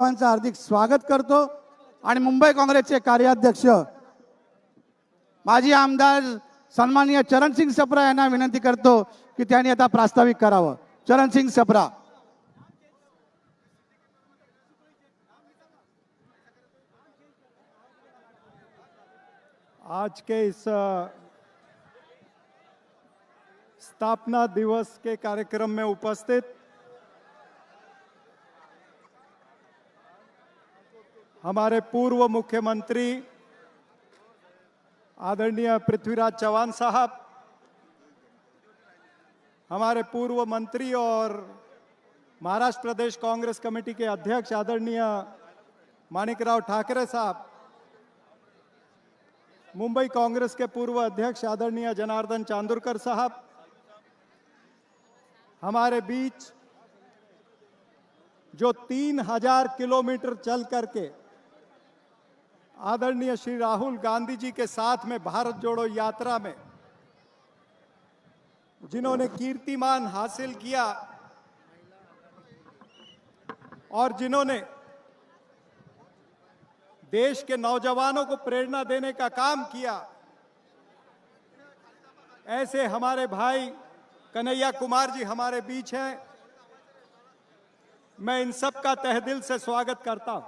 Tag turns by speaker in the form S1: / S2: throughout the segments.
S1: हार्दिक स्वागत करतो आणि मुंबई काँग्रेसचे कार्याध्यक्ष माजी आमदार सन्माननीय चरणसिंग सप्रा यांना विनंती करतो की त्यांनी आता प्रास्ताविक करावं। चरणसिंग सप्रा।
S2: आज के इस स्थापना दिवस के कार्यक्रम में उपस्थित हमारे पूर्व मुख्यमंत्री आदरणीय पृथ्वीराज चौहान साहब, हमारे पूर्व मंत्री और महाराष्ट्र प्रदेश कांग्रेस कमेटी के अध्यक्ष आदरणीय माणिकराव ठाकरे साहब, मुंबई कांग्रेस के पूर्व अध्यक्ष आदरणीय जनार्दन चांदुरकर साहब, हमारे बीच जो 3000 किलोमीटर चल करके आदरणीय श्री राहुल गांधी जी के साथ में भारत जोड़ो यात्रा में जिन्होंने कीर्तिमान हासिल किया और जिन्होंने देश के नौजवानों को प्रेरणा देने का काम किया, ऐसे हमारे भाई कन्हैया कुमार जी हमारे बीच हैं। मैं इन सब का तहे दिल से स्वागत करता हूं।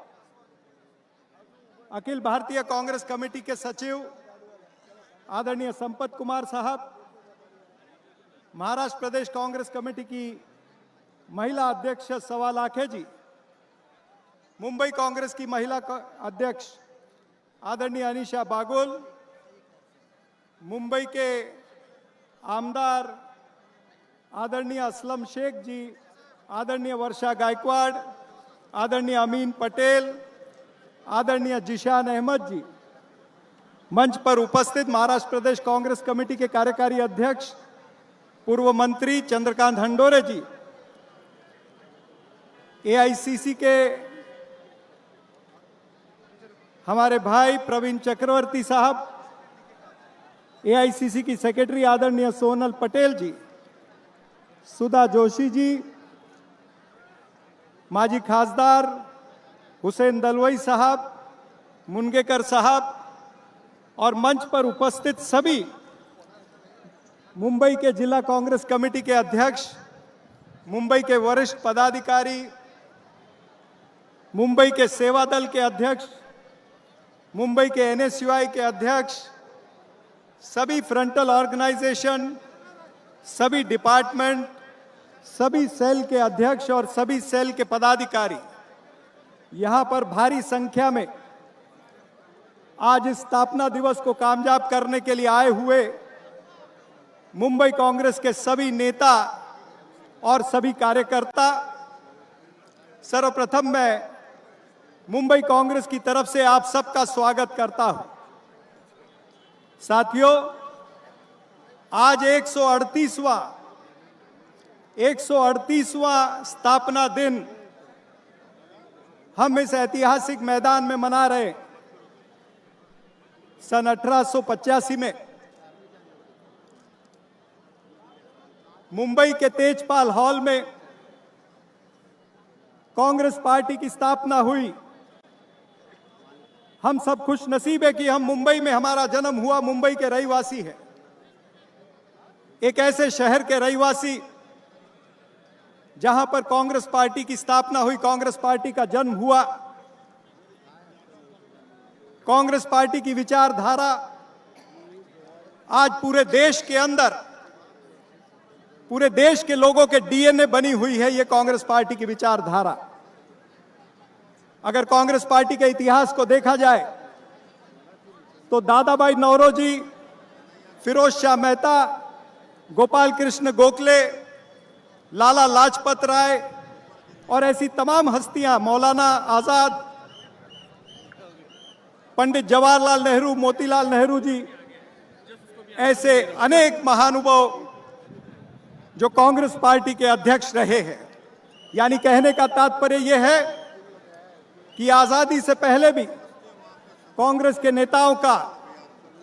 S2: अखिल भारतीय कांग्रेस कमेटी के सचिव आदरणीय संपत कुमार साहब, महाराष्ट्र प्रदेश कांग्रेस कमेटी की महिला अध्यक्ष सवा लाखे जी, मुंबई कांग्रेस की महिला अध्यक्ष आदरणीय अनीशा बागुल, मुंबई के आमदार आदरणीय असलम शेख जी, आदरणीय वर्षा गायकवाड़, आदरणीय अमीन पटेल, आदरणीय जिशान अहमद जी, मंच पर उपस्थित महाराष्ट्र प्रदेश कांग्रेस कमेटी के कार्यकारी अध्यक्ष पूर्व मंत्री चंद्रकांत हंडोरे जी, एआईसीसी के हमारे भाई प्रवीण चक्रवर्ती साहब, एआईसीसी की सेक्रेटरी आदरणीय सोनल पटेल जी, सुधा जोशी जी, माजी खासदार हुसैन दलवाई साहब, मुनगेकर साहब और मंच पर उपस्थित सभी मुंबई के जिला कांग्रेस कमेटी के अध्यक्ष, मुंबई के वरिष्ठ पदाधिकारी, मुंबई के सेवा दल के अध्यक्ष, मुंबई के एनएसयूआई के अध्यक्ष, सभी फ्रंटल ऑर्गेनाइजेशन, सभी डिपार्टमेंट, सभी सेल के अध्यक्ष और सभी सेल के पदाधिकारी यहां पर भारी संख्या में आज इस स्थापना दिवस को कामयाब करने के लिए आए हुए मुंबई कांग्रेस के सभी नेता और सभी कार्यकर्ता, सर्वप्रथम मैं मुंबई कांग्रेस की तरफ से आप सबका स्वागत करता हूं। साथियों, आज 138वां स्थापना दिन हम इस ऐतिहासिक मैदान में मना रहे। सन 1885 में मुंबई के तेजपाल हॉल में कांग्रेस पार्टी की स्थापना हुई। हम सब खुश नसीब है कि हम मुंबई में हमारा जन्म हुआ, मुंबई के रहिवासी हैं, एक ऐसे शहर के रहिवासी जहां पर कांग्रेस पार्टी की स्थापना हुई, कांग्रेस पार्टी का जन्म हुआ। कांग्रेस पार्टी की विचारधारा आज पूरे देश के अंदर, पूरे देश के लोगों के डीएनए बनी हुई है। ये कांग्रेस पार्टी की विचारधारा, अगर कांग्रेस पार्टी के इतिहास को देखा जाए तो दादा भाई नौरोजी, फिरोज शाह मेहता, गोपाल कृष्ण गोखले, लाला लाजपत राय और ऐसी तमाम हस्तियां, मौलाना आजाद, पंडित जवाहरलाल नेहरू, मोतीलाल नेहरू जी, ऐसे अनेक महानुभाव जो कांग्रेस पार्टी के अध्यक्ष रहे हैं। यानी कहने का तात्पर्य यह है कि आजादी से पहले भी कांग्रेस के नेताओं का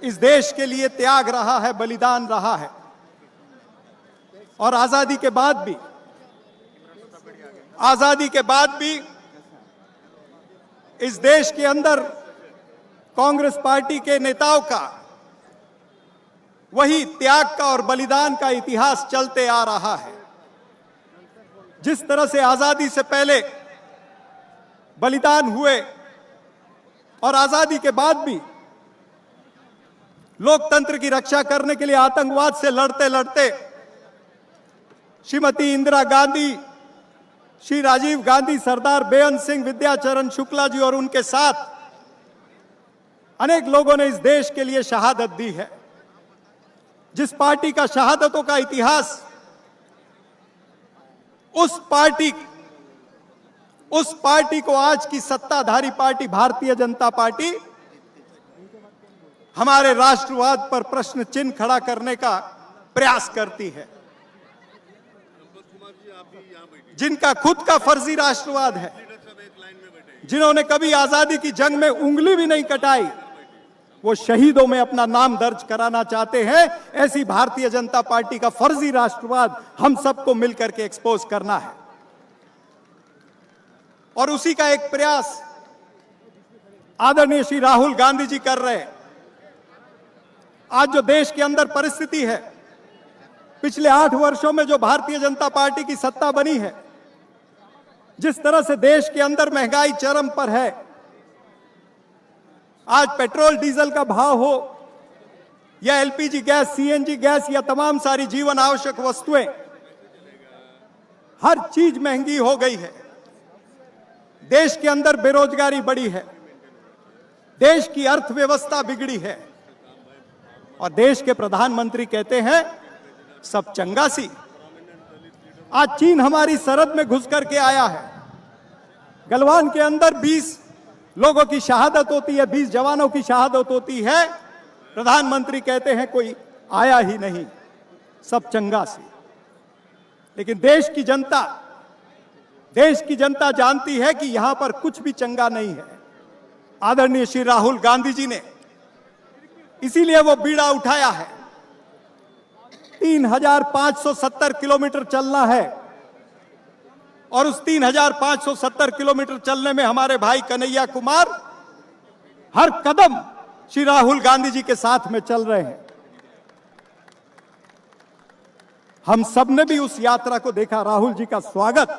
S2: इस देश के लिए त्याग रहा है, बलिदान रहा है, और आजादी के बाद भी इस देश के अंदर कांग्रेस पार्टी के नेताओं का वही त्याग का और बलिदान का इतिहास चलते आ रहा है। जिस तरह से आजादी से पहले बलिदान हुए और आजादी के बाद भी लोकतंत्र की रक्षा करने के लिए आतंकवाद से लड़ते लड़ते श्रीमती इंदिरा गांधी, श्री राजीव गांधी, सरदार बेअंत सिंह, विद्याचरण शुक्ला जी और उनके साथ अनेक लोगों ने इस देश के लिए शहादत दी है। जिस पार्टी का शहादतों का इतिहास, उस पार्टी को आज की सत्ताधारी पार्टी भारतीय जनता पार्टी हमारे राष्ट्रवाद पर प्रश्न चिन्ह खड़ा करने का प्रयास करती है। जिनका खुद का फर्जी राष्ट्रवाद है, जिन्होंने कभी आजादी की जंग में उंगली भी नहीं कटाई, वो शहीदों में अपना नाम दर्ज कराना चाहते हैं। ऐसी भारतीय जनता पार्टी का फर्जी राष्ट्रवाद हम सबको मिलकर के एक्सपोज करना है और उसी का एक प्रयास आदरणीय श्री राहुल गांधी जी कर रहे हैं। आज जो देश के अंदर परिस्थिति है, पिछले 8 वर्षों में जो भारतीय जनता पार्टी की सत्ता बनी है, जिस तरह से देश के अंदर महंगाई चरम पर है, आज पेट्रोल डीजल का भाव हो या एलपीजी गैस, सीएनजी गैस या तमाम सारी जीवन आवश्यक वस्तुएं, हर चीज महंगी हो गई है। देश के अंदर बेरोजगारी बढ़ी है, देश की अर्थव्यवस्था बिगड़ी है और देश के प्रधानमंत्री कहते हैं सब चंगा सी। आज चीन हमारी सरहद में घुस करके आया है। गलवान के अंदर 20 लोगों की शहादत होती है, 20 जवानों की शहादत होती है। प्रधानमंत्री कहते हैं कोई आया ही नहीं, सब चंगा सी। लेकिन देश की जनता जानती है कि यहां पर कुछ भी चंगा नहीं है। आदरणीय श्री राहुल गांधी जी ने इसीलिए वो बीड़ा उठाया है। 3570 किलोमीटर चलना है और उस 3570 किलोमीटर चलने में हमारे भाई कन्हैया कुमार हर कदम श्री राहुल गांधी जी के साथ में चल रहे हैं। हम सब ने भी उस यात्रा को देखा, राहुल जी का स्वागत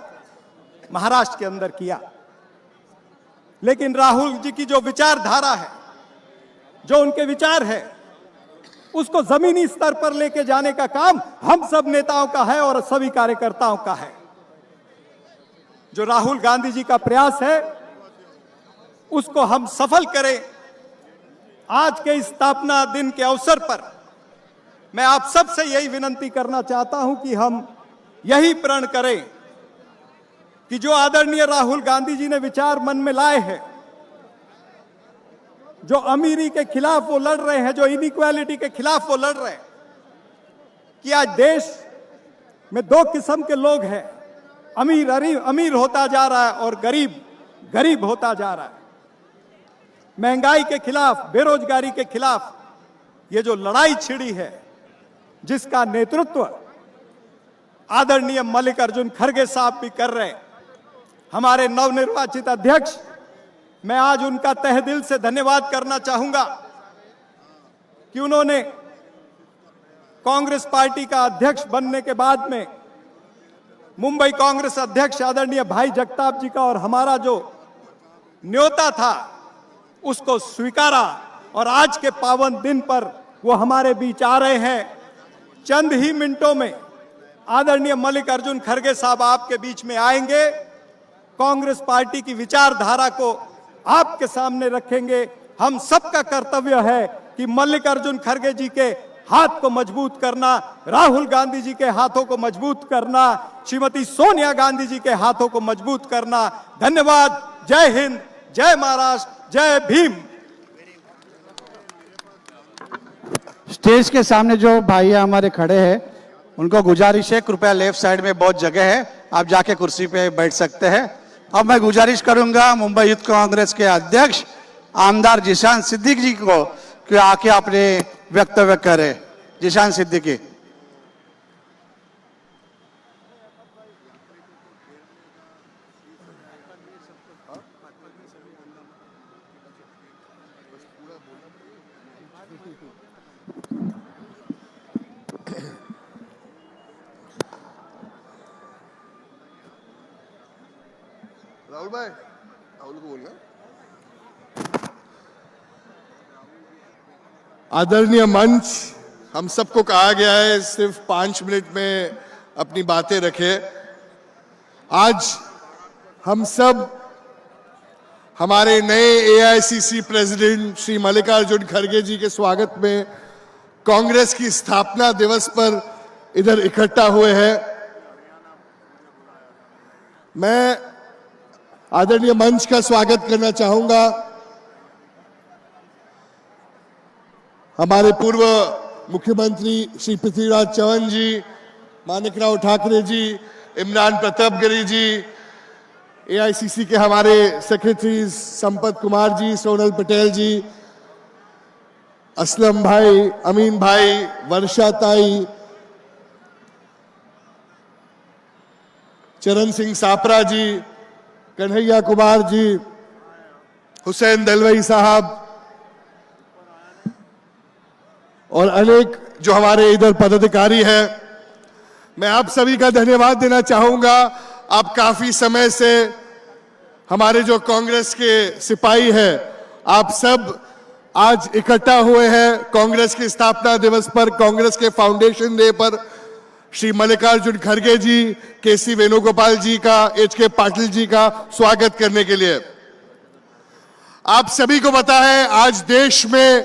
S2: महाराष्ट्र के अंदर किया। लेकिन राहुल जी की जो विचारधारा है, जो उनके विचार है, उसको जमीनी स्तर पर लेके जाने का काम हम सब नेताओं का है और सभी कार्यकर्ताओं का है। जो राहुल गांधी जी का प्रयास है उसको हम सफल करें। आज के इस स्थापना दिन के अवसर पर मैं आप सबसे यही विनंती करना चाहता हूं कि हम यही प्रण करें कि जो आदरणीय राहुल गांधी जी ने विचार मन में लाए हैं, जो अमीरी के खिलाफ वो लड़ रहे हैं, जो इनइक्वालिटी के खिलाफ वो लड़ रहे हैं, कि आज देश में 2 किस्म के लोग हैं, अमीर होता जा रहा है और गरीब होता जा रहा है। महंगाई के खिलाफ, बेरोजगारी के खिलाफ ये जो लड़ाई छिड़ी है, जिसका नेतृत्व आदरणीय मल्लिकार्जुन खड़गे साहब भी कर रहे हैं, हमारे नवनिर्वाचित अध्यक्ष, मैं आज उनका तहे दिल से धन्यवाद करना चाहूंगा कि उन्होंने कांग्रेस पार्टी का अध्यक्ष बनने के बाद में मुंबई कांग्रेस अध्यक्ष आदरणीय भाई जगताप जी का और हमारा जो न्योता था उसको स्वीकारा और आज के पावन दिन पर वो हमारे बीच आ रहे हैं। चंद ही मिनटों में आदरणीय मल्लिकार्जुन खड़गे साहब आपके बीच में आएंगे, कांग्रेस पार्टी की विचारधारा को आपके सामने रखेंगे। हम सबका कर्तव्य है कि मल्लिकार्जुन खड़गे जी के हाथ को मजबूत करना, राहुल गांधी जी के हाथों को मजबूत करना, श्रीमती सोनिया गांधी जी के हाथों को मजबूत करना। धन्यवाद। जय हिंद, जय महाराष्ट्र, जय भीम।
S1: स्टेज के सामने जो भैया हमारे खड़े हैं उनको गुजारिश है, कृपया लेफ्ट साइड में बहुत जगह है, आप जाके कुर्सी पे बैठ सकते हैं। अब मैं गुजारिश करूंगा मुंबई यूथ कांग्रेस के अध्यक्ष आमदार जिशान सिद्दीकी जी को कि आके अपने वक्तव्य करें। जिशान सिद्दीकी।
S3: राहुल भाई, राहुल को बोलना। आदरणीय मंच, हम सबको कहा गया है सिर्फ 5 मिनट में अपनी बातें रखें। आज हम सब हमारे नए एआईसीसी प्रेसिडेंट श्री मल्लिकार्जुन खड़गे जी के स्वागत में कांग्रेस की स्थापना दिवस पर इधर इकट्ठा हुए हैं। मैं आदरणीय मंच का स्वागत करना चाहूंगा हमारे पूर्व मुख्यमंत्री श्री पृथ्वीराज चव्हाण जी, मानिकराव ठाकरे जी, इमरान प्रतापगढ़ी जी, एआईसीसी के हमारे सेक्रेटरी संपत कुमार जी, सोनल पटेल जी, असलम भाई, अमीन भाई, वर्षा ताई, चरण सिंह सापरा जी, कन्हैया कुमार जी, हुसैन दलवई साहब और अनेक जो हमारे इधर पदाधिकारी हैं। मैं आप सभी का धन्यवाद देना चाहूंगा। आप काफी समय से हमारे जो कांग्रेस के सिपाही हैं, आप सब आज इकट्ठा हुए हैं कांग्रेस की स्थापना दिवस पर, कांग्रेस के फाउंडेशन डे पर श्री मल्लिकार्जुन खड़गे जी, केसी वेणुगोपाल जी का, एच.के. पाटिल जी का स्वागत करने के लिए। आप सभी को पता है आज देश में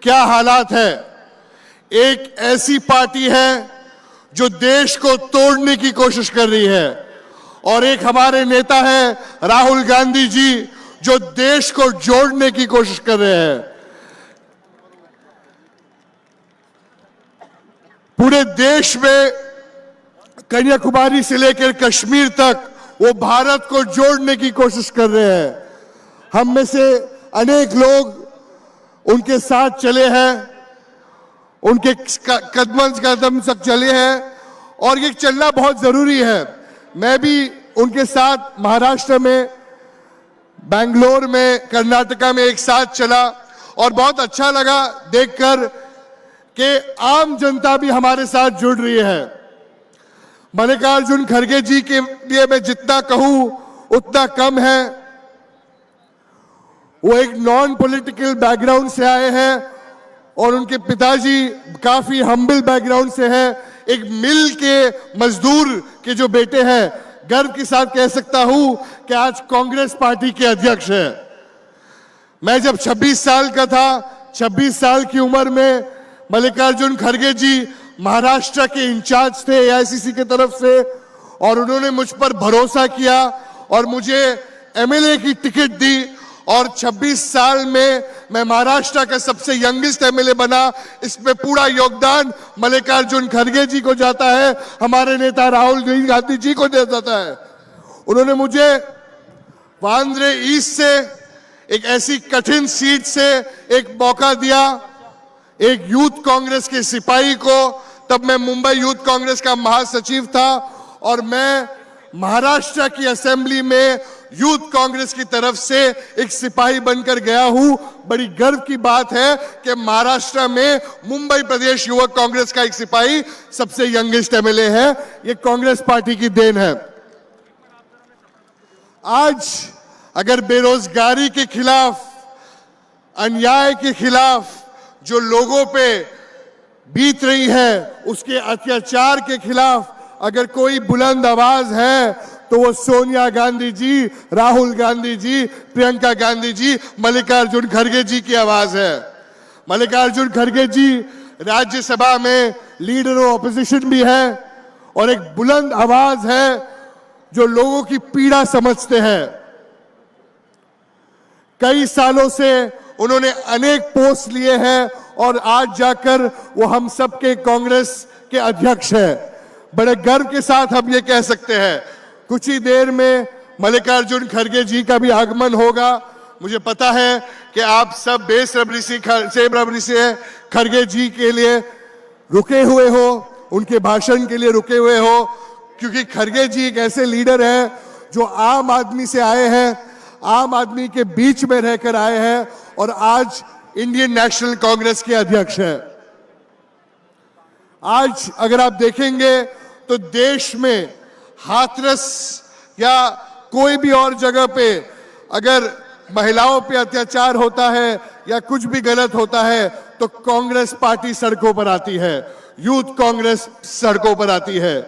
S3: क्या हालात है। एक ऐसी पार्टी है जो देश को तोड़ने की कोशिश कर रही है और एक हमारे नेता है राहुल गांधी जी जो देश को जोड़ने की कोशिश कर रहे हैं। पूरे देश में कन्याकुमारी से लेकर कश्मीर तक वो भारत को जोड़ने की कोशिश कर रहे हैं। हम में से अनेक लोग उनके साथ चले हैं, उनके कदम तक चले हैं और ये चलना बहुत जरूरी है। मैं भी उनके साथ महाराष्ट्र में, बेंगलोर में, कर्नाटका में एक साथ चला और बहुत अच्छा लगा देखकर कि आम जनता भी हमारे साथ जुड़ रही है। मल्लिकार्जुन खड़गे जी के लिए मैं जितना कहूं उतना कम है। वो एक नॉन पॉलिटिकल बैकग्राउंड से आए हैं और उनके पिताजी काफी हम्बल बैकग्राउंड से हैं। एक मिल के मजदूर के जो बेटे हैं, गर्व के साथ कह सकता हूं कि आज कांग्रेस पार्टी के अध्यक्ष हैं। मैं जब 26 साल का था, 26 साल की उम्र में मल्लिकार्जुन खड़गे जी महाराष्ट्र के इंचार्ज थे एआईसीसी की तरफ से और उन्होंने मुझ पर भरोसा किया और मुझे एमएलए की टिकट दी और 26 साल में मैं महाराष्ट्र का सबसे यंगेस्ट एमएलए बना। इसमें पूरा योगदान मल्लिकार्जुन खड़गे जी को जाता है, हमारे नेता राहुल गांधी जी को दे जाता है। उन्होंने मुझे वांद्रे ईस्ट से एक ऐसी कठिन सीट से एक मौका दिया, एक यूथ कांग्रेस के सिपाही को। तब मैं मुंबई यूथ कांग्रेस का महासचिव था और मैं महाराष्ट्र की असेंबली में यूथ कांग्रेस की तरफ से एक सिपाही बनकर गया हूं। बड़ी गर्व की बात है कि महाराष्ट्र में मुंबई प्रदेश युवक कांग्रेस का एक सिपाही सबसे यंगेस्ट एमएलए है। ये कांग्रेस पार्टी की देन है। आज अगर बेरोजगारी के खिलाफ, अन्याय के खिलाफ जो लोगों पे बीत रही है, उसके अत्याचार के खिलाफ अगर कोई बुलंद आवाज है तो वो सोनिया गांधी जी, राहुल गांधी जी, प्रियंका गांधी जी, मल्लिकार्जुन खड़गे जी की आवाज है। मल्लिकार्जुन खड़गे जी राज्यसभा में लीडर ऑफ ऑपोजिशन भी है और एक बुलंद आवाज है जो लोगों की पीड़ा समझते हैं। कई सालों से उन्होंने अनेक पोस्ट लिए हैं और आज जाकर वो हम सबके कांग्रेस के अध्यक्ष हैं। बड़े गर्व के साथ हम ये कह सकते हैं। कुछ ही देर में मल्लिकार्जुन खड़गे जी का भी आगमन होगा। मुझे पता है कि आप सब बेसब्री से खड़गे जी के लिए रुके हुए हो, उनके भाषण के लिए रुके हुए हो, क्योंकि खड़गे जी एक ऐसे लीडर हैं जो आम आदमी से आए हैं, आम आदमी के बीच में रहकर आए हैं और आज इंडियन नेशनल कांग्रेस के अध्यक्ष हैं। आज अगर आप देखेंगे तो देश में हाथरस या कोई भी और जगह पे अगर महिलाओं पे अत्याचार होता है या कुछ भी गलत होता है तो कांग्रेस पार्टी सड़कों पर आती है, यूथ कांग्रेस सड़कों पर आती है।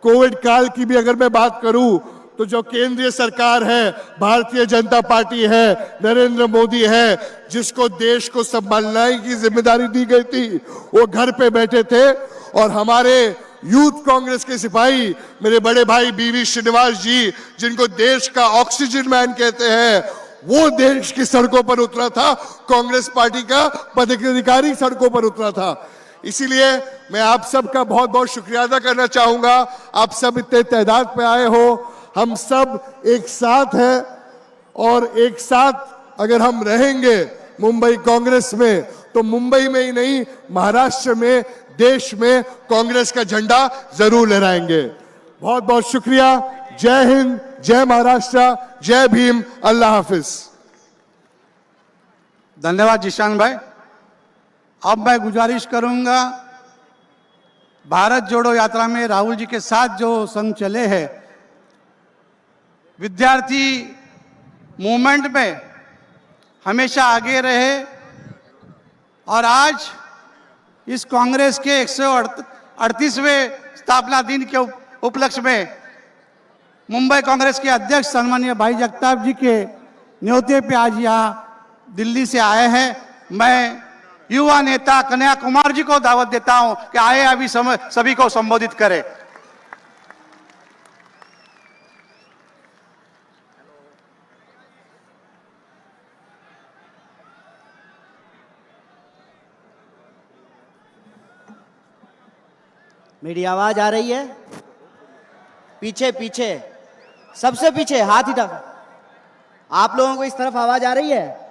S3: कोविड काल की भी अगर मैं बात करूं तो जो केंद्रीय सरकार है, भारतीय जनता पार्टी है, नरेंद्र मोदी है, जिसको देश को संभालने की जिम्मेदारी दी गई थी, वो घर पे बैठे थे और हमारे यूथ कांग्रेस के सिपाही मेरे बड़े भाई बीवी श्रीनिवास जी, जिनको देश का ऑक्सीजन मैन कहते हैं, वो देश की सड़कों पर उतरा था, कांग्रेस पार्टी का पदाधिकारी सड़कों पर उतरा था। इसीलिए मैं आप सबका बहुत बहुत शुक्रिया अदा करना चाहूंगा। आप सब इतने तादाद पे आए हो, हम सब एक साथ हैं और एक साथ अगर हम रहेंगे मुंबई कांग्रेस में तो मुंबई में ही नहीं, महाराष्ट्र में, देश में कांग्रेस का झंडा जरूर लहराएंगे। बहुत बहुत शुक्रिया। जय हिंद, जय महाराष्ट्र, जय भीम, अल्लाह हाफिज।
S1: धन्यवाद जिशान भाई। अब मैं गुजारिश करूंगा, भारत जोड़ो यात्रा में राहुल जी के साथ जो संघ चले हैं, विद्यार्थी मूवमेंट में हमेशा आगे रहे और आज इस कांग्रेस के 138वें स्थापना दिन के उपलक्ष्य में मुंबई कांग्रेस के अध्यक्ष सन्माननीय भाई जगताप जी के न्योते पे आज यहाँ दिल्ली से आए हैं। मैं युवा नेता कन्हैया कुमार जी को दावत देता हूं कि आए अभी सभी को संबोधित करें।
S4: मेरी आवाज आ रही है? पीछे पीछे, सबसे पीछे हाथ ही उठा। आप लोगों को इस तरफ आवाज आ रही है?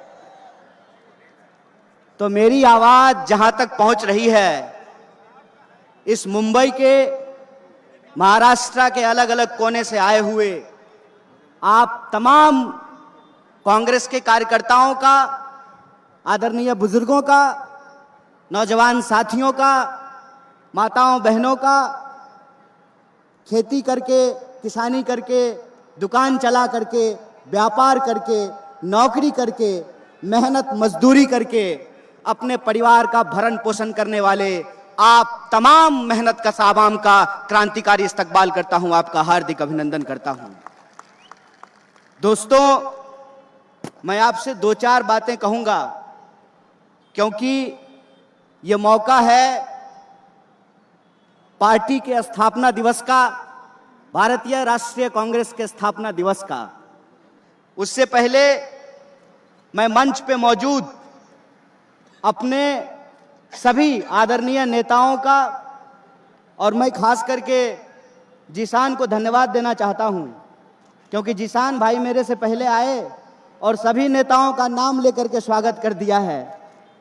S4: तो मेरी आवाज जहां तक पहुंच रही है, इस मुंबई के, महाराष्ट्र के अलग अलग कोने से आए हुए आप तमाम कांग्रेस के कार्यकर्ताओं का, आदरणीय बुजुर्गों का, नौजवान साथियों का, माताओं बहनों का, खेती करके, किसानी करके, दुकान चला करके, व्यापार करके, नौकरी करके, मेहनत मजदूरी करके अपने परिवार का भरण पोषण करने वाले आप तमाम मेहनत का साबाम का क्रांतिकारी इस्तकबाल करता हूं, आपका हार्दिक अभिनंदन करता हूं। दोस्तों, मैं आपसे दो चार बातें कहूंगा क्योंकि यह मौका है पार्टी के स्थापना दिवस का, भारतीय राष्ट्रीय कांग्रेस के स्थापना दिवस का। उससे पहले मैं मंच पे मौजूद अपने सभी आदरणीय नेताओं का और मैं खास करके जिशान को धन्यवाद देना चाहता हूं क्योंकि जिशान भाई मेरे से पहले आए और सभी नेताओं का नाम लेकर के स्वागत कर दिया है।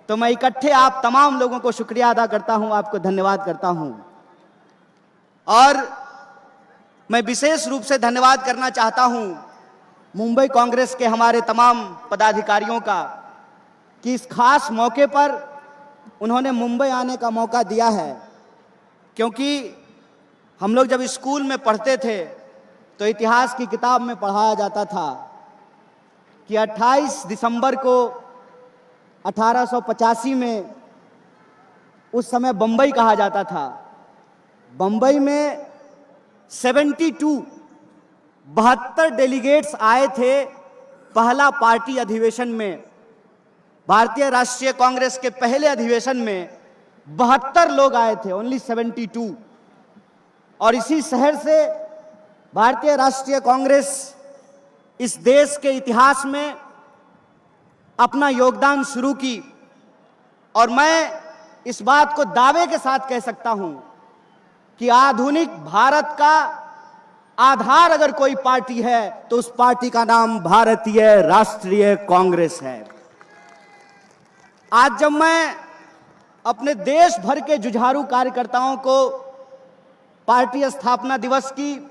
S4: तो मैं इकट्ठे आप तमाम लोगों को शुक्रिया अदा करता हूं, आपको धन्यवाद करता हूं। और मैं विशेष रूप से धन्यवाद करना चाहता हूं मुंबई कांग्रेस के हमारे तमाम पदाधिकारियों का कि इस खास मौके पर उन्होंने मुंबई आने का मौका दिया है। क्योंकि हम लोग जब स्कूल में पढ़ते थे तो इतिहास की किताब में पढ़ाया जाता था कि 28 दिसंबर को 1885 में, उस समय बंबई कहा जाता था, बंबई में 72 डेलीगेट्स आए थे पहला पार्टी अधिवेशन में। भारतीय राष्ट्रीय कांग्रेस के पहले अधिवेशन में 72 लोग आए थे, ओनली 72। और इसी शहर से भारतीय राष्ट्रीय कांग्रेस इस देश के इतिहास में अपना योगदान शुरू की। और मैं इस बात को दावे के साथ कह सकता हूं कि आधुनिक भारत का आधार अगर कोई पार्टी है तो उस पार्टी का नाम भारतीय राष्ट्रीय कांग्रेस है। आज जब मैं अपने देश भर के जुझारू कार्यकर्ताओं को पार्टी स्थापना दिवस की,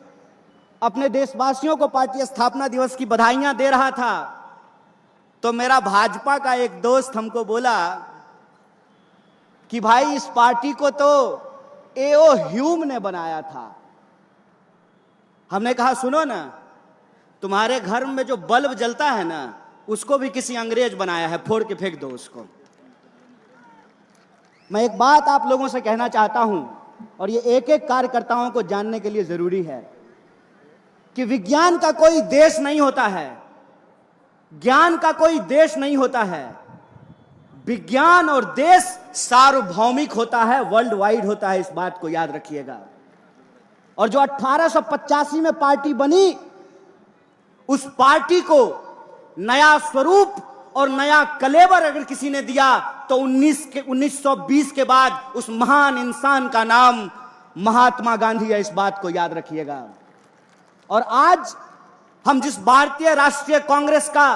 S4: अपने देशवासियों को पार्टी स्थापना दिवस की बधाइयां दे रहा था तो मेरा भाजपा का एक दोस्त हमको बोला कि भाई इस पार्टी को तो एओ ह्यूम ने बनाया था। हमने कहा सुनो ना, तुम्हारे घर में जो बल्ब जलता है ना, उसको भी किसी अंग्रेज बनाया है, फोड़ के फेंक दो उसको। मैं एक बात आप लोगों से कहना चाहता हूं, और ये एक एक कार्यकर्ताओं को जानने के लिए जरूरी है कि विज्ञान का कोई देश नहीं होता है, ज्ञान का कोई देश नहीं होता है। विज्ञान और देश सार्वभौमिक होता है, वर्ल्ड वाइड होता है, इस बात को याद रखिएगा। और जो 1885 में पार्टी बनी, उस पार्टी को नया स्वरूप और नया कलेवर अगर किसी ने दिया तो 1920 के बाद उस महान इंसान का नाम महात्मा गांधी है, इस बात को याद रखिएगा। और आज हम जिस भारतीय राष्ट्रीय कांग्रेस का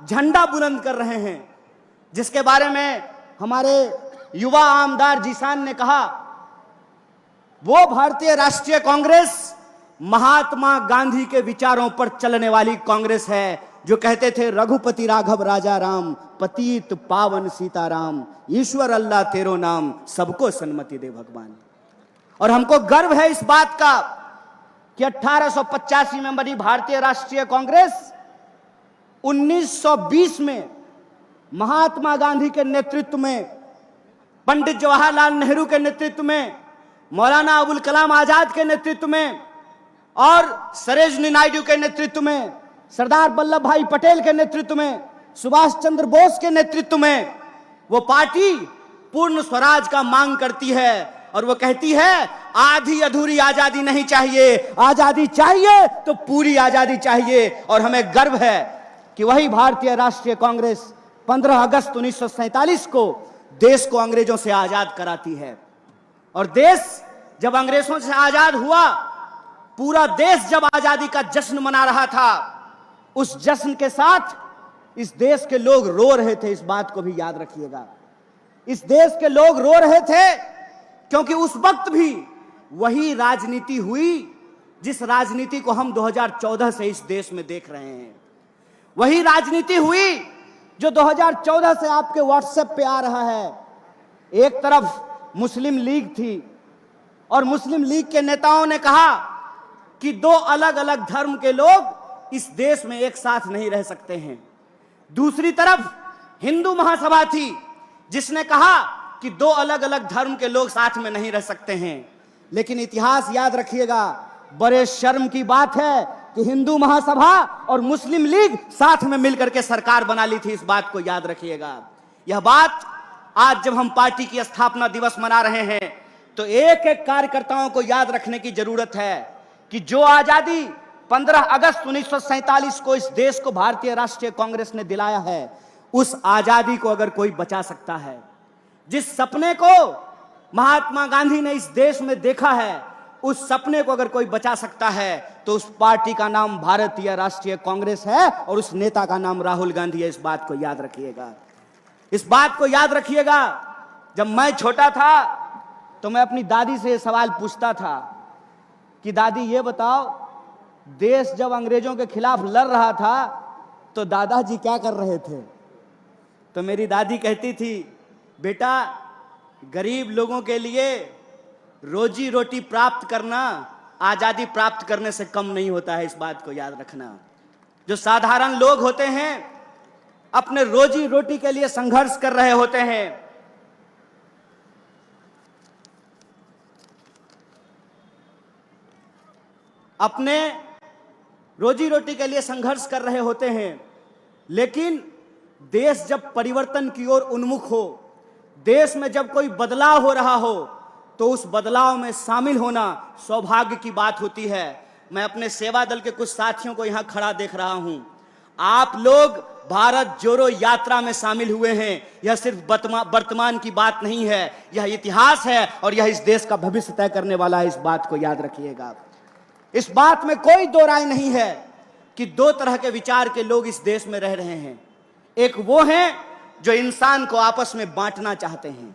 S4: झंडा बुलंद कर रहे हैं, जिसके बारे में हमारे युवा आमदार जीशान ने कहा, वो भारतीय राष्ट्रीय कांग्रेस महात्मा गांधी के विचारों पर चलने वाली कांग्रेस है, जो कहते थे रघुपति राघव राजा राम, पतित पावन सीताराम, ईश्वर अल्लाह तेरो नाम, सबको सन्मति दे भगवान। और हमको गर्व है इस बात का कि 1885 में बनी भारतीय राष्ट्रीय कांग्रेस 1920 में महात्मा गांधी के नेतृत्व में, पंडित जवाहरलाल नेहरू के नेतृत्व में, मौलाना अबुल कलाम आजाद के नेतृत्व में और सरोजिनी नायडू के नेतृत्व में, सरदार वल्लभ भाई पटेल के नेतृत्व में, सुभाष चंद्र बोस के नेतृत्व में वो पार्टी पूर्ण स्वराज का मांग करती है। और वो कहती है आधी अधूरी आजादी नहीं चाहिए, आजादी चाहिए तो पूरी आजादी चाहिए। और हमें गर्व है कि वही भारतीय राष्ट्रीय कांग्रेस 15 अगस्त 1947 को देश को अंग्रेजों से आजाद कराती है। और देश जब अंग्रेजों से आजाद हुआ, पूरा देश जब आजादी का जश्न मना रहा था, उस जश्न के साथ इस देश के लोग रो रहे थे, इस बात को भी याद रखिएगा। इस देश के लोग रो रहे थे क्योंकि उस वक्त भी वही राजनीति हुई जिस राजनीति को हम 2014 से इस देश में देख रहे हैं। वही राजनीति हुई जो 2014 से आपके व्हाट्सएप पे आ रहा है। एक तरफ मुस्लिम लीग थी और मुस्लिम लीग के नेताओं ने कहा कि दो अलग अलग धर्म के लोग इस देश में एक साथ नहीं रह सकते हैं। दूसरी तरफ हिंदू महासभा थी जिसने कहा कि दो अलग अलग धर्म के लोग साथ में नहीं रह सकते हैं। लेकिन इतिहास याद रखिएगा, बड़े शर्म की बात है कि हिंदू महासभा और मुस्लिम लीग साथ में मिलकर के सरकार बना ली थी, इस बात को याद रखिएगा। यह बात आज जब हम पार्टी की स्थापना दिवस मना रहे हैं तो एक एक कार्यकर्ताओं को याद रखने की जरूरत है कि जो आजादी 15 अगस्त 1947 को इस देश को भारतीय राष्ट्रीय कांग्रेस ने दिलाया है, उस आजादी को अगर कोई बचा सकता है, जिस सपने को महात्मा गांधी ने इस देश में देखा है, उस सपने को अगर कोई बचा सकता है तो उस पार्टी का नाम भारतीय राष्ट्रीय कांग्रेस है और उस नेता का नाम राहुल गांधी है। इस बात को याद रखिएगा। इस बात को याद रखिएगा। जब मैं छोटा था तो मैं अपनी दादी से यह सवाल पूछता था कि दादी ये बताओ, देश जब अंग्रेजों के खिलाफ लड़ रहा था तो दादाजी क्या कर रहे थे? तो मेरी दादी कहती थी, बेटा गरीब लोगों के लिए रोजी रोटी प्राप्त करना आजादी प्राप्त करने से कम नहीं होता है। इस बात को याद रखना। जो साधारण लोग होते हैं अपने रोजी रोटी के लिए संघर्ष कर रहे होते हैं। अपने रोजी रोटी के लिए संघर्ष कर रहे होते हैं, लेकिन देश जब परिवर्तन की ओर उन्मुख हो, देश में जब कोई बदलाव हो रहा हो, तो उस बदलाव में शामिल होना सौभाग्य की बात होती है। मैं अपने सेवा दल के कुछ साथियों को यहां खड़ा देख रहा हूं। आप लोग भारत जोड़ो यात्रा में शामिल हुए हैं। यह सिर्फ वर्तमान की बात नहीं है, यह इतिहास है और यह इस देश का भविष्य तय करने वाला है। इस बात को याद रखिएगा। इस बात में कोई दो राय नहीं है कि दो तरह के विचार के लोग इस देश में रह रहे हैं। एक वो हैं जो इंसान को आपस में बांटना चाहते हैं,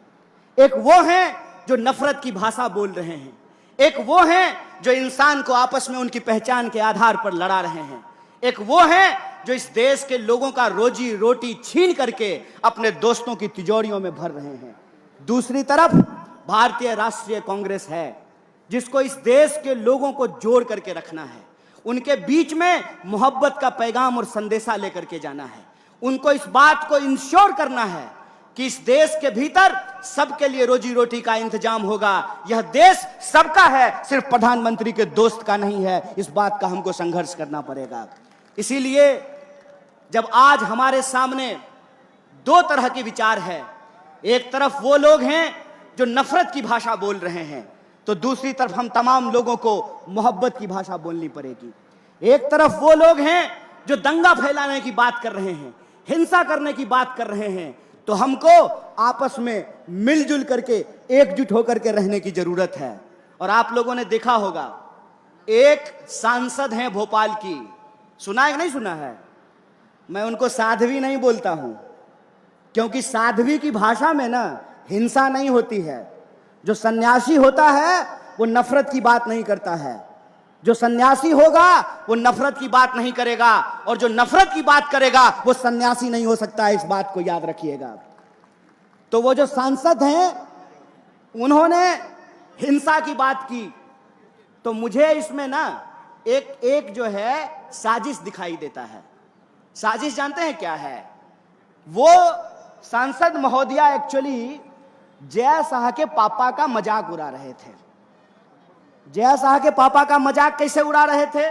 S4: एक वो हैं जो नफरत की भाषा बोल रहे हैं, एक वो हैं जो इंसान को आपस में उनकी पहचान के आधार पर लड़ा रहे हैं, एक वो हैं जो इस देश के लोगों का रोजी रोटी छीन करके अपने दोस्तों की तिजोरियों में भर रहे हैं। दूसरी तरफ भारतीय राष्ट्रीय कांग्रेस है, जिसको इस देश के लोगों को जोड़ करके रखना है, उनके बीच में मोहब्बत का पैगाम और संदेशा लेकर के जाना है। उनको इस बात को इंश्योर करना है कि इस देश के भीतर सबके लिए रोजी रोटी का इंतजाम होगा। यह देश सबका है, सिर्फ प्रधानमंत्री के दोस्त का नहीं है। इस बात का हमको संघर्ष करना पड़ेगा। इसीलिए जब आज हमारे सामने दो तरह के विचार है, एक तरफ वो लोग हैं जो नफरत की भाषा बोल रहे हैं, तो दूसरी तरफ हम तमाम लोगों को मोहब्बत की भाषा बोलनी पड़ेगी। एक तरफ वो लोग हैं जो दंगा फैलाने की बात कर रहे हैं, हिंसा करने की बात कर रहे हैं, तो हमको आपस में मिलजुल करके एकजुट होकर के रहने की जरूरत है। और आप लोगों ने देखा होगा, एक सांसद हैं भोपाल की, सुना है कि नहीं सुना है? मैं उनको साध्वी नहीं बोलता हूं, क्योंकि साध्वी की भाषा में ना हिंसा नहीं होती है। जो सन्यासी होता है वो नफरत की बात नहीं करता है। जो सन्यासी होगा वो नफरत की बात नहीं करेगा, और जो नफरत की बात करेगा वो सन्यासी नहीं हो सकता है। इस बात को याद रखिएगा। तो वो जो सांसद हैं उन्होंने हिंसा की बात की, तो मुझे इसमें ना एक जो है साजिश दिखाई देता है। साजिश जानते हैं क्या है? वो सांसद महोदया एक्चुअली जय शाह के पापा का मजाक उड़ा रहे थे। जय शाह के पापा का मजाक कैसे उड़ा रहे थे?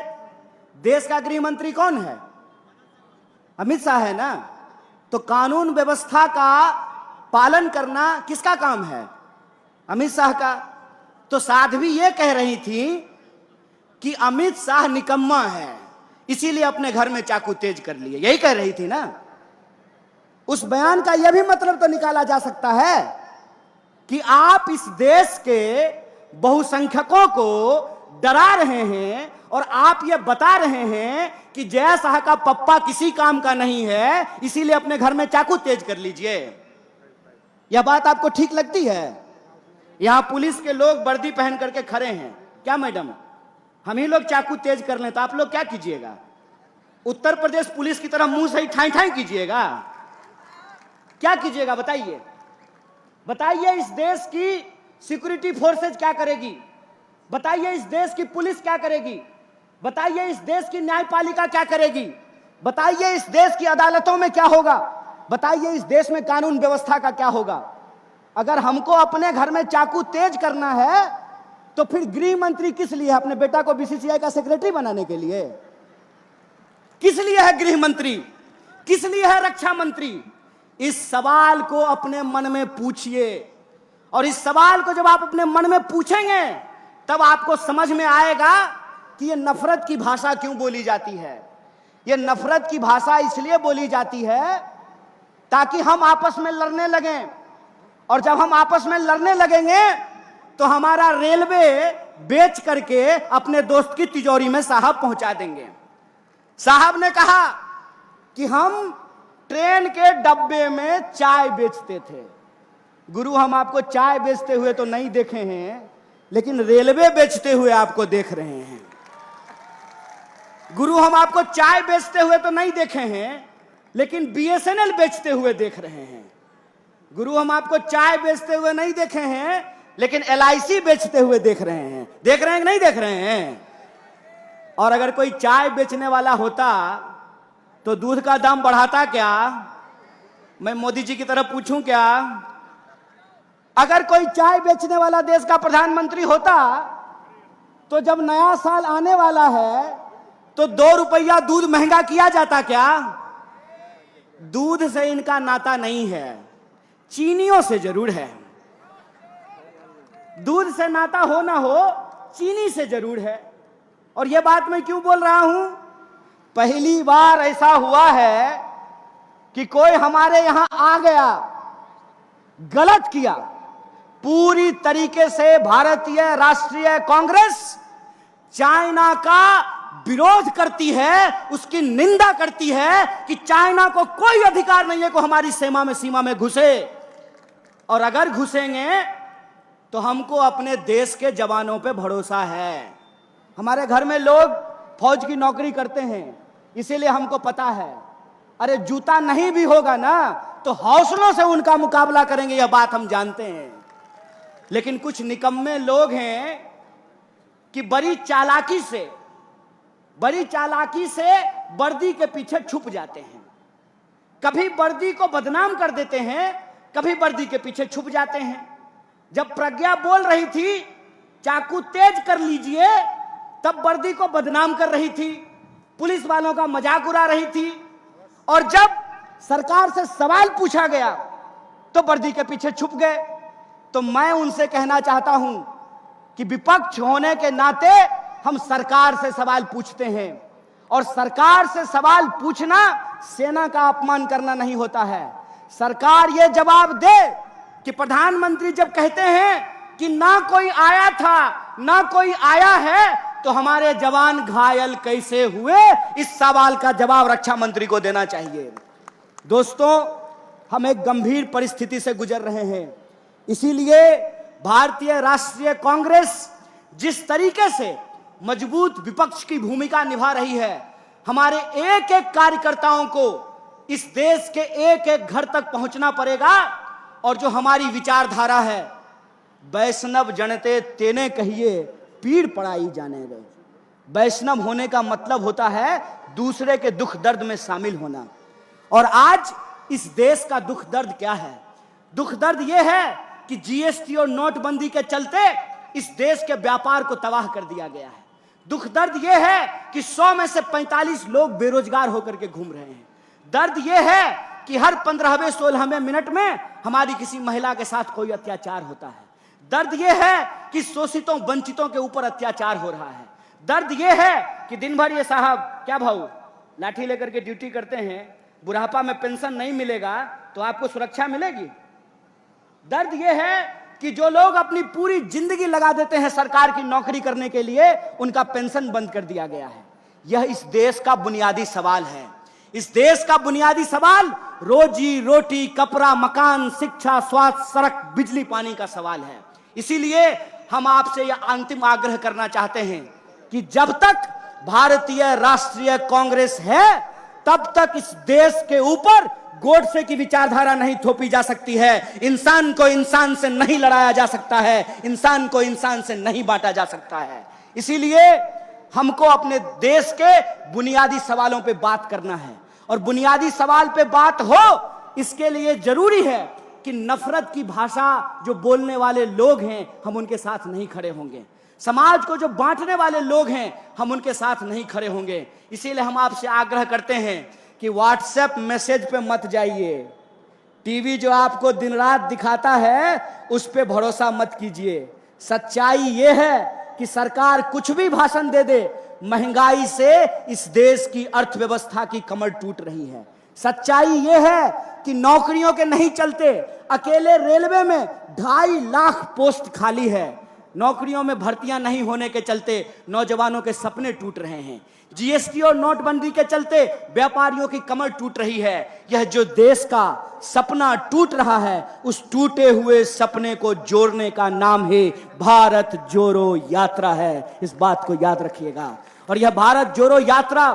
S4: देश का गृह मंत्री कौन है? अमित शाह है ना। तो कानून व्यवस्था का पालन करना किसका काम है? अमित शाह का। तो साध्वी ये कह रही थी कि अमित शाह निकम्मा है, इसीलिए अपने घर में चाकू तेज कर लिए, यही कह रही थी ना। उस बयान का यह भी मतलब तो निकाला जा सकता है कि आप इस देश के बहुसंख्यकों को डरा रहे हैं और आप ये बता रहे हैं कि जय शाह का पप्पा किसी काम का नहीं है, इसीलिए अपने घर में चाकू तेज कर लीजिए। यह बात आपको ठीक लगती है? यहां पुलिस के लोग वर्दी पहन करके खड़े हैं, क्या मैडम हम ही लोग चाकू तेज कर लें तो आप लोग क्या कीजिएगा? उत्तर प्रदेश पुलिस की तरह मुंह से ही ठाई ठाई कीजिएगा? क्या कीजिएगा बताइए? बताइए इस देश की सिक्योरिटी फोर्सेज क्या करेगी? बताइए इस देश की पुलिस क्या करेगी? बताइए इस देश की न्यायपालिका क्या करेगी? बताइए इस देश की अदालतों में क्या होगा? बताइए इस देश में कानून व्यवस्था का क्या होगा? अगर हमको अपने घर में चाकू तेज करना है तो फिर गृह मंत्री किस लिए है? अपने बेटा को बीसीसीआई का सेक्रेटरी बनाने के लिए? किस लिए है गृह मंत्री? किस लिए है रक्षा मंत्री? इस सवाल को अपने मन में पूछिए, और इस सवाल को जब आप अपने मन में पूछेंगे तब आपको समझ में आएगा कि ये नफरत की भाषा क्यों बोली जाती है। ये नफरत की भाषा इसलिए बोली जाती है ताकि हम आपस में लड़ने लगें, और जब हम आपस में लड़ने लगेंगे तो हमारा रेलवे बेच करके अपने दोस्त की तिजोरी में साहब पहुंचा देंगे। साहब ने कहा कि हम ट्रेन के डब्बे में चाय बेचते थे। गुरु हम आपको चाय बेचते हुए तो नहीं देखे हैं, लेकिन रेलवे बेचते हुए आपको देख रहे हैं। गुरु हम आपको चाय बेचते हुए तो नहीं देखे हैं, लेकिन बीएसएनएल बेचते हुए देख रहे हैं। गुरु हम आपको चाय बेचते हुए नहीं देखे हैं, लेकिन एलआईसी बेचते हुए देख रहे हैं। देख रहे हैं कि नहीं देख रहे हैं? और अगर कोई चाय बेचने वाला होता तो दूध का दाम बढ़ाता क्या? मैं मोदी जी की तरफ पूछूं क्या? अगर कोई चाय बेचने वाला देश का प्रधानमंत्री होता तो जब नया साल आने वाला है तो 2 रुपया दूध महंगा किया जाता क्या? दूध से इनका नाता नहीं है, चीनियों से जरूर है। दूध से नाता हो ना हो, चीनी से जरूर है। और यह बात मैं क्यों बोल रहा हूं? पहली बार ऐसा हुआ है कि कोई हमारे यहां आ गया, गलत किया। पूरी तरीके से भारतीय राष्ट्रीय कांग्रेस चाइना का विरोध करती है, उसकी निंदा करती है कि चाइना को कोई अधिकार नहीं है कि हमारी सीमा में घुसे, और अगर घुसेंगे तो हमको अपने देश के जवानों पे भरोसा है। हमारे घर में लोग फौज की नौकरी करते हैं, इसीलिए हमको पता है, अरे जूता नहीं भी होगा ना तो हौसलों से उनका मुकाबला करेंगे, यह बात हम जानते हैं। लेकिन कुछ निकम्मे लोग हैं कि बड़ी चालाकी से वर्दी के पीछे छुप जाते हैं। कभी वर्दी को बदनाम कर देते हैं, कभी वर्दी के पीछे छुप जाते हैं। जब प्रज्ञा बोल रही थी चाकू तेज कर लीजिए, तब वर्दी को बदनाम कर रही थी, पुलिस वालों का मजाक उड़ा रही थी। और जब सरकार से सवाल पूछा गया तो वर्दी के पीछे छुप गए। तो मैं उनसे कहना चाहता हूं कि विपक्ष होने के नाते हम सरकार से सवाल पूछते हैं, और सरकार से सवाल पूछना सेना का अपमान करना नहीं होता है। सरकार ये जवाब दे कि प्रधानमंत्री जब कहते हैं कि ना कोई आया था ना कोई आया है, तो हमारे जवान घायल कैसे हुए, इस सवाल का जवाब रक्षा मंत्री को देना चाहिए। दोस्तों, हम एक गंभीर परिस्थिति से गुजर रहे हैं। इसीलिए भारतीय राष्ट्रीय कांग्रेस जिस तरीके से मजबूत विपक्ष की भूमिका निभा रही है, हमारे एक एक कार्यकर्ताओं को इस देश के एक एक घर तक पहुंचना पड़ेगा। और जो हमारी विचारधारा है, वैष्णव जनते तेने कहिए पीड़ पड़ाई जाने गए। वैष्णव होने का मतलब होता है दूसरे के दुख दर्द में शामिल होना। और आज इस देश का दुख दर्द क्या है? दुख दर्द यह है कि जीएसटी और नोटबंदी के चलते इस देश के व्यापार को तबाह कर दिया गया है। दुख दर्द यह है कि 100 में से 45 लोग बेरोजगार होकर के घूम रहे हैं। दर्द यह है कि हर 15वें 16वें मिनट में हमारी किसी महिला के साथ कोई अत्याचार होता है। दर्द यह है कि शोषितों वंचितों के ऊपर अत्याचार हो रहा है। दर्द यह है कि दिन भर ये साहब क्या भाऊ लाठी लेकर के ड्यूटी करते हैं, बुढ़ापा में पेंशन नहीं मिलेगा तो आपको सुरक्षा मिलेगी। दर्द यह है कि जो लोग अपनी पूरी जिंदगी लगा देते हैं सरकार की नौकरी करने के लिए, उनका पेंशन बंद कर दिया गया है। यह इस देश का बुनियादी सवाल है। इस देश का बुनियादी सवाल रोजी रोटी, कपड़ा, मकान, शिक्षा, स्वास्थ्य, सड़क, बिजली, पानी का सवाल है। इसीलिए हम आपसे यह अंतिम आग्रह करना चाहते हैं कि जब तक भारतीय राष्ट्रीय कांग्रेस है, तब तक इस देश के ऊपर गोडसे की विचारधारा नहीं थोपी जा सकती है। इंसान को इंसान से नहीं लड़ाया जा सकता है, इंसान को इंसान से नहीं बांटा जा सकता है। इसीलिए हमको अपने देश के बुनियादी सवालों पे बात करना है, और बुनियादी सवाल पे बात हो, इसके लिए जरूरी है कि नफरत की भाषा जो बोलने वाले लोग हैं, हम उनके साथ नहीं खड़े होंगे। समाज को जो बांटने वाले लोग हैं, हम उनके साथ नहीं खड़े होंगे। इसीलिए हम आपसे आग्रह करते हैं कि व्हाट्सएप मैसेज पे मत जाइए। टीवी जो आपको दिन रात दिखाता है, उस पे भरोसा मत कीजिए। सच्चाई यह है कि सरकार कुछ भी भाषण दे दे, महंगाई से इस देश की अर्थव्यवस्था की कमर टूट रही है। सच्चाई यह है कि नौकरियों के नहीं चलते, अकेले रेलवे में 2.5 लाख पोस्ट खाली है। नौकरियों में भर्तियां नहीं होने के चलते नौजवानों के सपने टूट रहे हैं। जीएसटी और नोटबंदी के चलते व्यापारियों की कमर टूट रही है। यह जो देश का सपना टूट रहा है, उस टूटे हुए सपने को जोड़ने का नाम है भारत जोड़ो यात्रा है। इस बात को याद रखिएगा। और यह भारत जोड़ो यात्रा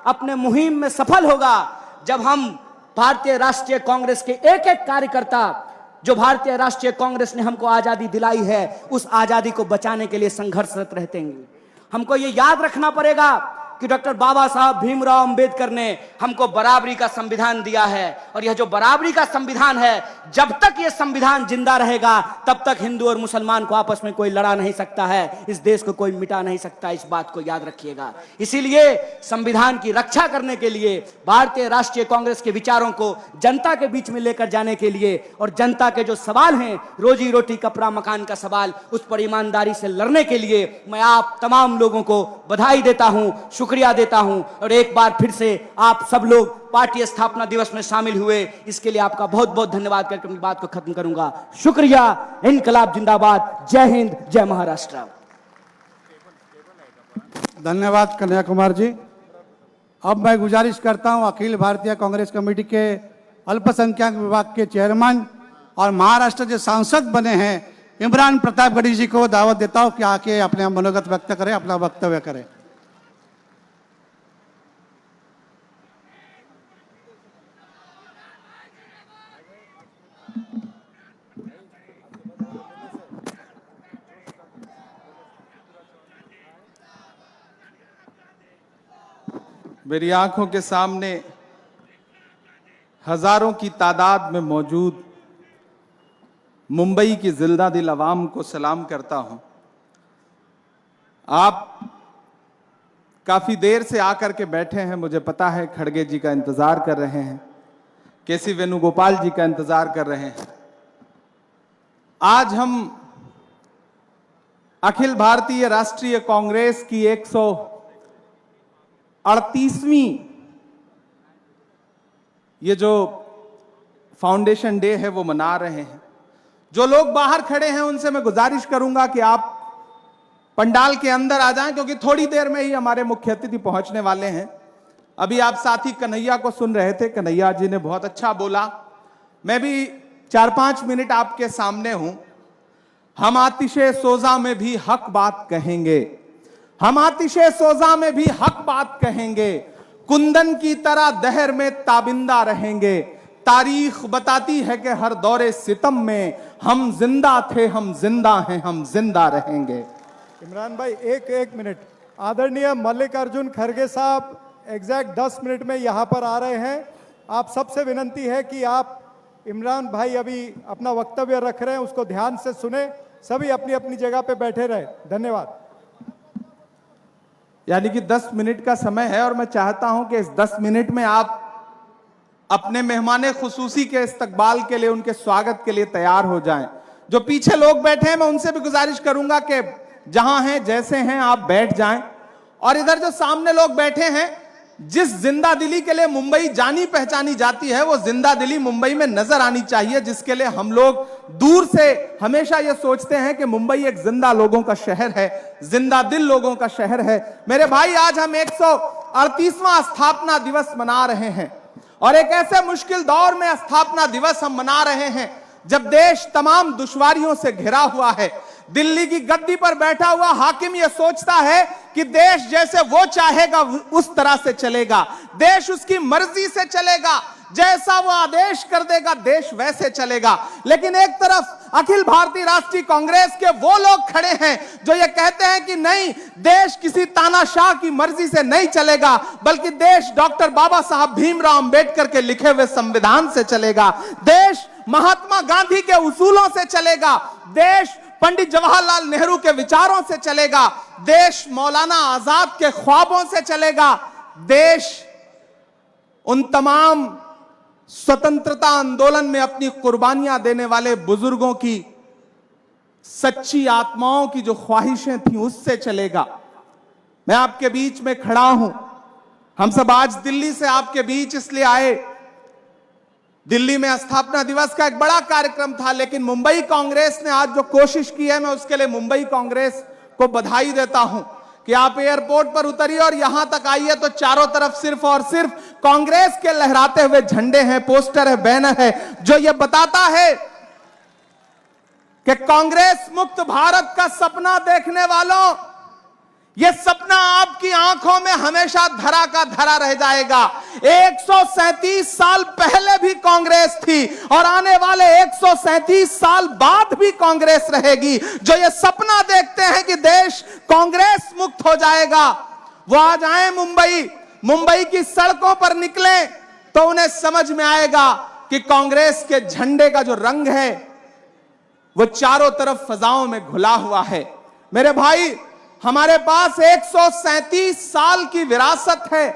S4: अपने मुहिम में सफल होगा जब हम भारतीय राष्ट्रीय कांग्रेस के एक एक कार्यकर्ता, जो भारतीय राष्ट्रीय कांग्रेस ने हमको आजादी दिलाई है, उस आजादी को बचाने के लिए संघर्षरत रहते हैं। हमको ये याद रखना पड़ेगा कि डॉक्टर बाबा साहब भीमराव अंबेडकर ने हमको बराबरी का संविधान दिया है, और यह जो बराबरी का संविधान है, जब तक यह संविधान जिंदा रहेगा, तब तक हिंदू और मुसलमान को आपस में कोई लड़ा नहीं सकता है, इस देश को कोई मिटा नहीं सकता। इस बात को याद रखिएगा। इसीलिए संविधान की रक्षा करने के लिए भारतीय राष्ट्रीय कांग्रेस के विचारों को जनता के बीच में लेकर जाने के लिए, और जनता के जो सवाल हैं, रोजी रोटी, कपड़ा, मकान का सवाल, उस पर ईमानदारी से लड़ने के लिए मैं आप तमाम लोगों को बधाई देता हूं, शुक्रिया देता हूं। और एक बार फिर से आप सब लोग पार्टी स्थापना दिवस में शामिल हुए, इसके लिए आपका बहुत बहुत धन्यवाद करके अपनी बात को खत्म करूंगा। शुक्रिया। इनकलाब जिंदाबाद। जय हिंद, जय महाराष्ट्र।
S1: धन्यवाद कन्हैया कुमार जी। अब मैं गुजारिश करता हूं अखिल भारतीय कांग्रेस कमेटी के अल्पसंख्यक विभाग के चेयरमैन और महाराष्ट्र के सांसद बने हैं इमरान प्रतापगढ़ी जी को दावत देता हूं कि आके अपने मनोगत व्यक्त करें, अपना वक्तव्य करें।
S5: मेरी आंखों के सामने हजारों की तादाद में मौजूद मुंबई की जिंदा दिल अवाम को सलाम करता हूं। आप काफी देर से आकर के बैठे हैं, मुझे पता है। खड़गे जी का इंतजार कर रहे हैं, केसी वेणुगोपाल जी का इंतजार कर रहे हैं। आज हम अखिल भारतीय राष्ट्रीय कांग्रेस की 138वीं ये जो फाउंडेशन डे है वो मना रहे हैं। जो लोग बाहर खड़े हैं उनसे मैं गुजारिश करूंगा कि आप पंडाल के अंदर आ जाएं, क्योंकि थोड़ी देर में ही हमारे मुख्य अतिथि पहुंचने वाले हैं। अभी आप साथी कन्हैया को सुन रहे थे, कन्हैया जी ने बहुत अच्छा बोला। मैं भी 4-5 मिनट आपके सामने हूं। हम आतिशे सोजा में भी हक बात कहेंगे, हम आतिशे सोजा में भी हक बात कहेंगे, कुंदन की तरह दहर में ताबिंदा रहेंगे। तारीख बताती है कि हर दौरे सितम में हम जिंदा थे, हम जिंदा हैं, हम जिंदा रहेंगे।
S2: इमरान भाई एक मिनट। आदरणीय मल्लिकार्जुन खड़गे साहब एग्जैक्ट 10 मिनट में यहाँ पर आ रहे हैं। आप सबसे विनंती है कि आप, इमरान भाई अभी अपना वक्तव्य रख रहे हैं, उसको ध्यान से सुने। सभी अपनी अपनी जगह पे बैठे रहे। धन्यवाद।
S5: यानी कि 10 मिनट का समय है और मैं चाहता हूं कि इस 10 मिनट में आप अपने मेहमाने खुसूसी के इस्तकबाल के लिए, उनके स्वागत के लिए तैयार हो जाएं। जो पीछे लोग बैठे हैं मैं उनसे भी गुजारिश करूंगा कि जहां हैं जैसे हैं आप बैठ जाएं। और इधर जो सामने लोग बैठे हैं, जिस जिंदा दिली के लिए मुंबई जानी पहचानी जाती है वो जिंदा दिली मुंबई में नजर आनी चाहिए, जिसके लिए हम लोग दूर से हमेशा ये सोचते हैं कि मुंबई एक जिंदा लोगों का शहर है, जिंदा दिल लोगों का शहर है। मेरे भाई, आज हम 138वां स्थापना दिवस मना रहे हैं और एक ऐसे मुश्किल दौर में स्थापना दिवस हम मना रहे हैं जब देश तमाम दुश्वारियों से घिरा हुआ है। दिल्ली की गद्दी पर बैठा हुआ हाकिम यह सोचता है कि देश जैसे वो चाहेगा उस तरह से चलेगा, देश उसकी मर्जी से चलेगा, जैसा वो आदेश कर देगा देश वैसे चलेगा। लेकिन एक तरफ अखिल भारतीय राष्ट्रीय कांग्रेस के वो लोग खड़े हैं जो ये कहते हैं कि नहीं, देश किसी तानाशाह की मर्जी से नहीं चलेगा, बल्कि देश डॉक्टर बाबा साहब भीमराव अंबेडकर के लिखे हुए संविधान से चलेगा, देश महात्मा गांधी के उसूलों से चलेगा, देश पंडित जवाहरलाल नेहरू के विचारों से चलेगा, देश मौलाना आजाद के ख्वाबों से चलेगा, देश उन तमाम स्वतंत्रता आंदोलन में अपनी कुर्बानियां देने वाले बुजुर्गों की सच्ची आत्माओं की जो ख्वाहिशें थी उससे चलेगा। मैं आपके बीच में खड़ा हूं। हम सब आज दिल्ली से आपके बीच इसलिए आए, दिल्ली में स्थापना दिवस का एक बड़ा कार्यक्रम था, लेकिन मुंबई कांग्रेस ने आज जो कोशिश की है, मैं उसके लिए मुंबई कांग्रेस को बधाई देता हूं कि आप एयरपोर्ट पर उतरिए और यहां तक आइए तो चारों तरफ सिर्फ और सिर्फ कांग्रेस के लहराते हुए झंडे हैं, पोस्टर है, बैनर है, जो यह बताता है कि कांग्रेस मुक्त भारत का सपना देखने वालों, यह सपना आपकी आंखों में हमेशा धरा का धरा रह जाएगा। 137 साल पहले भी कांग्रेस थी और आने वाले 137 साल बाद भी कांग्रेस रहेगी। जो ये सपना देखते हैं कि देश कांग्रेस मुक्त हो जाएगा, वो आज आए मुंबई की सड़कों पर निकले तो उन्हें समझ में आएगा कि कांग्रेस के झंडे का जो रंग है वो चारों तरफ फजाओं में घुला हुआ है। मेरे भाई, हमारे पास 137 साल की विरासत है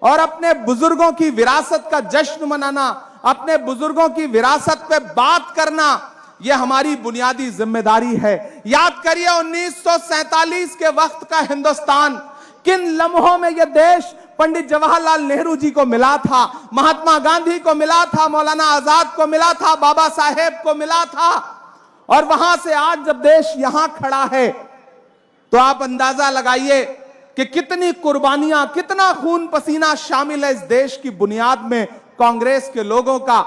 S5: और अपने बुजुर्गों की विरासत का जश्न मनाना, अपने बुजुर्गों की विरासत पे बात करना, यह हमारी बुनियादी जिम्मेदारी है। याद करिए 1947 के वक्त का हिंदुस्तान, किन लम्हों में यह देश पंडित जवाहरलाल नेहरू जी को मिला था, महात्मा गांधी को मिला था, मौलाना आजाद को मिला था, बाबा साहेब को मिला था। और वहां से आज जब देश यहां खड़ा है तो आप अंदाजा लगाइए कि कितनी कुर्बानियां, कितना खून पसीना शामिल है इस देश की बुनियाद में कांग्रेस के लोगों का।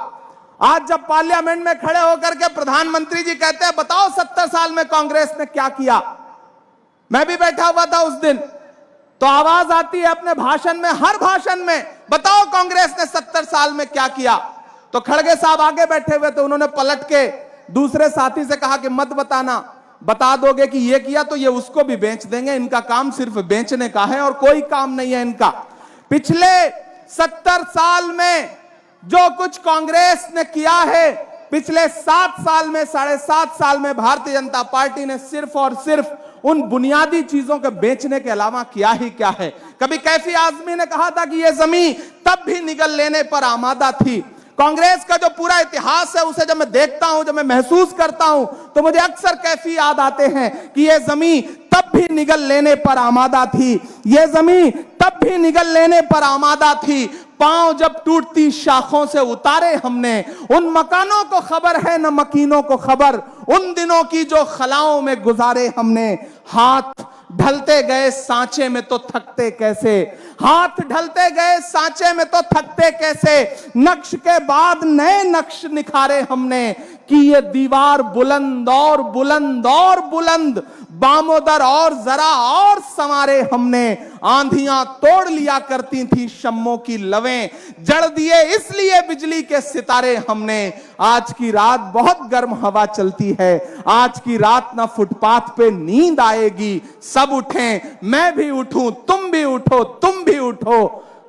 S5: आज जब पार्लियामेंट में खड़े होकर के प्रधानमंत्री जी कहते हैं बताओ 70 साल में कांग्रेस ने क्या किया, मैं भी बैठा हुआ था उस दिन, तो आवाज आती है अपने भाषण में, हर भाषण में, बताओ कांग्रेस ने 70 साल में क्या किया। तो खड़गे साहब आगे बैठे हुए थे, उन्होंने पलट के दूसरे साथी से कहा कि मत बताना, बता दोगे कि ये किया तो ये उसको भी बेच देंगे, इनका काम सिर्फ बेचने का है और कोई काम नहीं है इनका। पिछले 70 साल में जो कुछ कांग्रेस ने किया है, पिछले 7 साल में, 7.5 साल में भारतीय जनता पार्टी ने सिर्फ और सिर्फ उन बुनियादी चीजों के बेचने के अलावा किया ही क्या है। कभी कैफी आजमी ने कहा था कि यह जमीन तब भी निगल लेने पर आमादा थी। कांग्रेस का जो पूरा इतिहास है उसे जब मैं देखता हूं, जब मैं महसूस करता हूं, तो मुझे अक्सर कैफी याद आते हैं कि यह जमीन तब भी निगल लेने पर आमादा थी, यह जमीन तब भी निगल लेने पर आमादा थी। पांव जब टूटती शाखों से उतारे हमने, उन मकानों को खबर है न मकीनों को खबर, उन दिनों की जो खलाओं में गुजारे हमने। हाथ ढलते गए सांचे में तो थकते कैसे, हाथ ढलते गए सांचे में तो थकते कैसे, नक्श के बाद नए नक्श निखारे हमने कि ये दीवार बुलंद और बुलंद और बुलंद, बामोदर और जरा और संवारे हमने। आंधियां तोड़ लिया करती थी शम्मों की लवें, जड़ दिए इसलिए बिजली के सितारे हमने। आज की रात बहुत गर्म हवा चलती है, आज की रात ना फुटपाथ पे नींद आएगी, सब उठें, मैं भी उठूं, तुम भी उठो, तुम भी उठो,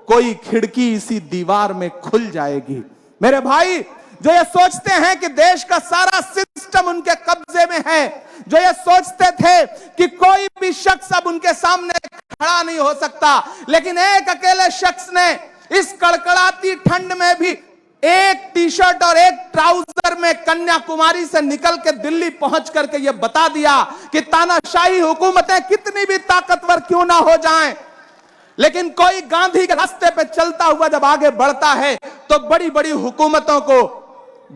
S5: कोई खिड़की इसी दीवार में खुल जाएगी। मेरे भाई, जो ये सोचते हैं कि देश का सारा सिस्टम उनके कब्जे में है, जो ये सोचते थे कि कोई भी शख्स अब उनके सामने खड़ा नहीं हो सकता, लेकिन एक अकेले शख्स ने इस कड़कड़ाती ठंड में भी एक टी-शर्ट और एक ट्राउजर में कन्याकुमारी से निकल के दिल्ली पहुंच करके यह बता दिया कि तानाशाही हुकूमतें कितनी भी ताकतवर क्यों ना हो जाएं, लेकिन कोई गांधी के रास्ते पे चलता हुआ जब आगे बढ़ता है तो बड़ी बड़ी हुकूमतों को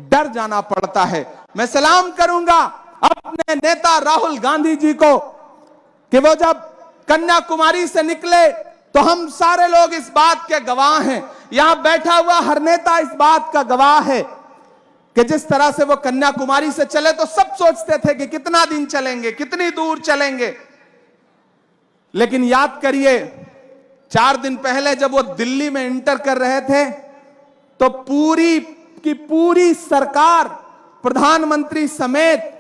S5: डर जाना पड़ता है। मैं सलाम करूंगा अपने नेता राहुल गांधी जी को कि वो जब कन्याकुमारी से निकले तो हम सारे लोग इस बात के गवाह हैं, यहां बैठा हुआ हर नेता इस बात का गवाह है कि जिस तरह से वो कन्याकुमारी से चले तो सब सोचते थे कि कितना दिन चलेंगे, कितनी दूर चलेंगे, लेकिन याद करिए 4 दिन पहले जब वो दिल्ली में इंटर कर रहे थे तो पूरी की पूरी सरकार, प्रधानमंत्री समेत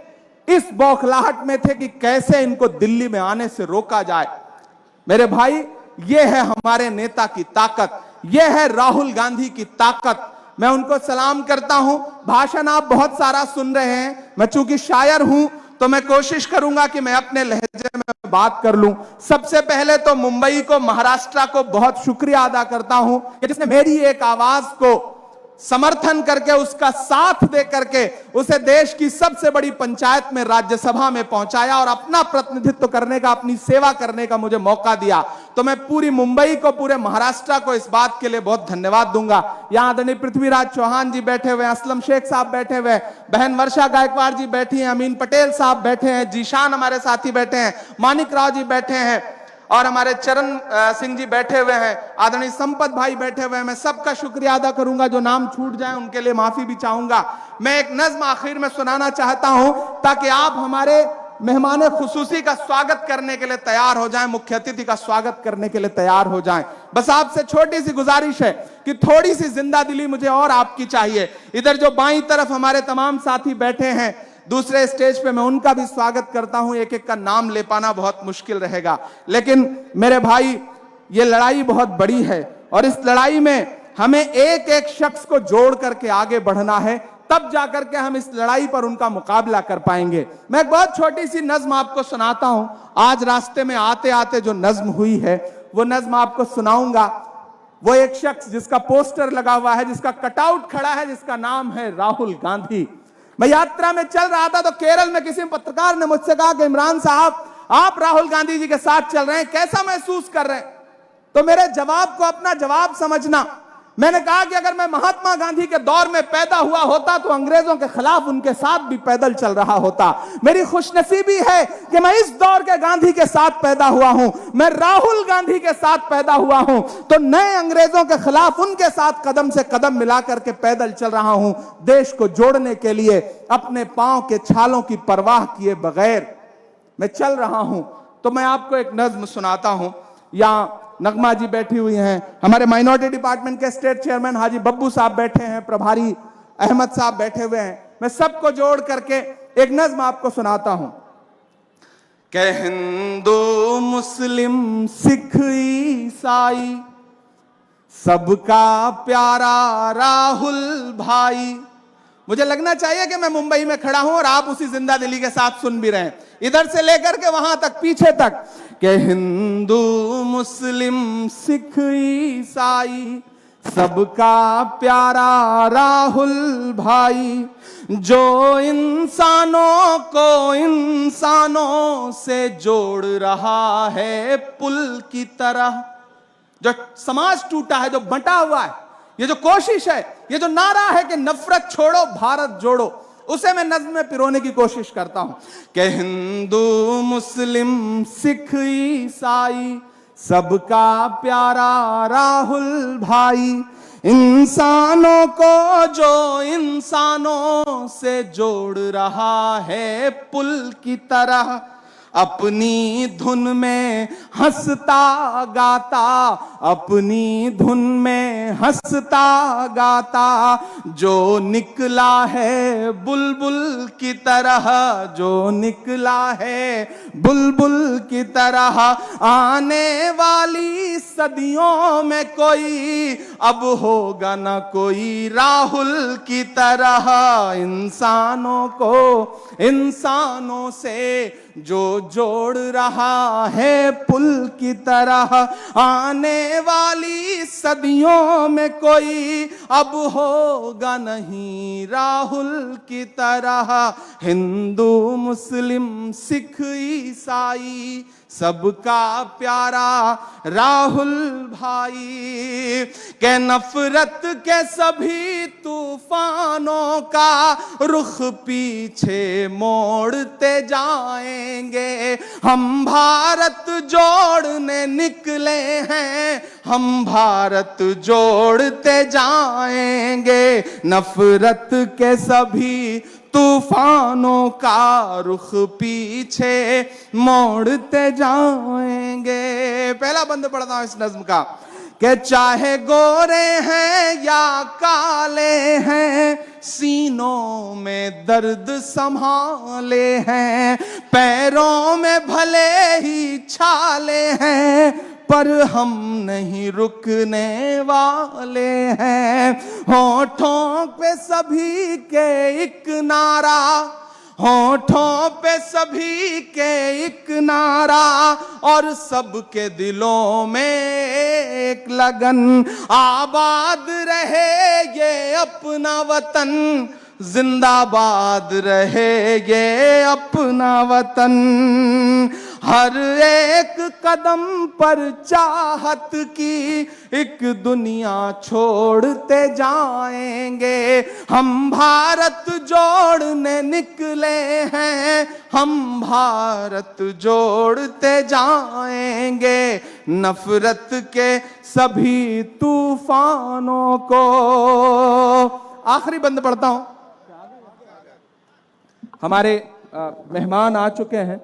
S5: इस बौखलाहट में थे कि कैसे इनको दिल्ली में आने से रोका जाए। मेरे भाई, यह है हमारे नेता की ताकत, यह है राहुल गांधी की ताकत। मैं उनको सलाम करता हूं। भाषण आप बहुत सारा सुन रहे हैं, मैं चूंकि शायर हूं तो मैं कोशिश करूंगा कि मैं अपने लहजे में बात कर लूं। सबसे पहले तो मुंबई को, महाराष्ट्र को बहुत शुक्रिया अदा करता हूं कि जिसने मेरी एक आवाज को समर्थन करके, उसका साथ दे करके उसे देश की सबसे बड़ी पंचायत में, राज्यसभा में पहुंचाया और अपना प्रतिनिधित्व करने का, अपनी सेवा करने का मुझे मौका दिया। तो मैं पूरी मुंबई को, पूरे महाराष्ट्र को इस बात के लिए बहुत धन्यवाद दूंगा। यहां आदरणीय पृथ्वीराज चौहान जी बैठे हुए हैं, असलम शेख साहब बैठे हुए हैं, बहन वर्षा गायकवाड़ जी बैठी हैं, अमीन पटेल साहब बैठे हैं, जीशान हमारे साथी बैठे हैं, मानिक राव जी बैठे हैं और हमारे चरण सिंह जी बैठे हुए हैं, आदरणीय संपत भाई बैठे हुए हैं। मैं सबका शुक्रिया अदा करूंगा, जो नाम छूट जाए उनके लिए माफी भी चाहूंगा। मैं एक नज्म आखिर में सुनाना चाहता हूं ताकि आप हमारे मेहमान खुसूसी का स्वागत करने के लिए तैयार हो जाएं, मुख्य अतिथि का स्वागत करने के लिए तैयार हो जाएं। बस आपसे छोटी सी गुजारिश है कि थोड़ी सी जिंदा दिली मुझे और आपकी चाहिए। इधर जो बाईं तरफ हमारे तमाम साथी बैठे हैं दूसरे स्टेज पे, मैं उनका भी स्वागत करता हूं। एक एक का नाम ले पाना बहुत मुश्किल रहेगा, लेकिन मेरे भाई, ये लड़ाई बहुत बड़ी है और इस लड़ाई में हमें एक एक शख्स को जोड़ करके आगे बढ़ना है, तब जाकर के हम इस लड़ाई पर उनका मुकाबला कर पाएंगे। मैं एक बहुत छोटी सी नज्म आपको सुनाता हूं। आज रास्ते में आते आते जो नज्म हुई है वो नज्म आपको सुनाऊंगा। वो एक शख्स जिसका पोस्टर लगा हुआ है, जिसका कटआउट खड़ा है, जिसका नाम है राहुल गांधी। मैं यात्रा में चल रहा था तो केरल में किसी पत्रकार ने मुझसे कहा कि इमरान साहब, आप राहुल गांधी जी के साथ चल रहे हैं, कैसा महसूस कर रहे हैं? तो मेरे जवाब को अपना जवाब समझना। मैंने कहा कि अगर मैं महात्मा गांधी के दौर में पैदा हुआ होता तो अंग्रेजों के खिलाफ उनके साथ भी पैदल चल रहा होता। मेरी खुशनसीबी है कि मैं इस दौर के गांधी के साथ पैदा हुआ हूं, मैं राहुल गांधी के साथ पैदा हुआ हूं, तो नए अंग्रेजों के खिलाफ उनके साथ कदम से कदम मिला करके पैदल चल रहा हूं, देश को जोड़ने के लिए अपने पांव के छालों की परवाह किए बगैर मैं चल रहा हूं। तो मैं आपको एक नज्म सुनाता हूं। यहां नगमा जी बैठी हुई हैं, हमारे माइनॉरिटी डिपार्टमेंट के स्टेट चेयरमैन हाजी बब्बू साहब बैठे हैं, प्रभारी अहमद साहब बैठे हुए हैं, मैं सबको जोड़ करके एक नज्म आपको सुनाता हूं कि हिंदू मुस्लिम सिख ईसाई सबका प्यारा राहुल भाई। मुझे लगना चाहिए कि मैं मुंबई में खड़ा हूं और आप उसी जिंदा दिली के साथ सुन भी रहे हैं, इधर से लेकर के वहां तक, पीछे तक, कि हिंदू मुस्लिम सिख ईसाई सबका प्यारा राहुल भाई, जो इंसानों को इंसानों से जोड़ रहा है पुल की तरह। जो समाज टूटा है, जो बंटा हुआ है, ये जो कोशिश है, ये जो नारा है कि नफरत छोड़ो भारत जोड़ो, उसे मैं नज्म में पिरोने की कोशिश करता हूं कि हिंदू मुस्लिम सिख ईसाई सबका प्यारा राहुल भाई, इंसानों को जो इंसानों से जोड़ रहा है पुल की तरह, अपनी धुन में हंसता गाता, अपनी धुन में हंसता गाता, जो निकला है बुलबुल की तरह, जो निकला है बुलबुल की तरह, आने वाली सदियों में कोई अब होगा ना कोई राहुल की तरह, इंसानों को इंसानों से जो जोड़ रहा है पुल की तरह, आने वाली सदियों में कोई अब होगा नहीं राहुल की तरह, हिंदू मुस्लिम सिख ईसाई सबका प्यारा राहुल भाई, के नफरत के सभी तूफानों का रुख पीछे मोड़ते जाएंगे, हम भारत जोड़ने निकले हैं, हम भारत जोड़ते जाएंगे, नफरत के सभी तूफानों का रुख पीछे मोड़ते जाएंगे। पहला बंद पढ़ता हूं इस नज्म का कि चाहे गोरे हैं या काले हैं, सीनों में दर्द संभाले हैं, पैरों में भले ही छाले हैं, पर हम नहीं रुकने वाले हैं, होठों पे सभी के एक नारा, होठों पे सभी के एक नारा, और सबके दिलों में एक लगन, आबाद रहे ये अपना वतन, जिंदाबाद रहे ये अपना वतन, हर एक कदम पर चाहत की एक दुनिया छोड़ते जाएंगे, हम भारत जोड़ने निकले हैं, हम भारत जोड़ते जाएंगे, नफरत के सभी तूफानों को। आखिरी बंद पढ़ता हूं, हमारे मेहमान आ चुके हैं,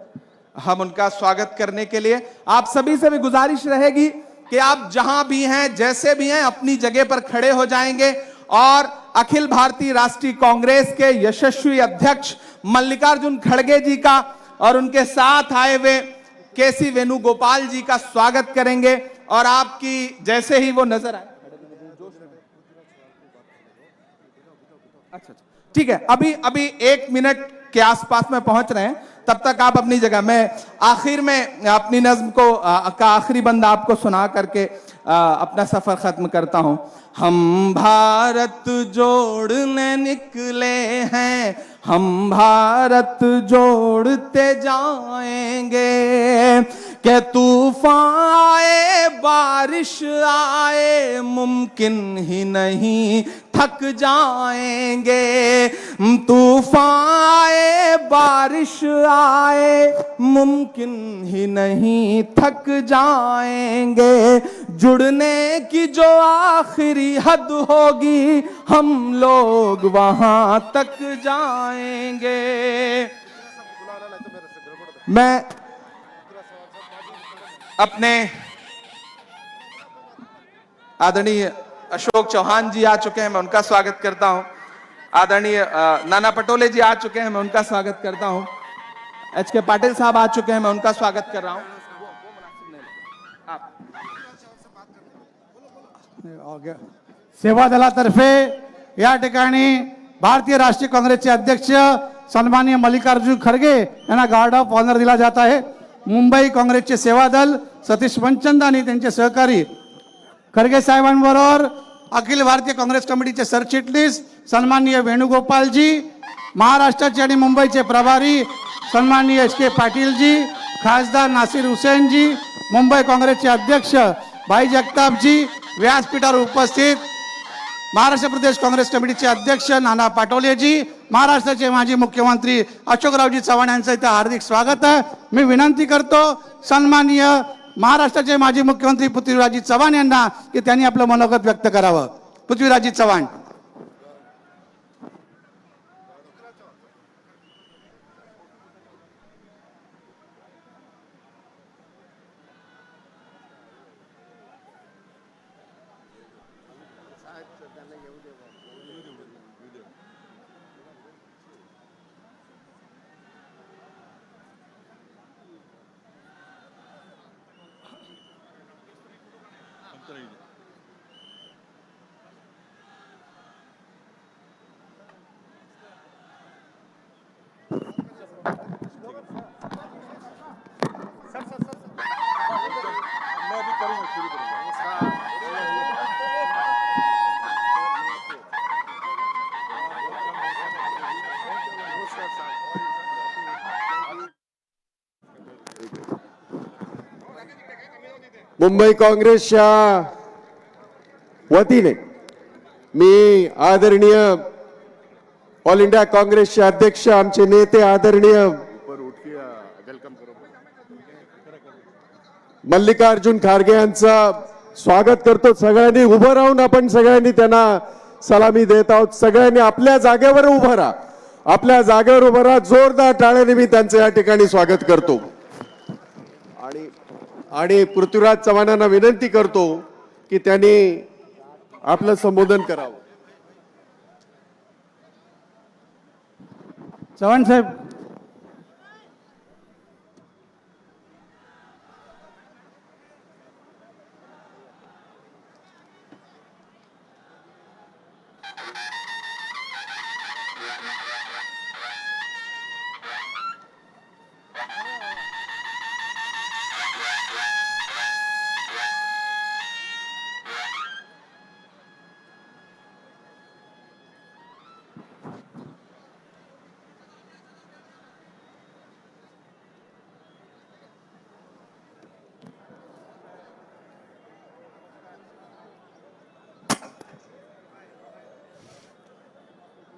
S5: हम उनका स्वागत करने के लिए आप सभी से भी गुजारिश रहेगी कि आप जहां भी हैं, जैसे भी हैं, अपनी जगह पर खड़े हो जाएंगे और अखिल भारतीय राष्ट्रीय कांग्रेस के यशस्वी अध्यक्ष मल्लिकार्जुन खड़गे जी का और उनके साथ आए हुए केसी वेणुगोपाल जी का स्वागत करेंगे। और आपकी जैसे ही वो नजर आए, अच्छा ठीक है, अभी 1 मिनट के आसपास में पहुंच रहे हैं, तब तक आप अपनी जगह। मैं आखिर में अपनी नज्म को का आखिरी बंद आपको सुना करके अपना सफर खत्म करता हूं। हम भारत जोड़ने निकले हैं, हम भारत जोड़ते जाएंगे, के तूफान आए बारिश आए मुमकिन ही नहीं थक जाएंगे, तूफान आए बारिश आए मुमकिन ही नहीं थक जाएंगे, जुड़ने की जो आखिरी हद होगी हम लोग वहां तक जाएंगे। मैं अपने आदरणीय अशोक चौहान जी आ चुके हैं, मैं उनका स्वागत करता हूं। आदरणीय नाना पटोले जी आ चुके हैं, मैं उनका स्वागत करता हूं। HK पाटिल साहब आ चुके हैं, मैं उनका स्वागत कर रहा हूं।
S1: सेवा दलातर्फे या ठिकाणी भारतीय राष्ट्रीय काँग्रेसचे अध्यक्ष सन्माननीय मल्लिकार्जुन खरगे यांना गार्ड ऑफ ऑनर दिला जात आहे। मुंबई काँग्रेसचे सेवा दल सतीश मनचंद आणि त्यांचे सहकारी खरगे साहेबांबरोबर अखिल भारतीय काँग्रेस कमिटीचे सरचिटणीस सन्माननीय वेणुगोपालजी, महाराष्ट्राचे आणि मुंबईचे प्रभारी सन्माननीय HK पाटीलजी, खासदार नासिर हुसेनजी, मुंबई काँग्रेसचे अध्यक्ष भाई जगतापजी, व्यासपीठावर उपस्थित महाराष्ट्र प्रदेश काँग्रेस कमिटीचे अध्यक्ष नाना पटोलेजी, महाराष्ट्राचे माजी मुख्यमंत्री अशोकरावजी चव्हाण यांचं इथे हार्दिक स्वागत आहे। मी विनंती करतो सन्माननीय महाराष्ट्राचे माजी मुख्यमंत्री पृथ्वीराजजी चव्हाण यांना की त्यांनी आपलं मनोगत व्यक्त करावं। पृथ्वीराजजी चव्हाण।
S6: मुंबई काँग्रेसच्या वतीने मी आदरणीय ऑल इंडिया काँग्रेसचे अध्यक्ष आमचे नेते आदरणीय मल्लिकार्जुन खरगे यांचं स्वागत करतो। सगळ्यांनी उभं राहून आपण सगळ्यांनी त्यांना सलामी देत आहोत। सगळ्यांनी आपल्या जागेवर उभं राहा, आपल्या जागेवर उभं राहा। जोरदार टाळ्याने मी त्यांचं या ठिकाणी स्वागत करतो आणि पृथ्वीराज चव्हाणांना विनंती करतो की त्यांनी आपलं संबोधन करावं।
S1: चव्हाण साहेब।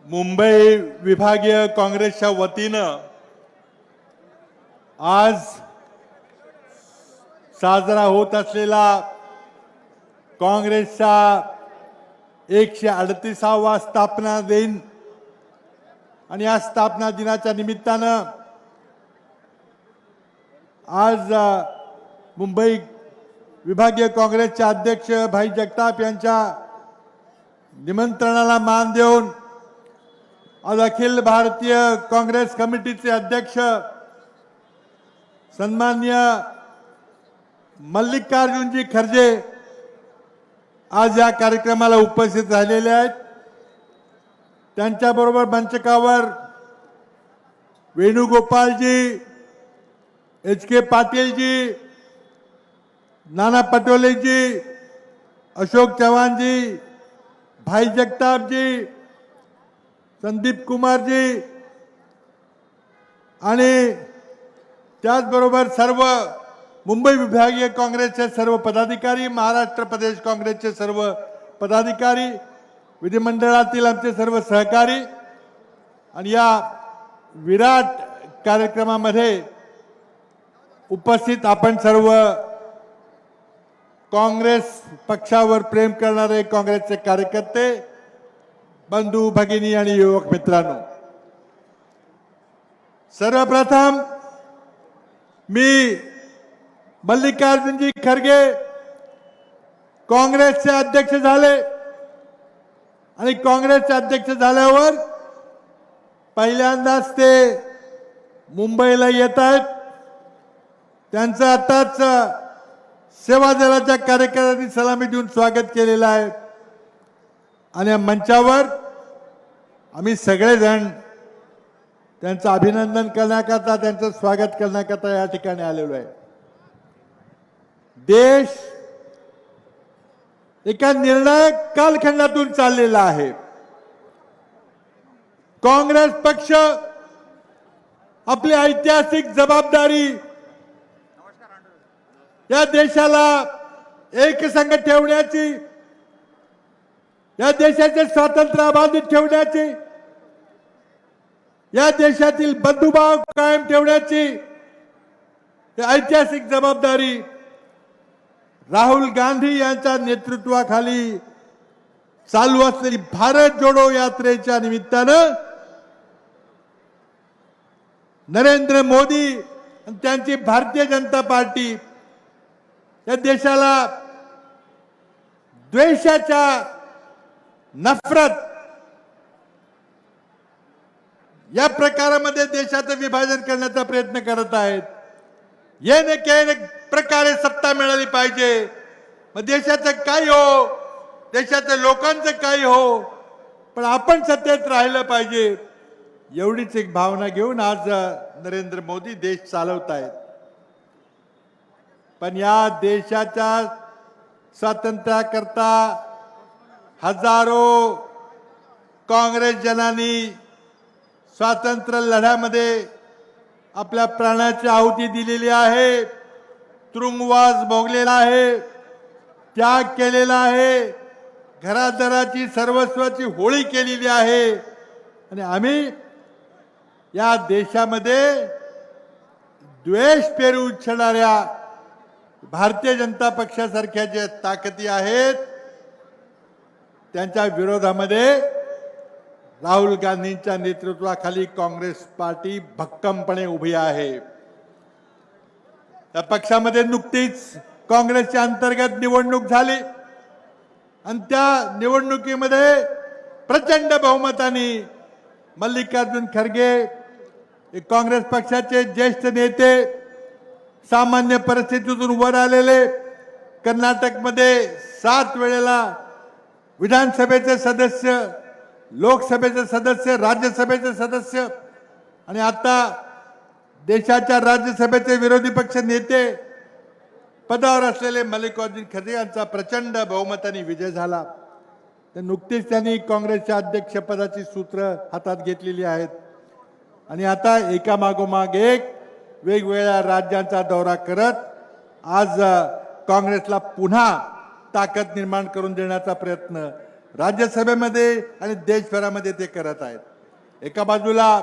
S7: मुंबई विभागीय काँग्रेसच्या वतीनं आज साजरा होत असलेला काँग्रेसचा 138वा स्थापना दिन आणि या स्थापना दिनाच्या निमित्तानं आज मुंबई विभागीय काँग्रेसचे अध्यक्ष भाई जगताप यांच्या निमंत्रणाला मान देऊन आज अखिल भारतीय काँग्रेस कमिटीचे अध्यक्ष सन्माननीय मल्लिकार्जुनजी खरगे आज या कार्यक्रमाला उपस्थित राहिलेले आहेत। त्यांच्याबरोबर मंचकावर वेणुगोपालजी, HK पाटीलजी, नाना पटोलेजी, अशोक चव्हाणजी, भाई जगतापजी, संदीप कुमारजी आणि त्याचबरोबर सर्व मुंबई विभागीय काँग्रेसचे सर्व पदाधिकारी, महाराष्ट्र प्रदेश काँग्रेसचे सर्व पदाधिकारी, विधिमंडळातील आमचे सर्व सहकारी आणि या विराट कार्यक्रमामध्ये उपस्थित आपण सर्व काँग्रेस पक्षावर प्रेम करणारे काँग्रेसचे कार्यकर्ते, बंधू भगिनी आणि युवक मित्रांनो, सर्वप्रथम मी मल्लिकार्जुनजी खरगे काँग्रेसचे अध्यक्ष झाले आणि काँग्रेसचे अध्यक्ष झाल्यावर पहिल्यांदाच ते मुंबईला येत आहेत. त्यांचं आताच सेवा दलाच्या कार्यकर्त्यांनी सलामी देऊन स्वागत केलेलं आहे. आणि या मंचावर आम्ही सगळेजण त्यांचं अभिनंदन करण्याकरता, त्यांचं स्वागत करण्याकरता या ठिकाणी आलेलो आहे. देश एका निर्णायक कालखंडातून चाललेला आहे. काँग्रेस पक्ष आपली ऐतिहासिक जबाबदारी या देशाला एकसंघ ठेवण्याची, या देशाचे स्वातंत्र्य अबाधित ठेवण्याची, या देशातील बंधुभाव कायम ठेवण्याची ऐतिहासिक जबाबदारी राहुल गांधी यांच्या नेतृत्वाखाली चालू असलेली भारत जोडो यात्रेच्या निमित्तानं नरेंद्र मोदी आणि त्यांची भारतीय जनता पार्टी या देशाला द्वेषाच्या, नफरत या प्रकारामध्ये देशाचं विभाजन करण्याचा प्रयत्न करत आहेत. येणे केने प्रकारे सत्ता मिळाली पाहिजे, मग देशाचं काही हो, देशाच्या लोकांचं काही हो, पण आपण सत्तेत राहिलं पाहिजे, एवढीच एक भावना घेऊन आज नरेंद्र मोदी देश चालवत आहेत. पण या देशाच्या स्वातंत्र्याकरता हजारो काँग्रेस जनांनी स्वातंत्र्य लढ्यामध्ये आपल्या प्राणाची आहुती दिलेली आहे, तुरुंगवास भोगलेला आहे, त्याग केलेला आहे, घरादाराची सर्वस्वाची होळी केलेली आहे. आणि आम्ही या देशामध्ये द्वेष पेरू इच्छिणाऱ्या भारतीय जनता पक्षासारख्या ज्या ताकदी आहेत त्यांच्या विरोधामध्ये राहुल गांधींच्या नेतृत्वाखाली काँग्रेस पार्टी भक्कमपणे उभी आहे. त्या पक्षामध्ये नुकतीच काँग्रेसच्या अंतर्गत निवडणूक झाली आणि त्या निवडणुकीमध्ये प्रचंड बहुमताने मल्लिकार्जुन खरगे काँग्रेस पक्षाचे ज्येष्ठ नेते, सामान्य परिस्थितीतून वर आलेले, कर्नाटकमध्ये 7 वेळेला विधानसभेचे सदस्य, लोकसभेचे सदस्य, राज्यसभेचे सदस्य आणि आता देशाच्या राज्यसभेचे विरोधी पक्ष नेते पदावर असलेले मल्लिकार्जुन खरगे यांचा प्रचंड बहुमताने विजय झाला. तर नुकतीच त्यांनी काँग्रेसच्या अध्यक्षपदाची सूत्र हातात घेतलेली आहेत आणि आता एकामागोमाग एक वेगवेगळ्या राज्यांचा दौरा करत आज काँग्रेसला पुन्हा ताकद निर्माण करून देण्याचा प्रयत्न राज्यसभेमध्ये आणि देशभरामध्ये ते करत आहेत. एका बाजूला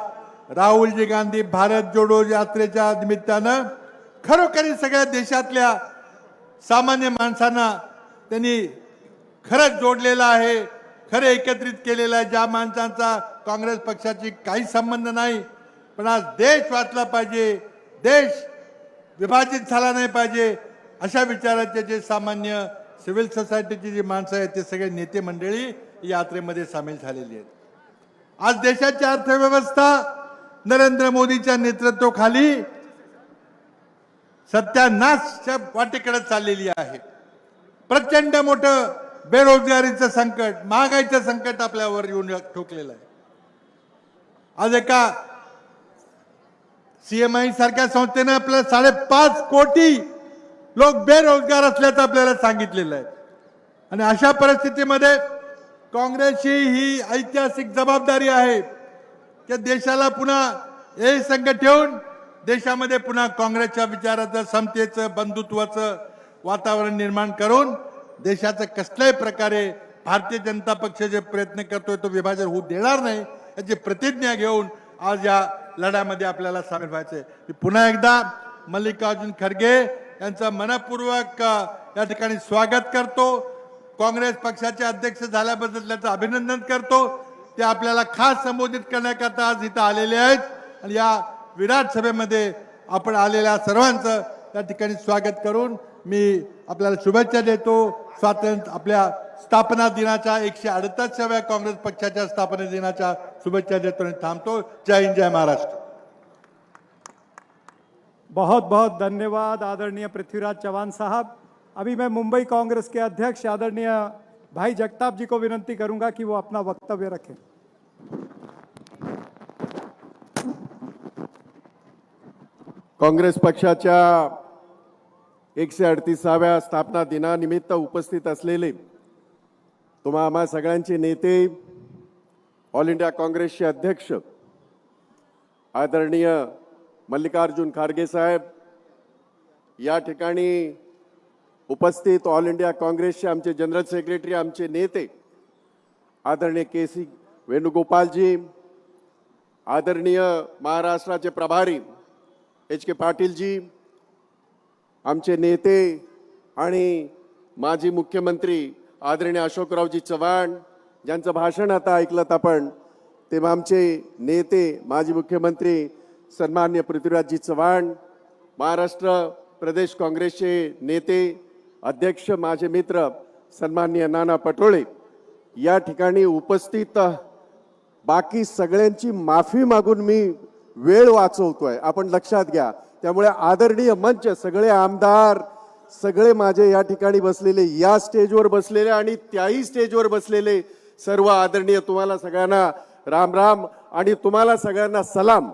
S7: राहुलजी गांधी भारत जोडो यात्रेच्या निमित्तानं खरोखरी सगळ्या देशातल्या सामान्य माणसांना त्यांनी खरंच जोडलेला आहे, खरं एकत्रित केलेलं आहे. ज्या माणसांचा काँग्रेस पक्षाची काही संबंध नाही, पण आज देश वाचला पाहिजे, देश विभाजित झाला नाही पाहिजे, अशा विचाराचे जे सामान्य सिव्हिल सोसायटीची जी माणसं आहेत ते सगळे नेते मंडळी यात्रेमध्ये सामील झालेली आहेत. आज देशाची अर्थव्यवस्था नरेंद्र मोदीच्या नेतृत्वाखाली सत्यानाशच्या वाटेकडे चाललेली आहे. प्रचंड मोठं बेरोजगारीचं संकट, महागाईचं संकट आपल्यावर येऊन ठोकलेलं आहे. आज एका CMI सारख्या संस्थेने आपल्याला 5.5 कोटी लोक बेरोजगार असल्याचं आपल्याला सांगितलेलं आहे. आणि अशा परिस्थितीमध्ये काँग्रेसची ही ऐतिहासिक जबाबदारी आहे की देशाला पुन्हा हे संघ ठेवून देशामध्ये पुन्हा काँग्रेसच्या विचाराचं, समतेचं, बंधुत्वाचं वातावरण निर्माण करून देशाचं कसल्याही प्रकारे भारतीय जनता पक्ष जे प्रयत्न करतोय तो विभाजन होऊ देणार नाही याची प्रतिज्ञा घेऊन आज या लढ्यामध्ये आपल्याला सामील व्हायचंय. मी पुन्हा एकदा मल्लिकार्जुन खरगे यांचं मनपूर्वक या ठिकाणी स्वागत करतो. काँग्रेस पक्षाचे अध्यक्ष झाल्याबद्दल त्यांचं अभिनंदन करतो. ते आपल्याला खास संबोधित करण्याकरता आज इथं आलेले आहेत आणि या विराट सभेमध्ये आपण आलेल्या सर्वांचं या ठिकाणी स्वागत करून मी आपल्याला शुभेच्छा देतो. आपल्या स्थापना दिनाच्या 138व्या काँग्रेस पक्षाच्या स्थापना दिनाच्या शुभेच्छा देतो आणि थांबतो. जय हिंद, जय महाराष्ट्र.
S2: बहुत बहुत धन्यवाद आदरणीय पृथ्वीराज चौहान साहब. अभी मैं मुंबई कांग्रेस के अध्यक्ष आदरणीय भाई जगताप जी को विनंती करूंगा कि वो अपना वक्तव्य रखें.
S6: काँग्रेस पक्षाच्या 138व्या स्थापना दिनानिमित्त उपस्थित असलेले आम्हा सगळ्यांचे नेते, ऑल इंडिया काँग्रेसचे अध्यक्ष आदरणीय मल्लिकार्जुन खरगे साहेब, या ठिकाणी उपस्थित ऑल इंडिया काँग्रेसचे आमचे जनरल सेक्रेटरी, आमचे नेते आदरणीय के.सी. वेणुगोपालजी, आदरणीय महाराष्ट्राचे प्रभारी एच के पाटीलजी, आमचे नेते आणि माजी मुख्यमंत्री आदरणीय अशोकरावजी चव्हाण, ज्यांचं भाषण आता ऐकलं आपण, ते आमचे नेते माजी मुख्यमंत्री सन्मान्य पृथ्वीराजजी चव्हाण, महाराष्ट्र प्रदेश काँग्रेसचे नेते अध्यक्ष माझे मित्र सन्माननीय नाना पटोळे, या ठिकाणी उपस्थित बाकी सगळ्यांची माफी मागून मी वेळ वाचवतोय, आपण लक्षात घ्या. त्यामुळे आदरणीय मंच, सगळे आमदार, सगळे माझे या ठिकाणी बसलेले, या स्टेजवर बसलेले आणि त्याही स्टेजवर बसलेले सर्व आदरणीय, तुम्हाला सगळ्यांना राम राम आणि तुम्हाला सगळ्यांना सलाम.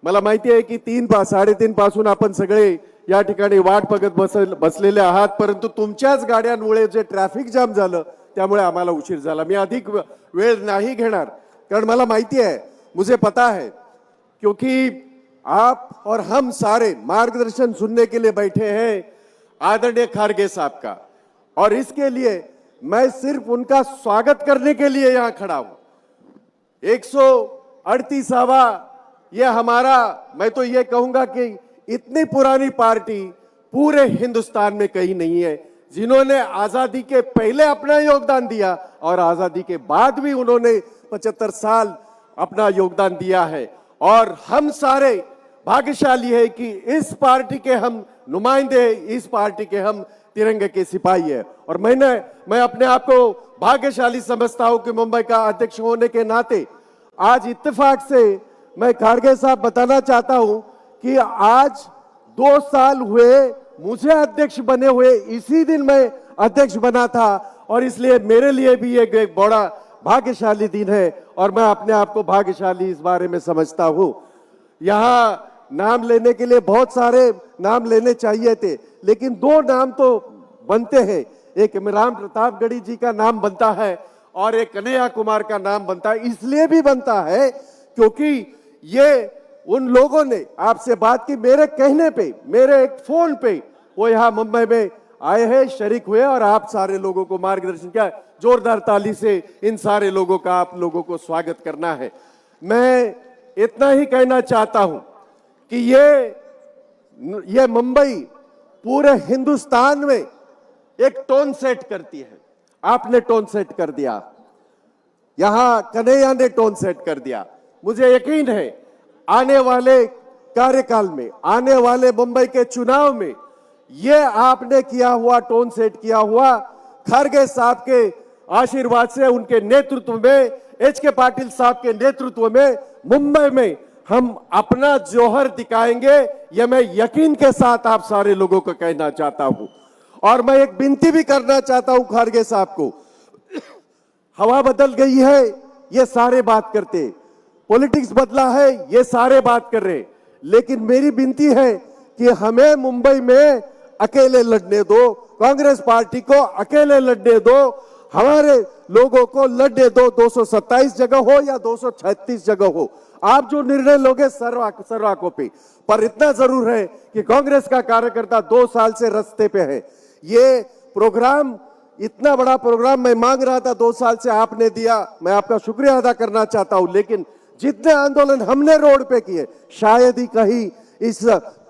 S6: मला माहिती आहे की 3-3:30 पासून आपण सगळे या ठिकाणी वाट बघत बसलेले आहात, परंतु तुमच्याच गाड्यांमुळे जे ट्रॅफिक जाम झालं त्यामुळे आम्हाला उशीर झाला. मी अधिक वेळ नाही घेणार, कारण मला माहिती है, मुझे पता है, क्योंकि आप और हम सारे मार्गदर्शन सुनने के लिए बैठे हैं आदरणीय खरगे साहब का, और इसके लिए मैं सिर्फ उनका स्वागत करने के लिए यहां खड़ा हूं. 138वां ये हमारा, मैं तो ये कहूंगा कि इतनी पुरानी पार्टी पूरे हिंदुस्तान में कहीं नहीं है, जिन्होंने आजादी के पहले अपना योगदान दिया और आजादी के बाद भी उन्होंने 75 साल अपना योगदान दिया है. और हम सारे भाग्यशाली है कि इस पार्टी के हम नुमाइंदे, इस पार्टी के हम तिरंगे के सिपाही है. और मैं अपने आप को भाग्यशाली समझता हूं कि मुंबई का अध्यक्ष होने के नाते आज इत्तेफाक से मैं खरगे साहब बताना चाहता हूं कि आज 2 साल हुए मुझे अध्यक्ष बने हुए, इसी दिन मैं अध्यक्ष बना था, और इसलिए मेरे लिए भी ये एक बड़ा भाग्यशाली दिन है और मैं अपने आप को भाग्यशाली इस बारे में समझता हूं. यहाँ नाम लेने के लिए बहुत सारे नाम लेने चाहिए थे, लेकिन 2 नाम तो बनते हैं. एक राम प्रतापगढ़ी जी का नाम बनता है और एक कन्हैया कुमार का नाम बनता है. इसलिए भी बनता है क्योंकि ये उन लोगों ने आपसे बात की मेरे कहने पे, मेरे एक फोन पे वो यहाँ मुंबई में आए हैं, शरीक हुए और आप सारे लोगों को मार्गदर्शन किया. जोरदार ताली से इन सारे लोगों का आप लोगों को स्वागत करना है. मैं इतना ही कहना चाहता हूं कि ये मुंबई पूरे हिंदुस्तान में एक टोन सेट करती है. आपने टोन सेट कर दिया, यहां कन्हैया ने टोन सेट कर दिया. मुझे यकीन है आने वाले कार्यकाल में, आने वाले मुंबई के चुनाव में ये आपने किया हुआ, टोन सेट किया हुआ, खरगे साहब के आशीर्वाद से, उनके नेतृत्व में, एच के पाटिल साहब के नेतृत्व में मुंबई में हम अपना जौहर दिखाएंगे. यह मैं यकीन के साथ आप सारे लोगों को कहना चाहता हूं. और मैं एक विनती भी करना चाहता हूं खरगे साहब को. हवा बदल गई है, ये सारे बात करते, पॉलिटिक्स बदला है, ये सारे बात कर रहे, लेकिन मेरी विनती है कि हमें मुंबई में अकेले लड़ने दो, कांग्रेस पार्टी को अकेले लड़ने दो, हमारे लोगों को लड़ने दो. 227 जगह हो या 236 जगह हो, आप जो निर्णय लोगे सर्वाको पे. पर इतना जरूर है कि कांग्रेस का कार्यकर्ता 2 साल से रास्ते पे है. ये प्रोग्राम, इतना बड़ा प्रोग्राम मैं मांग रहा था, 2 साल से आपने दिया, मैं आपका शुक्रिया अदा करना चाहता हूं. लेकिन जितने आंदोलन हमने रोड पे किए, शायद ही कहीं इस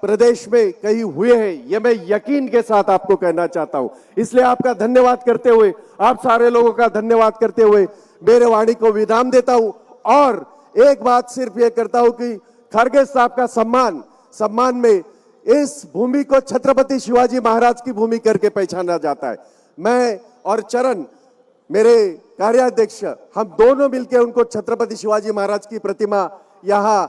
S6: प्रदेश में कहीं हुए हैं, ये मैं यकीन के साथ आपको कहना चाहता हूं. इसलिए आपका धन्यवाद करते हुए, आप सारे लोगों का धन्यवाद करते हुए मेरे वाणी को विराम देता हूं. और एक बात सिर्फ ये करता हूं कि खरगे साहब का सम्मान में इस भूमि को छत्रपति शिवाजी महाराज की भूमि करके पहचाना जाता है. मैं और चरण मेरे कार्याध्यक्ष, हम दोनों मिलकर उनको छत्रपति शिवाजी महाराज की प्रतिमा यहाँ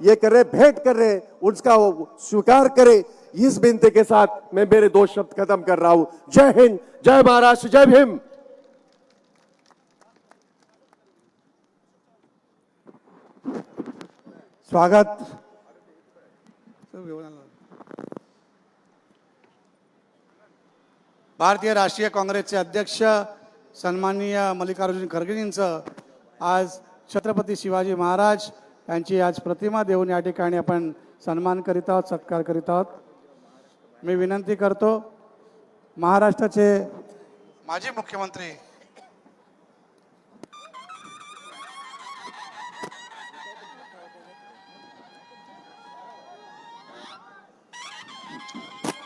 S6: ये कर रहे, भेंट कर रहे, उसका वो स्वीकार करे। इस विनती के साथ मैं मेरे 2 शब्द खत्म कर रहा हूं। जय हिंद, जय महाराष्ट्र, जय भीम।
S1: स्वागत। भारतीय राष्ट्रीय काँग्रेसचे अध्यक्ष सन्माननीय मल्लिकार्जुन खरगेजींचं आज छत्रपती शिवाजी महाराज यांची आज प्रतिमा देऊन या ठिकाणी आपण सन्मान करीत आहोत, सत्कार करीत आहोत। मी विनंती करतो महाराष्ट्राचे माजी मुख्यमंत्री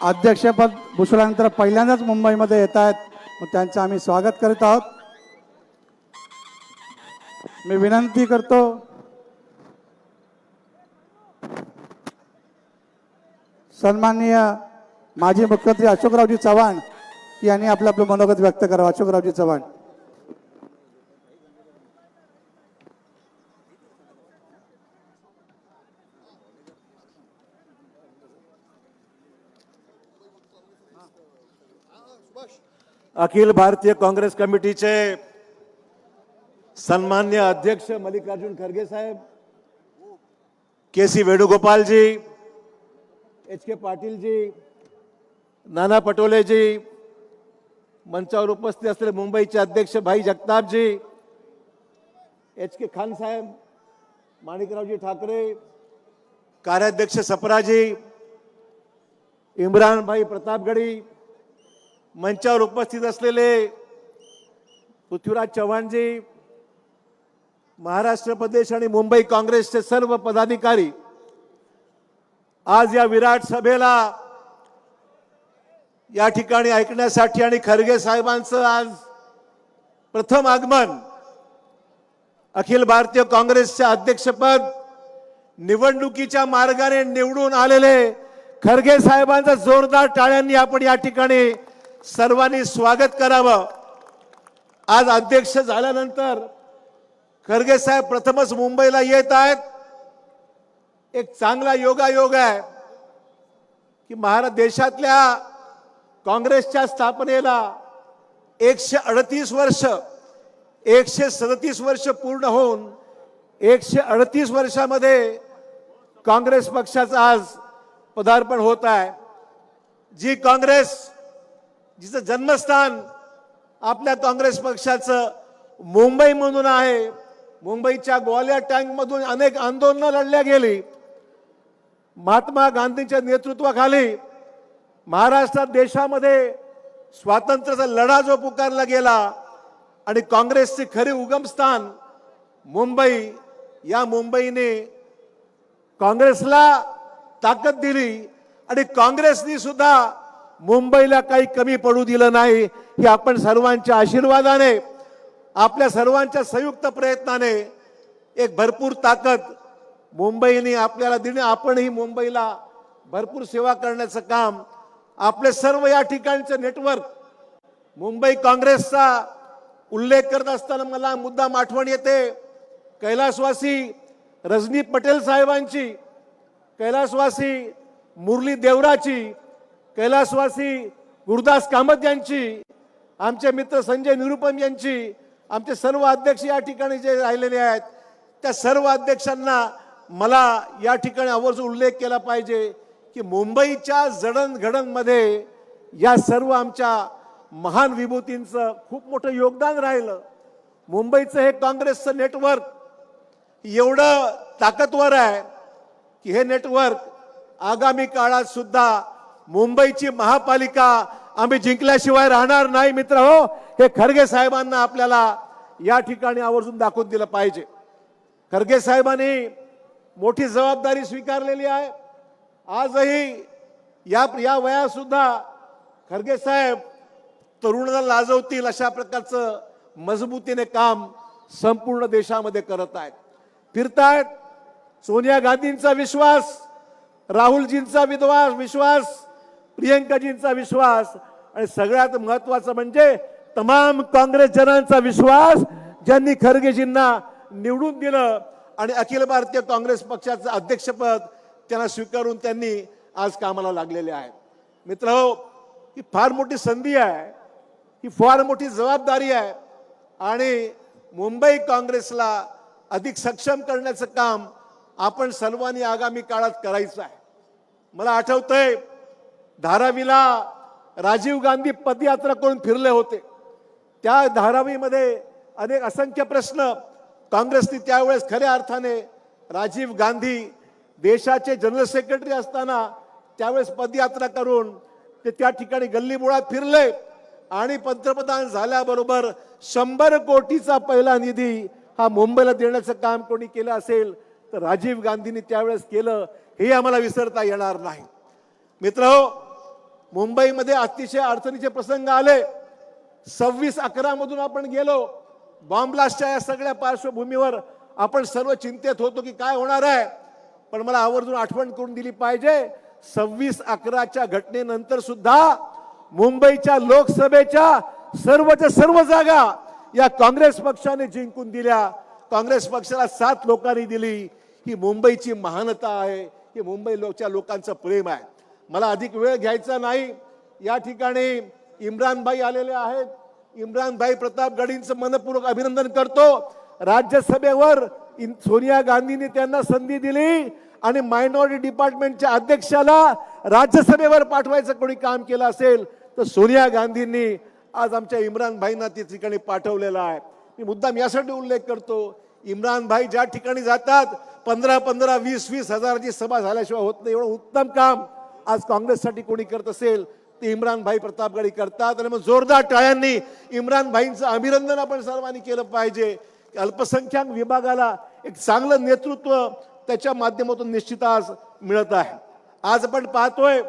S1: अध्यक्षपद भूषवल्यानंतर पहिल्यांदाच मुंबईमध्ये येत आहेत, मग त्यांचं आम्ही स्वागत करीत आहोत। मी विनंती करतो सन्माननीय माजी मुख्यमंत्री अशोकरावजी चव्हाण यांनी आपलं आपलं मनोगत व्यक्त करावं। अशोकरावजी चव्हाण।
S8: अखिल भारतीय काँग्रेस कमिटीचे सन्मान्य अध्यक्ष मल्लिकार्जुन खरगे साहेब, के.सी. वेणुगोपाल जी, एच.के. पाटील जी, नाना पटोले जी, मंचावर उपस्थित असलेले मुंबईचे अध्यक्ष भाई जगताप जी, एच.के. खान साहेब, माणिकरावजी ठाकरे, कार्याध्यक्ष सप्राजी, इम्रान भाई प्रतापगडी, मंचावर उपस्थित असलेले पृथ्वीराज चव्हाणजी, महाराष्ट्र प्रदेश आणि मुंबई काँग्रेसचे सर्व पदाधिकारी, आज या विराट सभेला या ठिकाणी ऐकण्यासाठी आणि खरगे साहेबांचं आज प्रथम आगमन, अखिल भारतीय काँग्रेसचे अध्यक्षपद निवडणुकीच्या मार्गाने निवडून आलेले खरगे साहेबांचं जोरदार टाळ्यांनी आपण या ठिकाणी सर्वांनी स्वागत करावं। आज अध्यक्ष झाल्यानंतर खरगे साहेब प्रथमच मुंबईला येत आहेत। एक चांगला योगायोग आहे की देशातल्या काँग्रेसच्या स्थापनेला 138 वर्ष, 137 वर्ष पूर्ण होऊन 138 वर्षामध्ये काँग्रेस पक्षाचं आज पदार्पण होत आहे। जी काँग्रेस, जिचं जन्मस्थान आपल्या काँग्रेस पक्षाचं मुंबईमधून आहे, मुंबईच्या ग्वालियर टँकमधून अनेक आंदोलनं लढल्या गेली, महात्मा गांधींच्या नेतृत्वाखाली महाराष्ट्रात देशामध्ये स्वातंत्र्याचा लढा जो पुकारला गेला आणि काँग्रेसचे खरे उगमस्थान मुंबई, या मुंबईने काँग्रेसला ताकद दिली आणि काँग्रेसनी सुद्धा मुंबईला काही कमी पडू दिलं नाही। हे आपण सर्वांच्या आशीर्वादाने, आपल्या सर्वांच्या संयुक्त प्रयत्नाने एक भरपूर ताकद मुंबईने आपल्याला दिली। आपणही मुंबईला भरपूर सेवा करण्याचं काम, आपले सर्व या ठिकाणचे नेटवर्क, मुंबई काँग्रेसचा उल्लेख करत असताना मला मुद्दाम आठवण येते कैलासवासी रजनी पटेल साहेबांची, कैलासवासी मुरली देवराची, कैलासवासी गुरुदास कामत यांची, आमचे मित्र संजय निरुपम यांची, आमचे सर्व अध्यक्ष या ठिकाणी जे राहिलेले आहेत त्या सर्व अध्यक्षांना मला या ठिकाणी आवर्जून उल्लेख केला पाहिजे की मुंबईच्या जडणघडणमध्ये या सर्व आमच्या महान विभूतींचं खूप मोठं योगदान राहिलं। मुंबईचं हे काँग्रेसचं नेटवर्क एवढं ताकदवर आहे की हे नेटवर्क आगामी काळात सुद्धा मुंबईची महापालिका आम्ही जिंकल्याशिवाय राहणार नाही। मित्र हो, हे खरगे साहेबांना आपल्याला या ठिकाणी आवर्जून दाखवून दिलं पाहिजे। खरगे साहेबांनी मोठी जबाबदारी स्वीकारलेली आहे। आजही या वयात सुद्धा खरगे साहेब तरुणाला लाजवतील अशा प्रकारचं मजबूतीने काम संपूर्ण देशामध्ये करत आहेत, फिरतायत। सोनिया गांधींचा विश्वास, राहुलजींचा विश्वास, प्रियंकाजींचा विश्वास आणि सगळ्यात महत्त्वाचं म्हणजे तमाम काँग्रेसजनांचा विश्वास ज्यांनी खरगेजींना निवडून दिलं आणि अखिल भारतीय काँग्रेस पक्षाचं अध्यक्षपद त्यांना स्वीकारून त्यांनी आज कामाला लागलेले आहेत. मित्रहो, ही फार मोठी संधी आहे, ही फार मोठी जबाबदारी आहे आणि मुंबई काँग्रेसला अधिक सक्षम करण्याचं काम आपण सर्वांनी आगामी काळात करायचं आहे. मला आठवतंय धारावीला राजीव गांधी पदयात्रा करून फिरले होते. त्या धारावीमध्ये अनेक असंख्य प्रश्न काँग्रेसने त्यावेळेस खऱ्या अर्थाने राजीव गांधी देशाचे जनरल सेक्रेटरी असताना त्यावेळेस पदयात्रा करून ते त्या ठिकाणी गल्लीबोळात फिरले आणि पंतप्रधान झाल्याबरोबर 100 कोटीचा पहिला निधी हा मुंबईला देण्याचं काम कोणी केलं असेल तर राजीव गांधींनी त्यावेळेस केलं, हे आम्हाला विसरता येणार नाही. मित्रहो, मुंबईमध्ये अतिशय अडचणीचे प्रसंग आले. 26/11 मधून आपण गेलो. बॉम्ब ब्लास्टच्या या सगळ्या पार्श्वभूमीवर आपण सर्व चिंतेत होतो की काय होणार आहे. पण मला आवर्जून आठवण करून दिली पाहिजे, 26/11च्या घटनेनंतर सुद्धा मुंबईच्या लोकसभेच्या सर्वच्या सर्व जागा या काँग्रेस पक्षाने जिंकून दिल्या. काँग्रेस पक्षाला 7 लोकांनी दिली. ही मुंबईची महानता आहे, ही मुंबईच्या लोकांचं प्रेम आहे. मला अधिक वेळ घ्यायचा नाही. या ठिकाणी इम्रान भाई आलेले आहेत. इम्रान भाई प्रतापगडींचं मनपूर्वक अभिनंदन करतो. राज्यसभेवर सोनिया गांधींनी त्यांना संधी दिली आणि मायनॉरिटी डिपार्टमेंटच्या अध्यक्षाला राज्यसभेवर पाठवायचं कोणी काम केलं असेल तर सोनिया गांधींनी आज आमच्या इम्रान भाईंना त्या ठिकाणी पाठवलेला आहे. मी मुद्दाम यासाठी उल्लेख करतो, इम्रान भाई ज्या ठिकाणी जातात 15-15, 20-20 हजाराची सभा झाल्याशिवाय होत नाही. एवढं उत्तम काम आज काँग्रेससाठी कोणी करत असेल ते इम्रान भाई प्रतापगडी करतात. आणि मग जोरदार टाळ्यांनी इम्रान भाईंचं अभिनंदन आपण सर्वांनी केलं पाहिजे. अल्पसंख्याक विभागाला एक चांगलं नेतृत्व त्याच्या माध्यमातून निश्चित आज मिळत आहे. आज आपण पाहतोय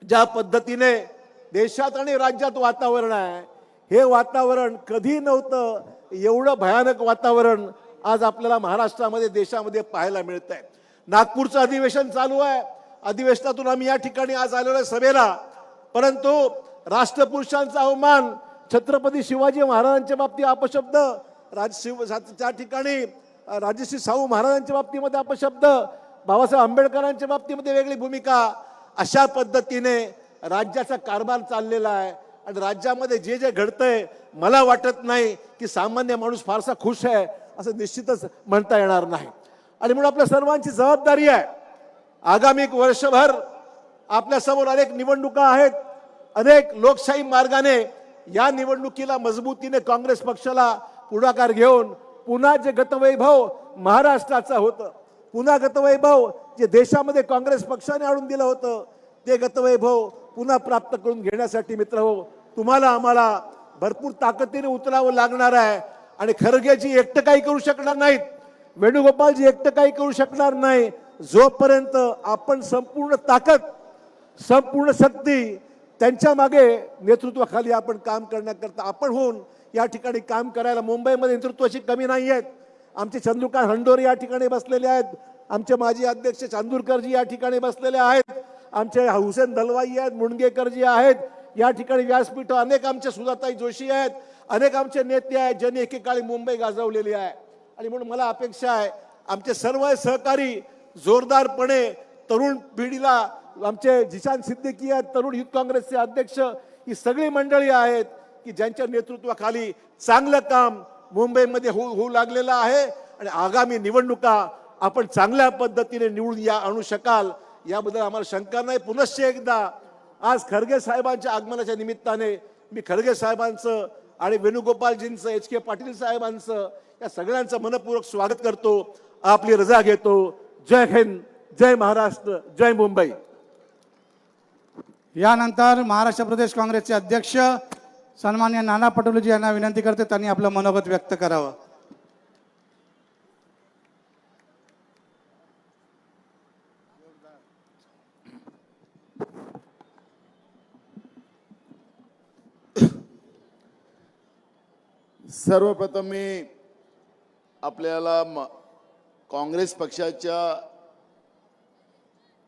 S8: ज्या पद्धतीने देशात आणि राज्यात वातावरण आहे, हे वातावरण कधी नव्हतं एवढं भयानक वातावरण आज आपल्याला महाराष्ट्रामध्ये देशामध्ये पाहायला मिळत आहे. नागपूरचं अधिवेशन चालू आहे. अधिवेशनातून आम्ही या ठिकाणी आज आलेलो आहे सभेला, परंतु राष्ट्रपुरुषांचा अवमान, छत्रपती शिवाजी महाराजांच्या बाबतीत अपशब्द, त्या ठिकाणी राजश्री शाहू महाराजांच्या बाबतीमध्ये अपशब्द, बाबासाहेब आंबेडकरांच्या बाबतीमध्ये वेगळी भूमिका, अशा पद्धतीने राज्याचा कारभार चाललेला आहे. आणि राज्यामध्ये जे जे घडतंय मला वाटत नाही की सामान्य माणूस फारसा खुश आहे असं निश्चितच म्हणता येणार नाही. आणि म्हणून आपल्या सर्वांची जबाबदारी आहे, आगामी एक वर्षभर आपल्या समोर अनेक निवडणुका आहेत. अनेक लोकशाही मार्गाने या निवडणुकीला मजबूतीने काँग्रेस पक्षाला पुढाकार घेऊन पुन्हा जे गतवैभव महाराष्ट्राचं होतं, पुन्हा गतवैभव जे देशामध्ये काँग्रेस पक्षाने आणून दिलं होतं, ते गतवैभव पुन्हा प्राप्त करून घेण्यासाठी मित्रहो तुम्हाला आम्हाला भरपूर ताकदीने उतरावं लागणार आहे. आणि खरगेजी एकटं काही करू शकणार नाहीत, वेणुगोपालजी एकटं काही करू शकणार नाही. जोपर्यंत आपण संपूर्ण ताकद, संपूर्ण शक्ती त्यांच्या मागे नेतृत्वाखाली आपण काम करण्याकरता आपण होऊन या ठिकाणी काम करायला मुंबईमध्ये नेतृत्वाची कमी नाही आहेत. आमचे चंद्रकांत हंडोरे या ठिकाणी बसलेले आहेत, आमचे माजी अध्यक्ष चांदूरकरजी या ठिकाणी बसलेले आहेत, आमचे हुसेन दलवाई आहेत, मुणगेकरजी आहेत या ठिकाणी व्यासपीठ, अनेक आमचे सुधाताई जोशी आहेत, अनेक आमचे नेते आहेत ज्यांनी एकेकाळी मुंबई गाजवलेली आहे. आणि म्हणून मला अपेक्षा आहे आमचे सर्व सहकारी जोरदारपणे तरुण पिढीला, आमचे जिशान सिद्दीकी आहेत तरुण युथ काँग्रेसचे अध्यक्ष, ही सगळी मंडळी आहेत की ज्यांच्या नेतृत्वाखाली चांगलं काम मुंबईमध्ये होऊ लागलेलं आहे. आणि आगामी निवडणुका आपण चांगल्या पद्धतीने निवडून आणू शकाल याबद्दल आम्हाला शंका नाही. पुनश्च एकदा आज खरगे साहेबांच्या आगमनाच्या निमित्ताने मी खरगे साहेबांचं आणि वेणुगोपालजींचं, HK पाटील साहेबांचं, या सगळ्यांचं मनपूर्वक स्वागत करतो. आपली रजा घेतो. जय हिंद, जय महाराष्ट्र, जय मुंबई.
S1: यानंतर महाराष्ट्र प्रदेश काँग्रेसचे अध्यक्ष सन्माननीय नाना पटोलेजी यांना विनंती करते त्यांनी आपलं मनोगत व्यक्त करावं.
S9: सर्वप्रथम मी आपल्याला काँग्रेस पक्षाच्या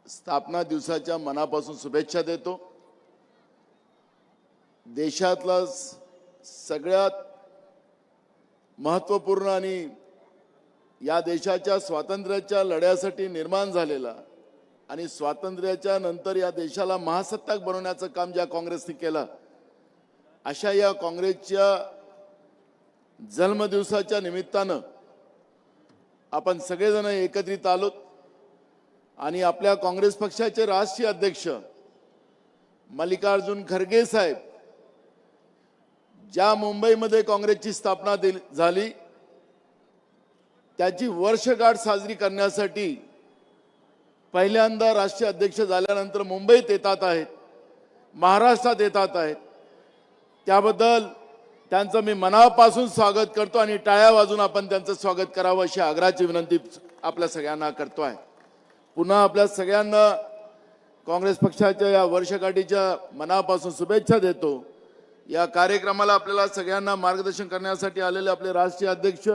S9: स्थापना दिवसाच्या मनापासून शुभेच्छा देतो. देशातला सगळ्यात महत्त्वपूर्ण आणि या देशाच्या स्वातंत्र्याच्या लढ्यासाठी निर्माण झालेला आणि स्वातंत्र्याच्या नंतर या देशाला महासत्ताक बनवण्याचं काम ज्या काँग्रेसने केलं, अशा या काँग्रेसच्या जन्मदिवसाच्या निमित्तानं आपण सगळेजण एकत्रित आलोत आणि आपल्या काँग्रेस पक्षाचे राष्ट्रीय अध्यक्ष मल्लिकार्जुन खरगे साहेब, ज्या मुंबईमध्ये काँग्रेसची स्थापना झाली त्याची वर्षगाठ साजरी करण्यासाठी पहिल्यांदा राष्ट्रीय अध्यक्ष झाल्यानंतर मुंबईत येतात आहेत, महाराष्ट्रात येतात आहेत. त्याबद्दल त्यांचं मी मनापासून स्वागत करतो आणि टाळ्या वाजून आपण त्यांचं स्वागत करावं अशी आग्रहाची विनंती आपल्या सगळ्यांना करतो आहे. पुन्हा आपल्या सगळ्यांना काँग्रेस पक्षाच्या या वर्षगाठीच्या मनापासून शुभेच्छा देतो. या कार्यक्रमाला आपल्याला सगळ्यांना मार्गदर्शन करण्यासाठी आलेले आपले राष्ट्रीय अध्यक्ष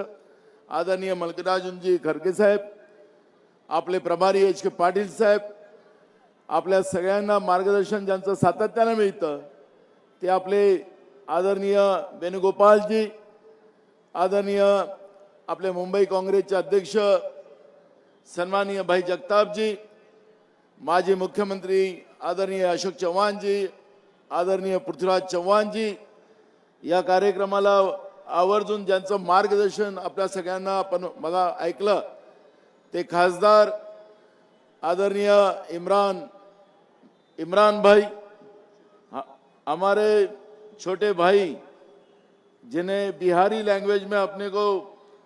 S9: आदरणीय मल्लिकार्जुनजी खरगे साहेब, आपले प्रभारी एच.के. पाटील साहेब, आपल्या सगळ्यांना मार्गदर्शन ज्यांचं सातत्यानं मिळतं ते आपले आदरणीय वेणुगोपालजी, आदरणीय आपले मुंबई काँग्रेसचे अध्यक्ष सन्माननीय भाई जगतापजी, माजी मुख्यमंत्री आदरणीय अशोक चव्हाणजी, आदरणीय पृथ्वीराज चव्हाणजी, या कार्यक्रमाला आवर्जून ज्यांचं मार्गदर्शन आपल्या सगळ्यांना आपण मला ऐकलं ते खासदार आदरणीय इमरान भाई, हमारे छोटे भाई जिन्हें बिहारी लैंग्वेज में अपने को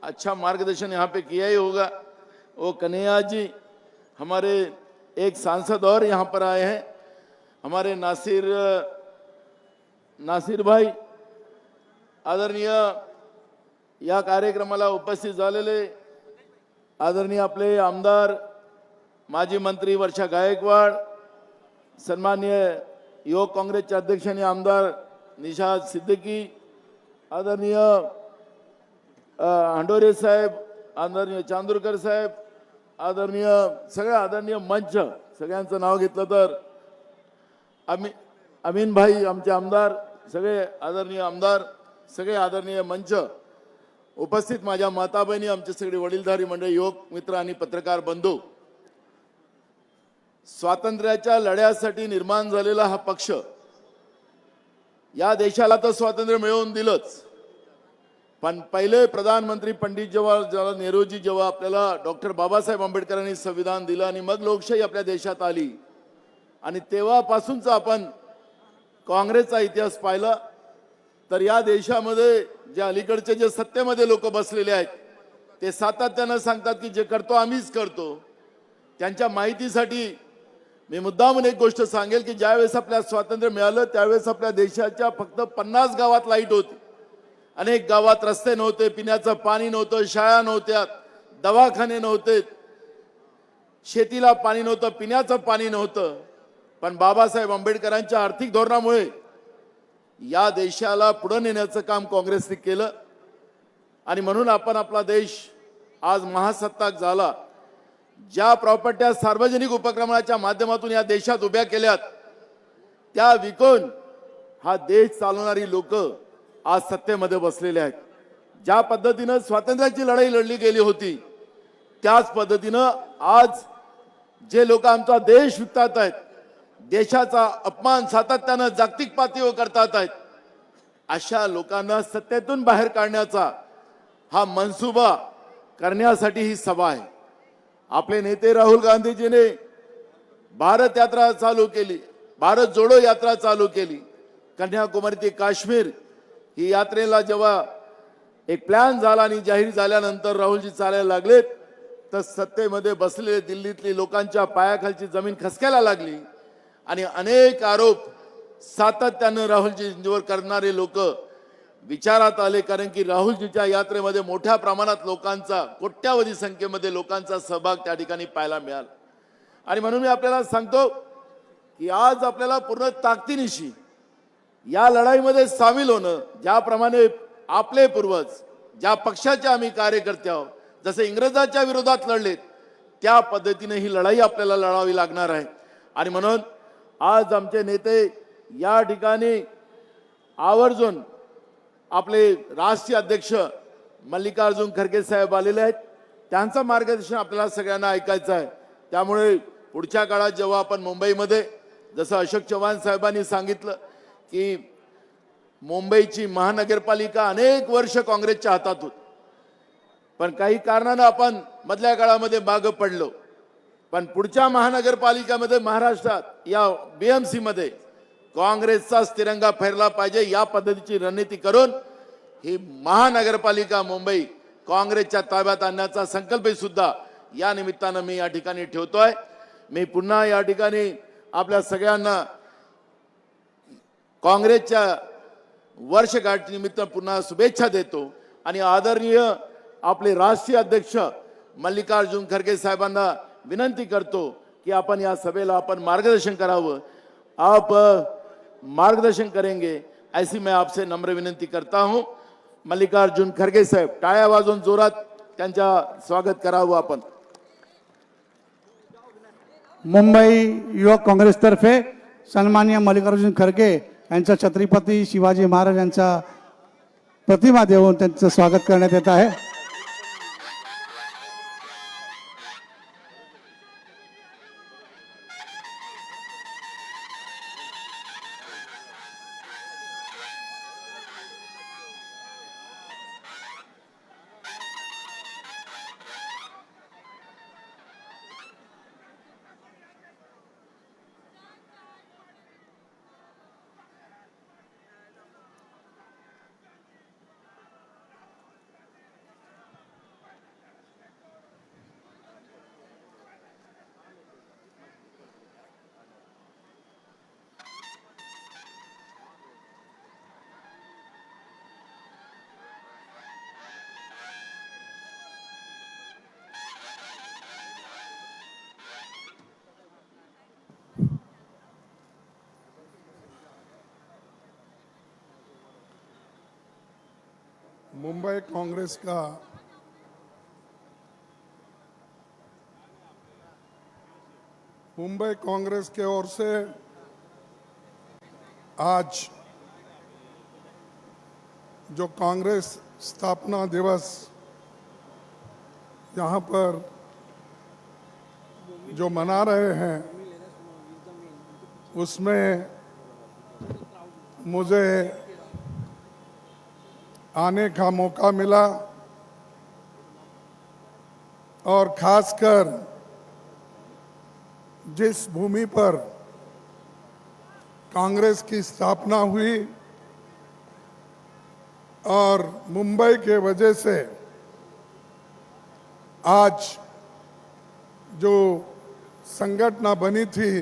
S9: अच्छा मार्गदर्शन यहाँ पे किया ही होगा, वो कन्हैया जी, हमारे एक सांसद और यहाँ पर आए हैं, हमारे नासिर भाई, आदरणीय या कार्यक्रमाला उपस्थित झालेले आदरणीय आपले आमदार माजी मंत्री वर्षा गायकवाड, सन्माननीय युवक काँग्रेसचे अध्यक्ष आणि आमदार निशाद सिद्दीकी, आदरणीय हंडोरे साहेब, आदरणीय चांदूरकर साहेब, आदरणीय सगळे आदरणीय मंच, सगळ्यांचं नाव घेतलं तर अमीन भाई आमचे आमदार, सगळे आदरणीय आमदार, सगळे आदरणीय मंच उपस्थित, माझ्या माता बहिणी, आमचे सगळे वडीलधारी मंडळी, युवक मित्र आणि पत्रकार बंधू, स्वातंत्र्याच्या लढ्यासाठी निर्माण झालेला हा पक्ष या देशाला तर स्वातंत्र्य मिळवून दिलंच, पण पहिले प्रधानमंत्री पंडित जवाहरलाल नेहरूजी जेव्हा आपल्याला डॉक्टर बाबासाहेब आंबेडकरांनी संविधान दिलं आणि मग लोकशाही आपल्या देशात आली आणि तेव्हापासूनचा आपण काँग्रेसचा इतिहास पाहिला तर या देशामध्ये जे अलीकडचे जे सत्तेमध्ये लोक बसलेले आहेत ते सातत्यानं सांगतात की जे करतो आम्हीच करतो. त्यांच्या माहितीसाठी मी मुद्दामून एक गोष्ट सांगेल की ज्यावेळेस आपल्याला स्वातंत्र्य मिळालं त्यावेळेस आपल्या देशाच्या फक्त 50 गावात लाईट होती, अनेक गावात रस्ते नव्हते, पिण्याचं पाणी नव्हतं, शाळा नव्हत्या, दवाखाने नव्हते, शेतीला पाणी नव्हतं, पिण्याचं पाणी नव्हतं. पण बाबासाहेब आंबेडकरांच्या आर्थिक धोरणामुळे या देशाला पुढे नेण्याचं काम काँग्रेसने केलं आणि म्हणून आपण आपला देश आज महासत्ताक झाला. ज्या प्रॉपर्ट्या सार्वजनिक उपक्रमाच्या माध्यमातून या देशात उभ्या केल्यात त्या विकून हा देश चालवणारी लोक आज सत्तेमध्ये बसलेले आहेत. ज्या पद्धतीनं स्वातंत्र्याची लढाई लढली गेली होती त्याच पद्धतीनं आज जे लोक आमचा देश विकतात आहेत, देशाचा अपमान सातत्यानं जागतिक पातळीवर करतात आहेत, अशा लोकांना सत्तेतून बाहेर काढण्याचा हा मनसुबा करण्यासाठी ही सभा आहे. आपले नेते राहुल गांधीजीने भारत यात्रा चालू केली, भारत जोडो यात्रा चालू केली. कन्याकुमारी ते काश्मीर ही यात्रेला जेव्हा एक प्लॅन झाला आणि जाहीर झाल्यानंतर राहुलजी चालायला लागलेत तर सत्तेमध्ये बसलेले दिल्लीतली लोकांच्या पायाखालची जमीन खसकायला लागली आणि अनेक आरोप सातत्यानं राहुलजींवर करणारे लोक विचारात आले. कारण की राहुलजीच्या यात्रेमध्ये मोठ्या प्रमाणात लोकांचा, कोट्यावधी संख्येमध्ये लोकांचा सहभाग त्या ठिकाणी पाहायला मिळाला. आणि म्हणून मी आपल्याला सांगतो की आज आपल्याला पूर्ण ताकदीनिशी या लढाईमध्ये सामील होणं, ज्याप्रमाणे आपले पूर्वज, ज्या पक्षाचे आम्ही कार्यकर्ते आहोत, जसे इंग्रजाच्या विरोधात लढलेत त्या पद्धतीने ही लढाई आपल्याला लढावी लागणार आहे. आणि म्हणून आज आमचे नेते या ठिकाणी आवर्जून आपले राष्ट्रीय अध्यक्ष मल्लिकार्जुन खरगे साहेब आलेले आहेत. त्यांचं मार्गदर्शन आपल्याला सगळ्यांना ऐकायचं आहे. त्यामुळे पुढच्या काळात जेव्हा आपण मुंबईमध्ये, जसं अशोक चव्हाण साहेबांनी सांगितलं की मुंबईची महानगरपालिका अनेक वर्ष काँग्रेसच्या हातात होती, पण काही कारणानं आपण मधल्या काळामध्ये मागं पडलो. पण पुढच्या महानगरपालिकेमध्ये महाराष्ट्रात या बीएमसी मध्ये काँग्रेसचाच तिरंगा फहरला पाहिजे, या पद्धतीची रणनीती करून ही महानगरपालिका मुंबई काँग्रेसच्या ताब्यात आणण्याचा संकल्प सुद्धा या निमित्तानं मी या ठिकाणी ठेवतोय. मी पुन्हा या ठिकाणी आपल्या सगळ्यांना काँग्रेसच्या वर्षगाठीनिमित्त पुन्हा शुभेच्छा देतो आणि आदरणीय आपले राष्ट्रीय अध्यक्ष मल्लिकार्जुन खरगे साहेबांना विनंती करतो की आपण या सभेला आपण मार्गदर्शन करावं. आप मार्गदर्शन करेंगे ऐसी मैं आपसे नम्र विनंती करता हूं. मल्लिकार्जुन खरगे साहेब, टाळ्या वाजवून जोरात त्यांच्या स्वागत करावं आपण.
S1: मुंबई युवक काँग्रेसतर्फे सन्माननीय मल्लिकार्जुन खरगे यांचा छत्रपती शिवाजी महाराज यांचा प्रतिमा देऊन त्यांचं स्वागत करण्यात येत आहे.
S3: मुंबई कांग्रेस का मुंबई कांग्रेस के ओर से आज जो कांग्रेस स्थापना दिवस यहाँ पर जो मना रहे हैं, उसमें मुझे आने का मौका मिला और खासकर जिस भूमि पर कांग्रेस की स्थापना हुई और मुंबई के वजह से आज जो संगठन बनी थी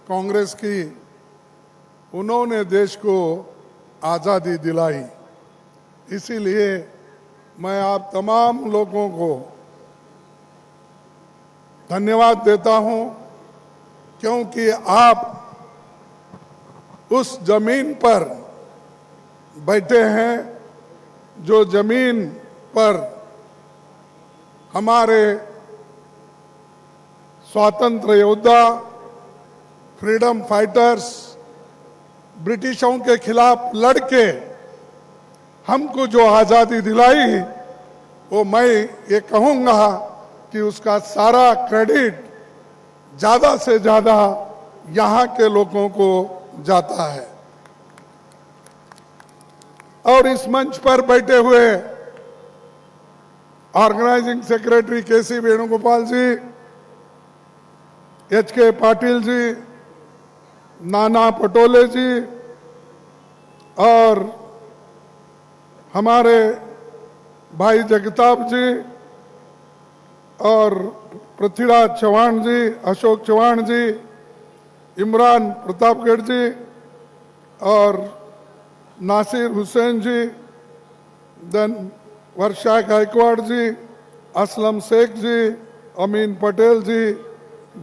S3: कांग्रेस की, उन्होंने देश को आज़ादी दिलाई. इसीलिए मैं आप तमाम लोगों को धन्यवाद देता हूं, क्योंकि आप उस जमीन पर बैठे हैं जो जमीन पर हमारे स्वातंत्र्य योद्धा, फ्रीडम फाइटर्स ब्रिटिशों के खिलाफ लड़के हमको जो आज़ादी दिलाई, वो मैं ये कहूँगा कि उसका सारा क्रेडिट ज़्यादा से ज़्यादा यहाँ के लोगों को जाता है. और इस मंच पर बैठे हुए ऑर्गेनाइजिंग सेक्रेटरी केसी वेणुगोपाल जी, एच.के. पाटिल जी, नाना पटोले जी और हमारे भाई जगताप जी और पृथ्वीराज चौहान जी, अशोक चौहान जी, इमरान प्रतापगढ़ जी और नासिर हुसैन जी, देन वर्षा गायकवाड़ जी, असलम शेख जी, अमीन पटेल जी,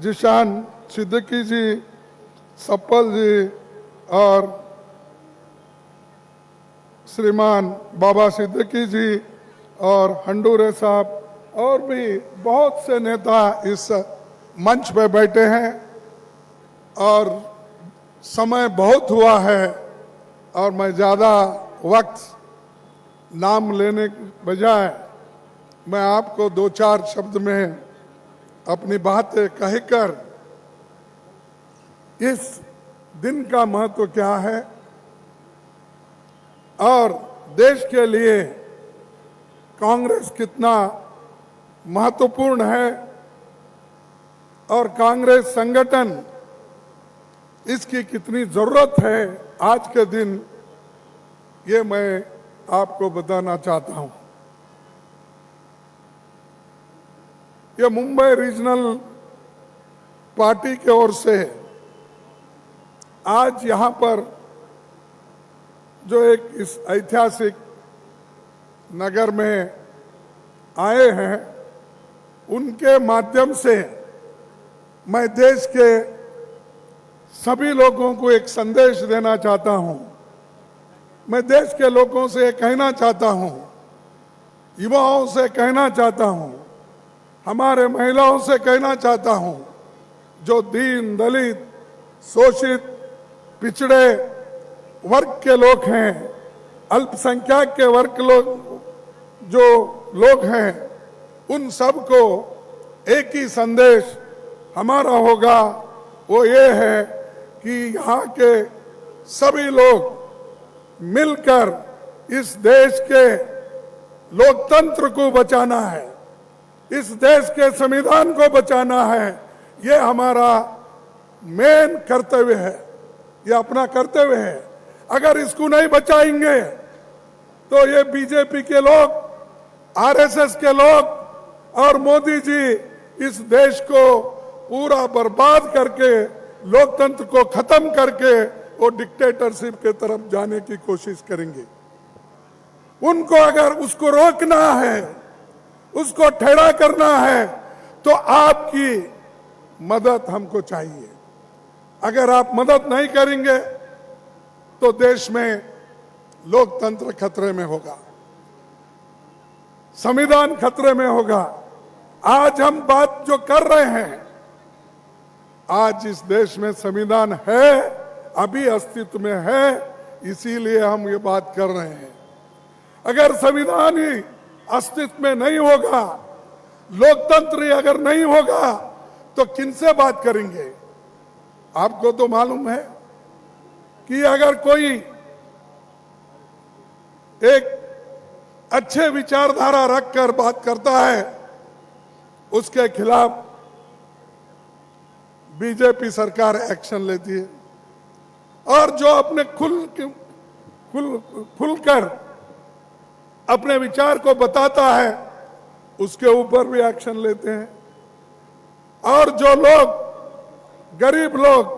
S3: जिशान सिद्दीकी जी, सप्पल जी और श्रीमान बाबा सिद्दीकी जी और हंडूरे साहब और भी बहुत से नेता इस मंच पे बैठे हैं. और समय बहुत हुआ है और मैं ज़्यादा वक्त नाम लेने के बजाय मैं आपको दो चार शब्द में अपनी बातें कहकर इस दिन का महत्व क्या है और देश के लिए कांग्रेस कितना महत्वपूर्ण है और कांग्रेस संगठन इसकी कितनी जरूरत है आज के दिन, ये मैं आपको बताना चाहता हूं। ये मुंबई रीजनल पार्टी की ओर से आज यहां पर जो एक इस ऐतिहासिक नगर में आए हैं, उनके माध्यम से मैं देश के सभी लोगों को एक संदेश देना चाहता हूं। मैं देश के लोगों से कहना चाहता हूं, युवाओं से कहना चाहता हूं, हमारे महिलाओं से कहना चाहता हूं, जो दीन दलित शोषित पिछड़े वर्ग के लोग हैं, अल्पसंख्यक के वर्ग जो लोग हैं, उन सबको एक ही संदेश हमारा होगा, वो ये है कि यहाँ के सभी लोग मिलकर इस देश के लोकतंत्र को बचाना है, इस देश के संविधान को बचाना है। ये हमारा मेन कर्तव्य है, ये अपना कर्तव्य है। अगर इसको नहीं बचाएंगे तो ये बीजेपी के लोग, आरएसएस के लोग और मोदी जी इस देश को पूरा बर्बाद करके, लोकतंत्र को खत्म करके वो डिक्टेटरशिप के तरफ जाने की कोशिश करेंगे। उनको अगर उसको रोकना है, उसको ठहरा करना है, तो आपकी मदद हमको चाहिए। अगर आप मदद नहीं करेंगे तो देश में लोकतंत्र खतरे में होगा, संविधान खतरे में होगा। आज हम बात जो कर रहे हैं, आज इस देश में संविधान है, अभी अस्तित्व में है, इसीलिए हम ये बात कर रहे हैं। अगर संविधान ही अस्तित्व में नहीं होगा, लोकतंत्र ही अगर नहीं होगा, तो किनसे बात करेंगे? आपको तो मालूम है कि अगर कोई एक अच्छे विचारधारा रखकर बात करता है, उसके खिलाफ बीजेपी सरकार एक्शन लेती है, और जो अपने खुलकर अपने विचार को बताता है, उसके ऊपर भी एक्शन लेते हैं। और जो लोग, गरीब लोग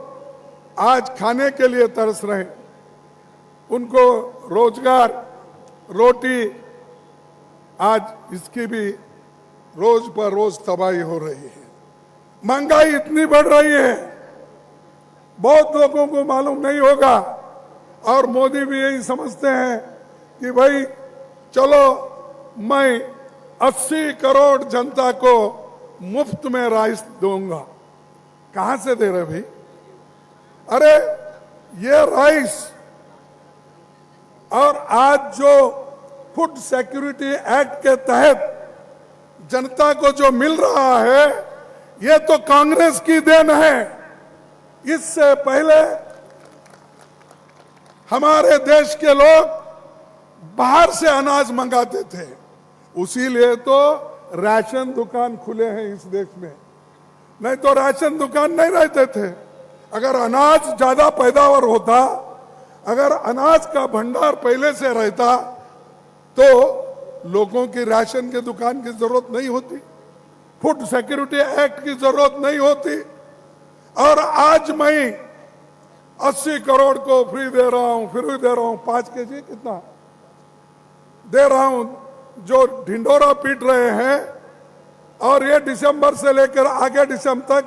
S3: आज खाने के लिए तरस रहे, उनको रोजगार, रोटी, आज इसकी भी रोज पर रोज तबाही हो रही है। महंगाई इतनी बढ़ रही है, बहुत लोगों को मालूम नहीं होगा, और मोदी भी यही समझते हैं कि भाई चलो मैं 80 करोड़ जनता को मुफ्त में राइस दूंगा। कहां से दे रहे भाई? अरे ये राइस और आज जो फूड सिक्योरिटी एक्ट के तहत जनता को जो मिल रहा है, ये तो कांग्रेस की देन है। इससे पहले हमारे देश के लोग बाहर से अनाज मंगाते थे, उसीलिए तो राशन दुकान खुले हैं इस देश में, नहीं तो राशन दुकान नहीं रहते थे। अगर अनाज ज्यादा पैदावार होता, अगर अनाज का भंडार पहले से रहता, तो लोगों की राशन की दुकान की जरूरत नहीं होती, फूड सिक्योरिटी एक्ट की जरूरत नहीं होती। और आज मैं 80 करोड़ को फ्री दे रहा हूं, फ्री दे रहा हूं, 5 केजी कितना दे रहा हूं, जो ढिंडोरा पीट रहे हैं। और ये दिसंबर से लेकर आगे दिसंबर तक,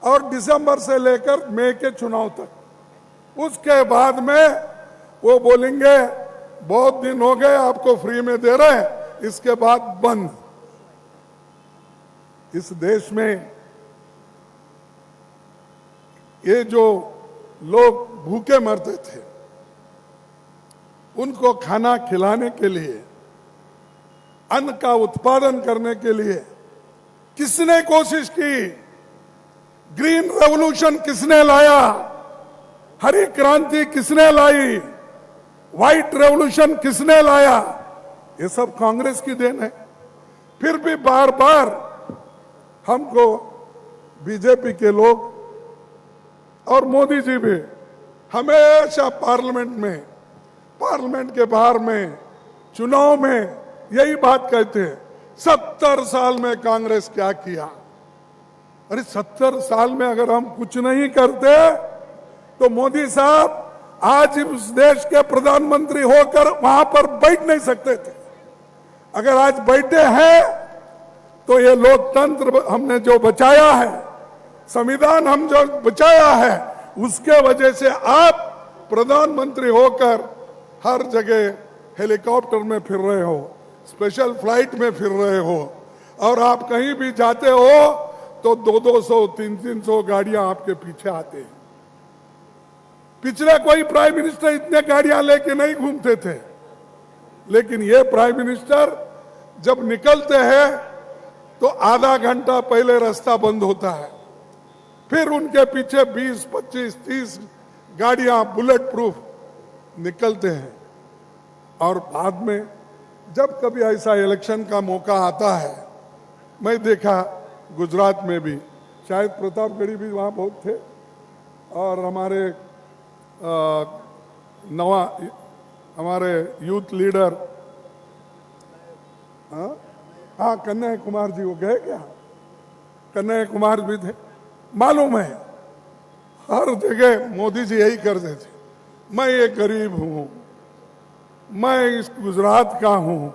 S3: और दिसंबर से लेकर मई के चुनाव तक, उसके बाद में वो बोलेंगे बहुत दिन हो गए आपको फ्री में दे रहे हैं, इसके बाद बंद। इस देश में ये जो लोग भूखे मरते थे, उनको खाना खिलाने के लिए, अन्न का उत्पादन करने के लिए किसने कोशिश की? ग्रीन रेवोल्यूशन किसने लाया? हरी क्रांति किसने लाई? व्हाइट रेवोल्यूशन किसने लाया? ये सब कांग्रेस की देन है। फिर भी बार बार हमको बीजेपी के लोग और मोदी जी भी हमेशा पार्लियामेंट के बाहर में, चुनाव में यही बात कहते हैं, 70 साल में कांग्रेस क्या किया। अरे 70 साल में अगर हम कुछ नहीं करते तो मोदी साहब आज इस देश के प्रधानमंत्री होकर वहां पर बैठ नहीं सकते थे। अगर आज बैठे हैं तो ये लोकतंत्र हमने जो बचाया है, संविधान हम जो बचाया है, उसके वजह से आप प्रधानमंत्री होकर हर जगह हेलीकॉप्टर में फिर रहे हो, स्पेशल फ्लाइट में फिर रहे हो, और आप कहीं भी जाते हो तो 200 300 गाड़ियां आपके पीछे आते हैं। पिछले कोई प्राइम मिनिस्टर इतने गाड़ियां लेके नहीं घूमते थे, लेकिन ये प्राइम मिनिस्टर जब निकलते हैं तो आधा घंटा पहले रास्ता बंद होता है, फिर उनके पीछे 20, 25, 30 गाड़ियां बुलेट प्रूफ निकलते हैं। और बाद में जब कभी ऐसा इलेक्शन का मौका आता है, मैं देखा गुजरात में भी, शायद प्रतापगढ़ी भी वहाँ बहुत थे, और हमारे यूथ लीडर हाँ कन्हैया कुमार जी, वो गए क्या? कन्हैया कुमार भी थे। मालूम है हर जगह मोदी जी यही करते थे, मैं एक गरीब हूं, मैं इस गुजरात का हूं,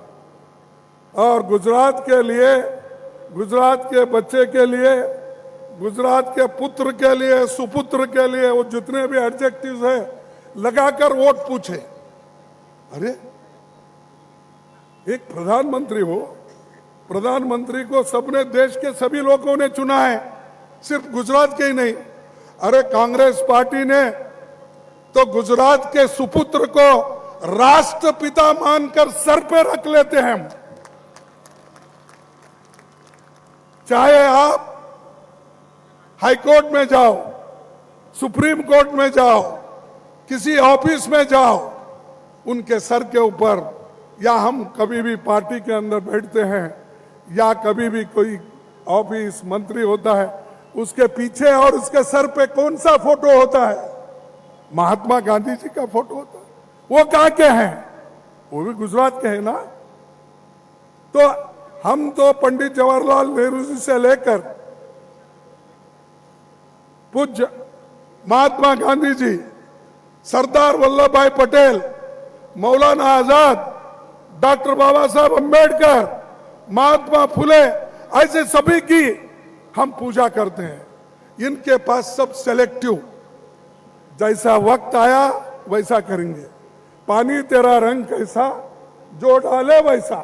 S3: और गुजरात के लिए, गुजरात के बच्चे के लिए, गुजरात के पुत्र के लिए, सुपुत्र के लिए, वो जितने भी एडजेक्टिव्स है लगाकर वोट पूछे। अरे एक प्रधानमंत्री हो, प्रधानमंत्री को सबने, देश के सभी लोगों ने चुना है, सिर्फ गुजरात के ही नहीं। अरे कांग्रेस पार्टी ने तो गुजरात के सुपुत्र को राष्ट्रपिता मानकर सर पे रख लेते हैं हम। चाहे आप हाई कोर्ट में जाओ, सुप्रीम कोर्ट में जाओ, किसी ऑफिस में जाओ, उनके सर के ऊपर, या हम कभी भी पार्टी के अंदर बैठते हैं, या कभी भी कोई ऑफिस मंत्री होता है, उसके पीछे और उसके सर पे कौन सा फोटो होता है? महात्मा गांधी जी का फोटो होता है। वो कहाँ के हैं? वो भी गुजरात के हैं ना। तो हम तो पंडित जवाहरलाल नेहरू जी से लेकर पूज्य महात्मा गांधी जी, सरदार वल्लभ भाई पटेल, मौलाना आजाद, डॉक्टर बाबा साहब अम्बेडकर, महात्मा फुले, ऐसे सभी की हम पूजा करते हैं। इनके पास सब सेलेक्टिव, जैसा वक्त आया वैसा करेंगे। पानी तेरा रंग कैसा, जो डाले वैसा।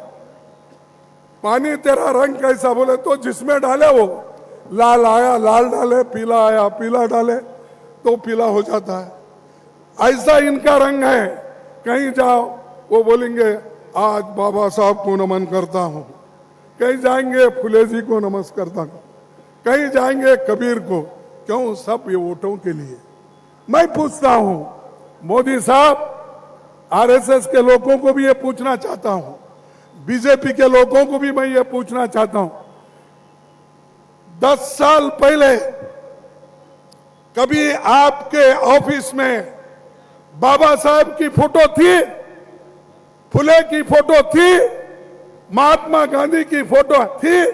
S3: पानी तेरा रंग कैसा बोले तो जिसमें डाले वो, लाल आया लाल डाले, पीला आया पीला डाले तो पीला हो जाता है। ऐसा इनका रंग है। कहीं जाओ वो बोलेंगे आज बाबा साहब को नमन करता हूं, कहीं जाएंगे फुले जी को नमस्कार करता हूं, कहीं जाएंगे कबीर को। क्यों? सब ये वोटों के लिए। मैं पूछता हूं मोदी साहब, आरएसएस के लोगों को भी ये पूछना चाहता हूं, बीजेपी के लोगों को भी मैं ये पूछना चाहता हूं, 10 साल पहले कभी आपके ऑफिस में बाबा साहब की फोटो थी, फुले की फोटो थी, महात्मा गांधी की फोटो थी?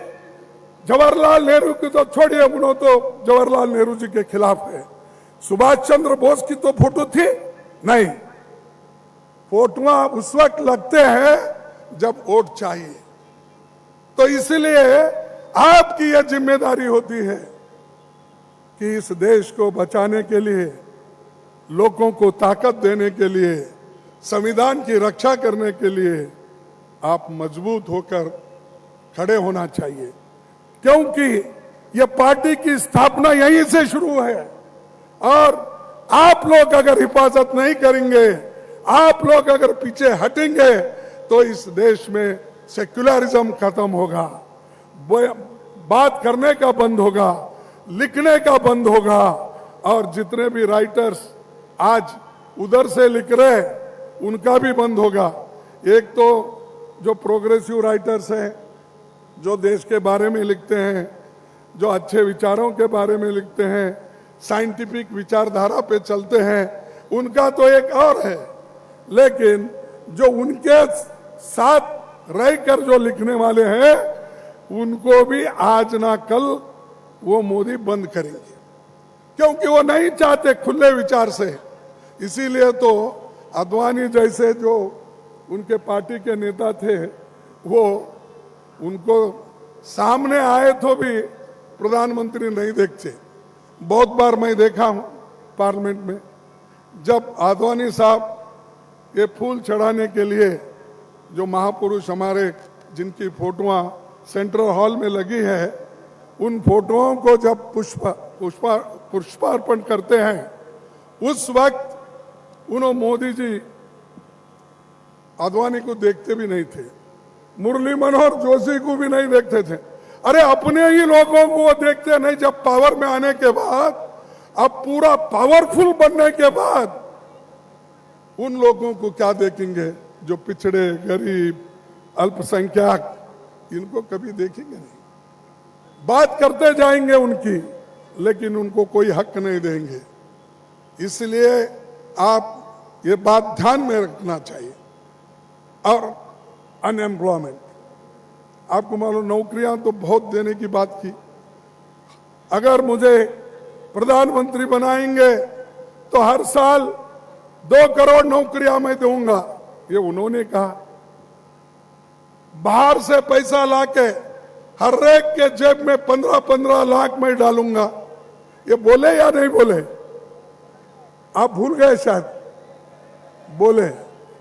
S3: जवाहरलाल नेहरू की तो छोड़िए, उन्होंने तो जवाहरलाल नेहरू जी के खिलाफ है। सुभाष चंद्र बोस की तो फोटो थी नहीं। फोटोआं उस वक्त लगते हैं जब वोट चाहिए। तो इसलिए आपकी यह जिम्मेदारी होती है कि इस देश को बचाने के लिए, लोगों को ताकत देने के लिए, संविधान की रक्षा करने के लिए आप मजबूत होकर खड़े होना चाहिए। क्योंकि यह पार्टी की स्थापना यहीं से शुरू है, और आप लोग अगर हिफाजत नहीं करेंगे, आप लोग अगर पीछे हटेंगे तो इस देश में सेक्युलरिज्म खत्म होगा, बात करने का बंद होगा, लिखने का बंद होगा, और जितने भी राइटर्स आज उधर से लिख रहे उनका भी बंद होगा। एक तो जो प्रोग्रेसिव राइटर्स हैं, जो देश के बारे में लिखते हैं, जो अच्छे विचारों के बारे में लिखते हैं, साइंटिफिक विचारधारा पे चलते हैं, उनका तो एक और है, लेकिन जो उनके साथ रहकर जो लिखने वाले हैं उनको भी आज ना कल वो मोदी बंद करेंगे, क्योंकि वो नहीं चाहते खुले विचार से। इसीलिए तो आडवाणी जैसे जो उनके पार्टी के नेता थे वो उनको सामने आए तो भी प्रधानमंत्री नहीं देखते। बहुत बार मैं देखा हूं पार्लियामेंट में, जब आडवाणी साहब ये फूल चढ़ाने के लिए जो महापुरुष हमारे जिनकी फोटोआं सेंट्रल हॉल में लगी है, उन फोटोओं को जब पुष्पार्पण करते हैं, उस वक्त उन्होंने मोदी जी आडवाणी को देखते भी नहीं थे, मुरली मनोहर जोशी को भी नहीं देखते थे। अरे अपने ही लोगों को वो देखते नहीं। जब पावर में आने के बाद, अब पूरा पावरफुल बनने के बाद उन लोगों को क्या देखेंगे जो पिछड़े, गरीब, अल्पसंख्यक, इनको कभी देखेंगे नहीं। बात करते जाएंगे उनकी, लेकिन उनको कोई हक नहीं देंगे। इसलिए आप ये बात ध्यान में रखना चाहिए। और अनएम्प्लॉयमेंट, आपको मालूम, नौकरियां तो बहुत देने की बात की। अगर मुझे प्रधानमंत्री बनाएंगे तो हर साल 2 करोड़ नौकरियां मैं दूंगा, ये उन्होंने कहा। बाहर से पैसा लाके हर एक के जेब में 15-15 लाख मैं डालूंगा, ये बोले या नहीं बोले? आप भूल गए शायद, बोले।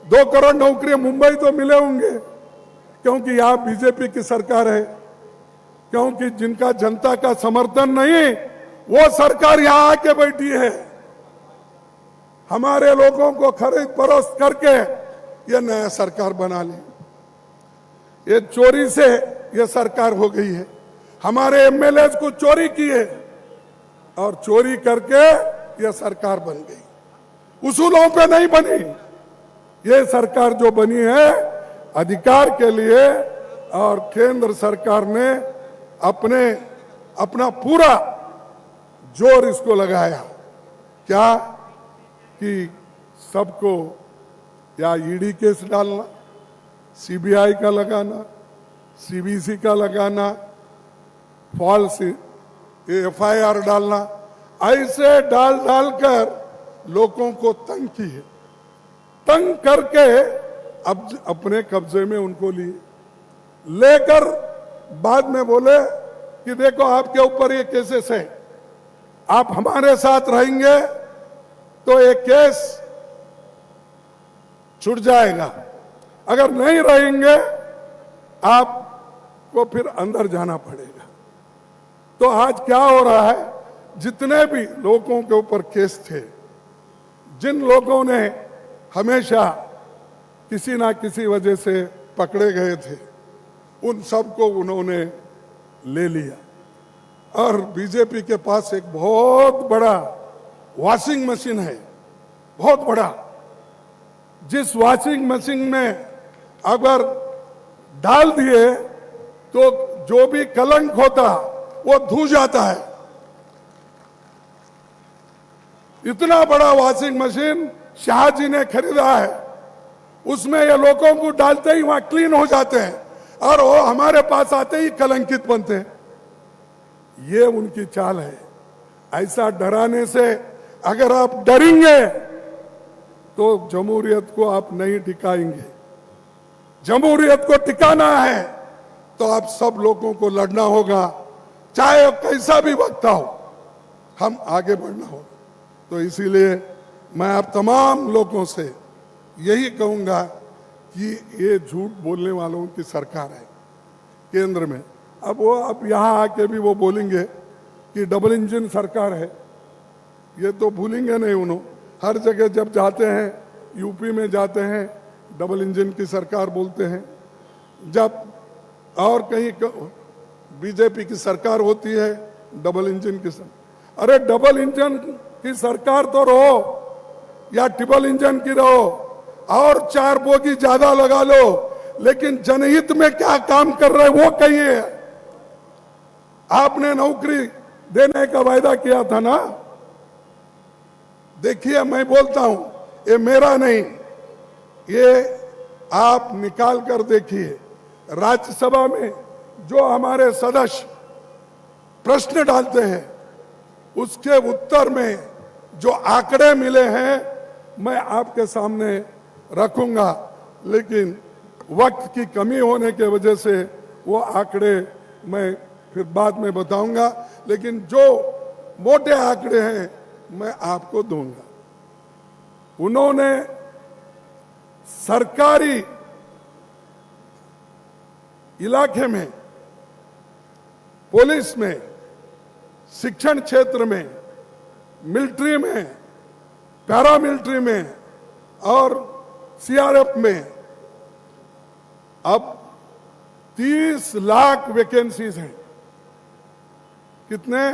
S3: 2 करोड़ नौकरियां मुंबई तो मिले होंगे, क्योंकि यहां बीजेपी की सरकार है, क्योंकि जिनका जनता का समर्थन नहीं, वो सरकार यहां आके बैठी है। हमारे लोगों को खरीद फरोख्त करके ये नया सरकार बना ली। ये चोरी से ये सरकार हो गई है। हमारे एमएलए को चोरी किए और चोरी करके ये सरकार बन गई। उसूलों पे नहीं बनी। ये सरकार जो बनी है अधिकार के लिए, और केंद्र सरकार ने अपना पूरा जोर इसको लगाया। क्या कि सबको या ईडी केस डालना, सीबीआई का लगाना, सीबीसी का लगाना, फॉल्स एफआईआर डालना, ऐसे डालकर लोगों को तंग किए, तंग करके अब अपने कब्जे में उनको लिए, लेकर बाद में बोले कि देखो आपके ऊपर ये केसेस है, आप हमारे साथ रहेंगे तो ये केस छूट जाएगा, अगर नहीं रहेंगे आपको फिर अंदर जाना पड़ेगा। तो आज क्या हो रहा है, जितने भी लोगों के ऊपर केस थे, जिन लोगों ने हमेशा किसी ना किसी वजह से पकड़े गए थे, उन सबको उन्होंने ले लिया। और बीजेपी के पास एक बहुत बड़ा वॉशिंग मशीन है, बहुत बड़ा, जिस वॉशिंग मशीन में अगर डाल दिए तो जो भी कलंक होता वो धुल जाता है। इतना बड़ा वॉशिंग मशीन शाह जी ने खरीदा है, उसमें ये लोगों को डालते ही वहां क्लीन हो जाते हैं और वो हमारे पास आते ही कलंकित बनते हैं। ये उनकी चाल है। ऐसा डराने से अगर आप डरेंगे तो जमहूरियत को आप नहीं टिकाएंगे। जमहूरियत को टिकाना है तो आप सब लोगों को लड़ना होगा, चाहे कैसा भी वक्त हो, हम आगे बढ़ना होगा। तो इसीलिए मैं आप तमाम लोगों से यही कहूंगा कि ये झूठ बोलने वालों की सरकार है केंद्र में। अब यहां आके भी वो बोलेंगे कि डबल इंजन सरकार है, ये तो भूलेंगे नहीं। उन्होंने हर जगह जब जाते हैं
S10: यूपी में जाते हैं डबल इंजन की सरकार बोलते हैं, जब और कहीं बीजेपी की सरकार होती है डबल इंजन की सरकार। अरे डबल इंजन की सरकार तो रहो या ट्रिपल इंजन की रहो और 4 बोगी ज्यादा लगा लो, लेकिन जनहित में क्या काम कर रहे वो कहिए। आपने नौकरी देने का वायदा किया था ना। देखिए मैं बोलता हूं, ये मेरा नहीं, ये आप निकाल कर देखिए। राज्यसभा में जो हमारे सदस्य प्रश्न डालते हैं उसके उत्तर में जो आंकड़े मिले हैं मैं आपके सामने रखूंगा, लेकिन वक्त की कमी होने के वजह से वो आंकड़े मैं फिर बाद में बताऊंगा, लेकिन जो मोटे आंकड़े हैं मैं आपको दूंगा। उन्होंने सरकारी इलाके में, पुलिस में, शिक्षण क्षेत्र में, मिलिट्री में, पैरामिलिट्री में और सीआरएफ में अब 30 लाख वैकेंसीज हैं। कितने?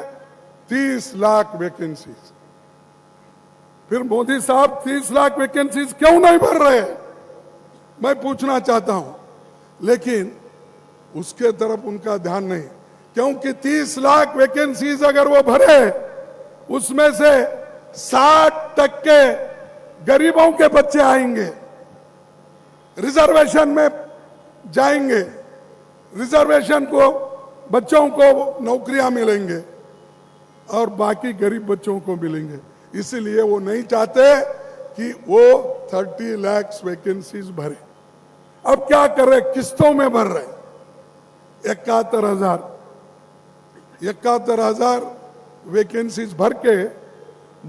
S10: 30 लाख वैकेंसीज। फिर मोदी साहब 30 लाख वैकेंसीज क्यों नहीं भर रहे, मैं पूछना चाहता हूं। लेकिन उसके तरफ उनका ध्यान नहीं, क्योंकि 30 लाख वैकेंसीज अगर वो भरे उसमें से 60% गरीबों के बच्चे आएंगे, रिजर्वेशन में जाएंगे, रिजर्वेशन को बच्चों को नौकरियां मिलेंगे और बाकी गरीब बच्चों को मिलेंगे। इसीलिए वो नहीं चाहते कि वो 30 लाख वैकेंसीज भरे। अब क्या कर रहे? किस्तों में भर रहे। 71,000 वैकेंसीज भर के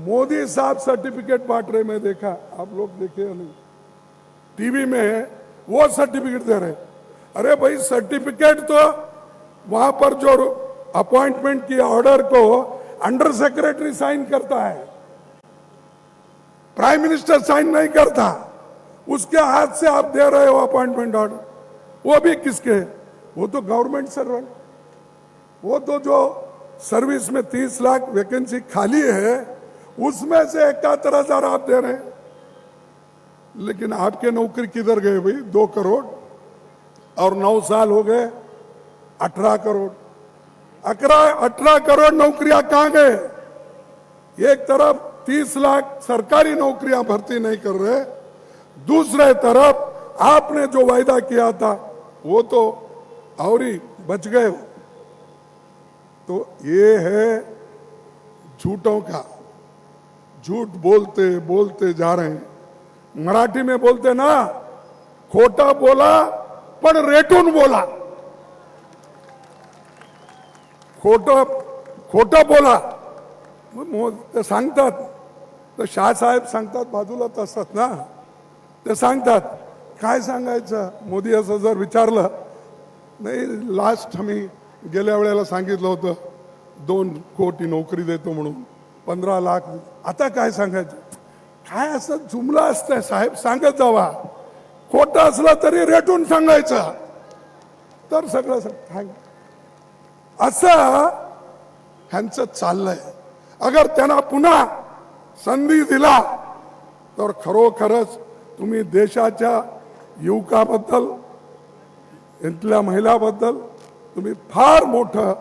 S10: मोदी साहब सर्टिफिकेट बांट रहे। मैं देखा, आप लोग देखे या नहीं, टीवी में वो सर्टिफिकेट दे रहे। अरे भाई, सर्टिफिकेट तो वहां पर जो अपॉइंटमेंट की ऑर्डर को अंडर सेक्रेटरी साइन करता है, प्राइम मिनिस्टर साइन नहीं करता। उसके हाथ से आप दे रहे हो अपॉइंटमेंट ऑर्डर, वो भी किसके? वो तो गवर्नमेंट सर्वेंट। वो तो जो सर्विस में 30 लाख वैकेंसी खाली है उसमें से 71,000 आप दे रहे हैं। लेकिन आपके नौकरी किधर गए भाई? 2 करोड़ और 9 साल हो गए 18 करोड़। 18 करोड़ नौकरियां कहां गए? एक तरफ 30 लाख सरकारी नौकरियां भर्ती नहीं कर रहे, दूसरे तरफ आपने जो वायदा किया था वो तो और ही बच गए। तो ये है झूठों का, झूठ बोलते बोलते जा रहे हैं। मराठी में बोलते ना, खोटा बोला पण रेटून बोला। खोटं बोला ते सांगतात, तर शहासाहेब सांगतात, बाजूलाच असतात ना, ते सांगतात. काय सांगायचं? मोदी असं जर विचारलं, नाही लास्ट आम्ही गेल्या वेळेला सांगितलं होतं 2 कोटी नोकरी देतो म्हणून, 15 लाख. आता काय सांगायचं? काय असं जुमलं असतंय साहेब, सांगत जावा. खोटं असलं तरी रेटून सांगायचं, तर सगळं काय असं ह्यांचं चाललंय. अगर त्यांना पुन्हा संधी दिला तर खरोखरच तुम्ही देशाच्या युवकाबद्दल, इथल्या महिलाबद्दल तुम्ही फार मोठं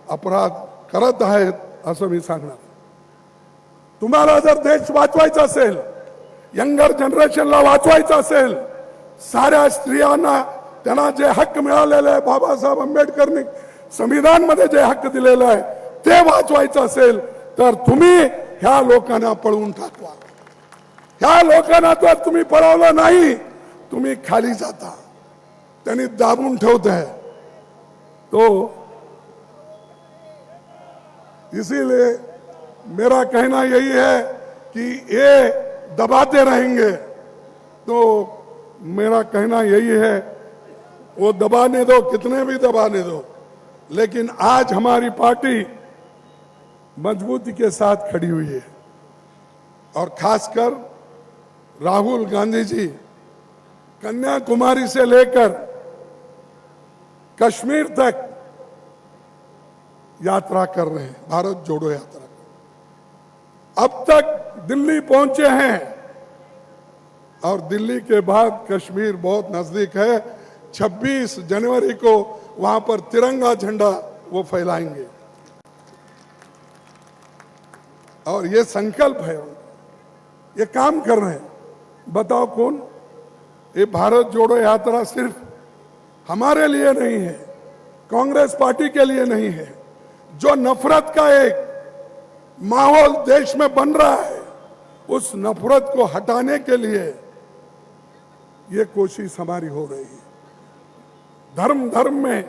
S10: अपराध करत आहेत असं मी सांगणार. तुम्हाला जर देश वाचवायचा असेल, यंगर जनरेशनला वाचवायचं असेल, साऱ्या स्त्रियांना त्यांना जे हक्क मिळालेले आहे, बाबासाहेब आंबेडकरनी संविधानमध्ये जे हक्क दिलेले आहे ते वाचवायचं असेल तर तुम्ही ह्या लोकांना पळवून टाकवा. ह्या लोकांना तर तुम्ही पळवलं नाही, तुम्ही खाली जाता, त्यांनी दाबून ठेवत है. तो इसीलिए मेरा कहना यही है कि ये दबाते रहेंगे, तो मेरा कहना यही है, वो दबाने दो, कितने भी दबाने दो, लेकिन आज हमारी पार्टी मजबूती के साथ खड़ी हुई है. और खासकर राहुल गांधी जी कन्याकुमारी से लेकर कश्मीर तक यात्रा कर रहे हैं, भारत जोड़ो यात्रा। अब तक दिल्ली पहुंचे हैं और दिल्ली के बाद कश्मीर बहुत नजदीक है। 26 जनवरी को वहां पर तिरंगा झंडा वो फैलाएंगे और ये संकल्प है, ये काम कर रहे हैं। बताओ कौन? ये भारत जोड़ो यात्रा सिर्फ हमारे लिए नहीं है, कांग्रेस पार्टी के लिए नहीं है। जो नफरत का एक माहौल देश में बन रहा है, उस नफरत को हटाने के लिए ये कोशिश हमारी हो रही है। धर्म धर्म में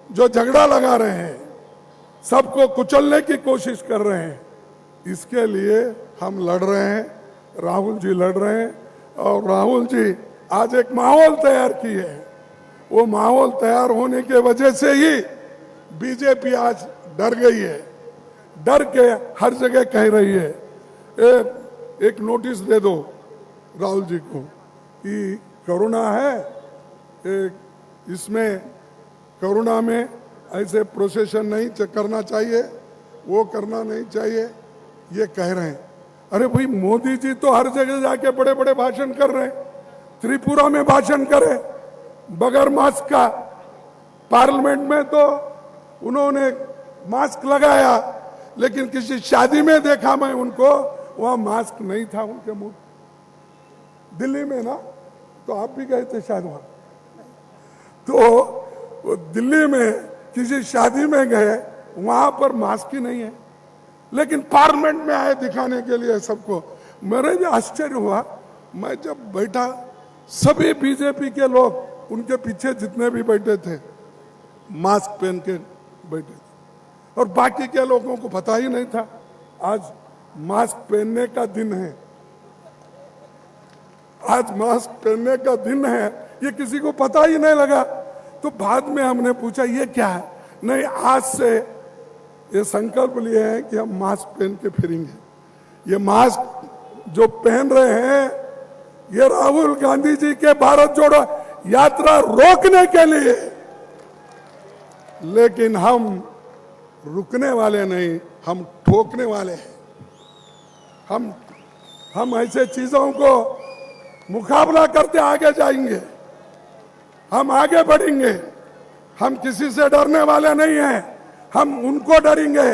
S10: जो झगड़ा लगा रहे हैं, सबको कुचलने की कोशिश कर रहे हैं, इसके लिए हम लड़ रहे हैं, राहुल जी लड़ रहे हैं। और राहुल जी आज एक माहौल तैयार की है। वो माहौल तैयार होने के वजह से ही बीजेपी आज डर गई है, डर के हर जगह कह रही है। एक नोटिस दे दो राहुल जी को कि कोरोना है, इसमें कोरोना में ऐसे प्रोसेशन नहीं करना चाहिए, वो करना नहीं चाहिए, ये कह रहे हैं। अरे भाई, मोदी जी तो हर जगह जाके बड़े बड़े भाषण कर रहे हैं। त्रिपुरा में भाषण करे बगैर मास्क का, पार्लियामेंट में तो उन्होंने मास्क लगाया, लेकिन किसी शादी में देखा मैं उनको, वहां मास्क नहीं था उनके मुंह। दिल्ली में ना, तो आप भी गए थे शायद वहां, तो दिल्ली में किसी शादी में गए, वहां पर मास्क ही नहीं है, लेकिन पार्लियामेंट में आए दिखाने के लिए सबको। मेरे भी आश्चर्य हुआ, मैं जब बैठा, सभी बीजेपी के लोग उनके पीछे जितने भी बैठे थे मास्क पहन के बैठे थे, और बाकी के लोगों को पता ही नहीं था आज मास्क पहनने का दिन है। आज मास्क पहनने का दिन है, ये किसी को पता ही नहीं लगा। तो बाद में हमने पूछा ये क्या है? नहीं, आज से ये संकल्प लिए हैं कि हम मास्क पहन के फिरेंगे। ये मास्क जो पहन रहे हैं, ये राहुल गांधी जी के भारत जोड़ो यात्रा रोकने के लिए। लेकिन हम रुकने वाले नहीं, हम ठोकने वाले हैं। हम ऐसे चीजों को मुकाबला करते आगे जाएंगे, हम आगे बढ़ेंगे। हम किसी से डरने वाले नहीं हैं, हम उनको डरेंगे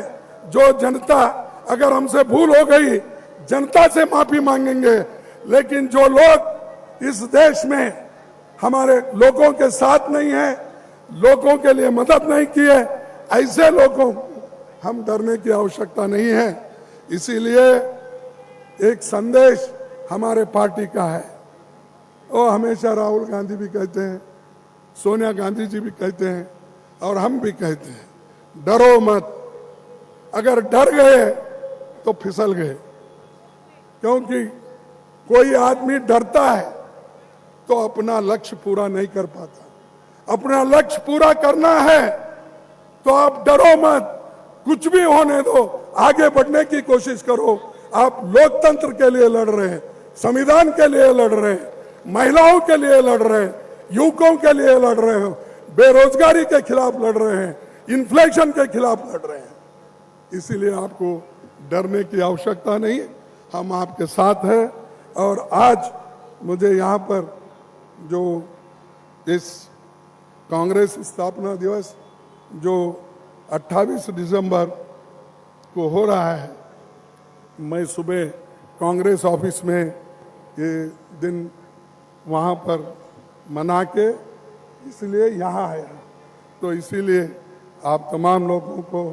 S10: जो जनता, अगर हमसे भूल हो गई, जनता से माफी मांगेंगे। लेकिन जो लोग इस देश में हमारे लोगों के साथ नहीं है, लोगों के लिए मदद नहीं की है, ऐसे लोगों को हम डरने की आवश्यकता नहीं है। इसीलिए एक संदेश हमारे पार्टी का है, और हमेशा राहुल गांधी भी कहते हैं, सोनिया गांधी जी भी कहते हैं, और हम भी कहते हैं, डरो मत। अगर डर गए तो फिसल गए, क्योंकि कोई आदमी डरता है तो अपना लक्ष्य पूरा नहीं कर पाता। अपना लक्ष्य पूरा करना है तो आप डरो मत, कुछ भी होने दो, आगे बढ़ने की कोशिश करो। आप लोकतंत्र के लिए लड़ रहे हैं, संविधान के लिए लड़ रहे हैं, महिलाओं के लिए लड़ रहे हैं, युवकों के लिए लड़ रहे हो, बेरोजगारी के खिलाफ लड़ रहे हैं, इन्फ्लेशन के खिलाफ लड़ रहे हैं। इसीलिए आपको डरने की आवश्यकता नहीं, हम आपके साथ हैं। और आज मुझे यहाँ पर जो इस कांग्रेस स्थापना दिवस जो 28 दिसंबर को हो रहा है, मैं सुबह कांग्रेस ऑफिस में ये दिन वहाँ पर मना के इसलिए यहाँ आया। तो इसीलिए आप तमाम लोगों को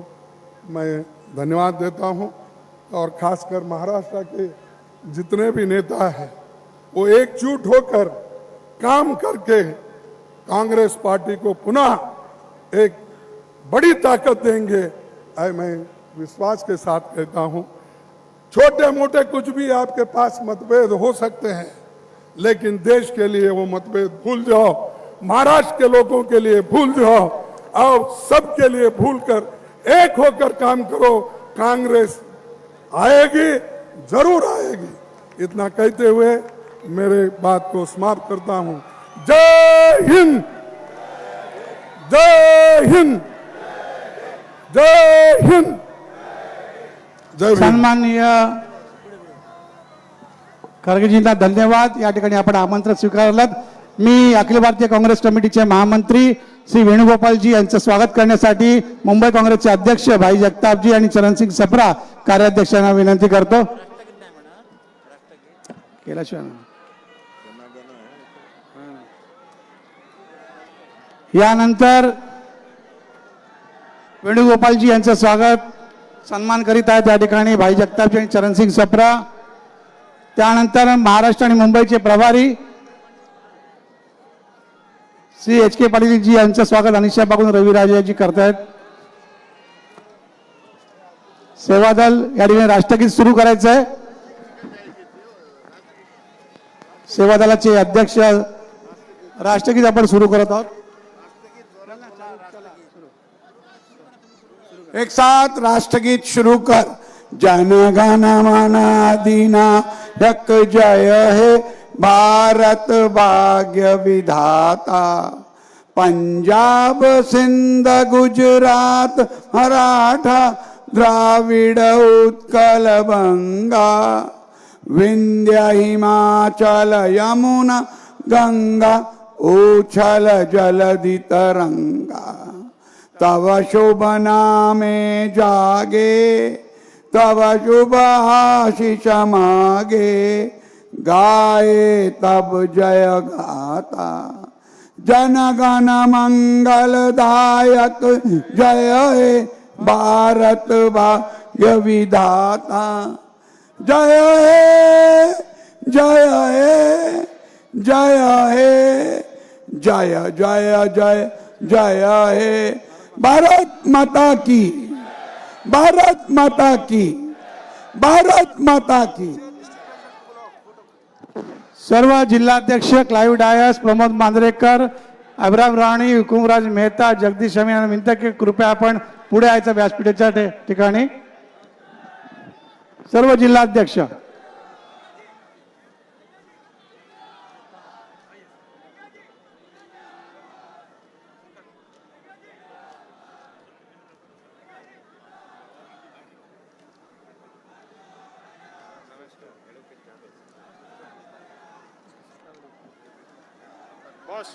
S10: मैं धन्यवाद देता हूँ, और खासकर महाराष्ट्र के जितने भी नेता हैं, वो एकजुट होकर काम करके कांग्रेस पार्टी को पुनः एक बड़ी ताकत देंगे, मैं विश्वास के साथ कहता हूँ। छोटे मोटे कुछ भी आपके पास मतभेद हो सकते हैं, लेकिन देश के लिए वो मतभेद भूल जाओ, महाराष्ट्र के लोगों के लिए भूल जाओ, और सबके लिए भूलकर एक होकर काम करो। कांग्रेस आएगी, जरूर आएगी। इतना कहते हुए मेरे बात को समाप्त करता हूं। जय हिंद, जय हिंद, जय हिंद, जय भीम।
S1: सन्माननीय खरगेजींना धन्यवाद। या ठिकाणी आपण आमंत्रण स्वीकारलं। मी अखिल भारतीय काँग्रेस कमिटीचे महामंत्री श्री वेणुगोपालजी यांचं स्वागत करण्यासाठी मुंबई काँग्रेसचे अध्यक्ष भाई जगतापजी आणि चरणसिंग सप्रा कार्याध्यक्षांना विनंती करतो। केल्याशिवाय यानंतर वेणुगोपालजी यांचं स्वागत सन्मान करीत आहेत या ठिकाणी भाई जगतापजी आणि चरणसिंग सप्रा। त्यानंतर महाराष्ट्र आणि मुंबईचे प्रभारी श्री एच के पाटील जी यांचं स्वागत अनिशा बागून रविराजाजी करतायत। सेवादल या ठिकाणी राष्ट्रगीत सुरू करायचं आहे। सेवादलाचे अध्यक्ष राष्ट्रगीत आपण सुरू करत आहोत।
S10: एक साथ राष्ट्रगीत शुरू कर। जन गण मन अधिनायक जय हे भारत भाग्य विधाता। पंजाब सिंध गुजरात मराठा द्राविड उत्कल बंगा। विंध्य हिमाचल यमुना गंगा उछल जलधि तरंगा। तव शुभ नामे जागे तव शुभ आशीष मागे। गाए तब जय गाता जन गण मंगलदायक जय हे भारत भाग्य विधाता। जय हे जय हे जय हे जय जय जय जय हे। भारत माता की, भारत माता की, भारत माता की।
S1: सर्व जिल्हाध्यक्ष क्लाइव्ह डायस, प्रमोद मांजरेकर, अभिराम राणी, हुकुमराज मेहता, जगदीश अमी यांना विनंती की कृपया आपण पुढे यायचं व्यासपीठाच्या ठिकाणी। सर्व जिल्हाध्यक्ष
S11: बॉस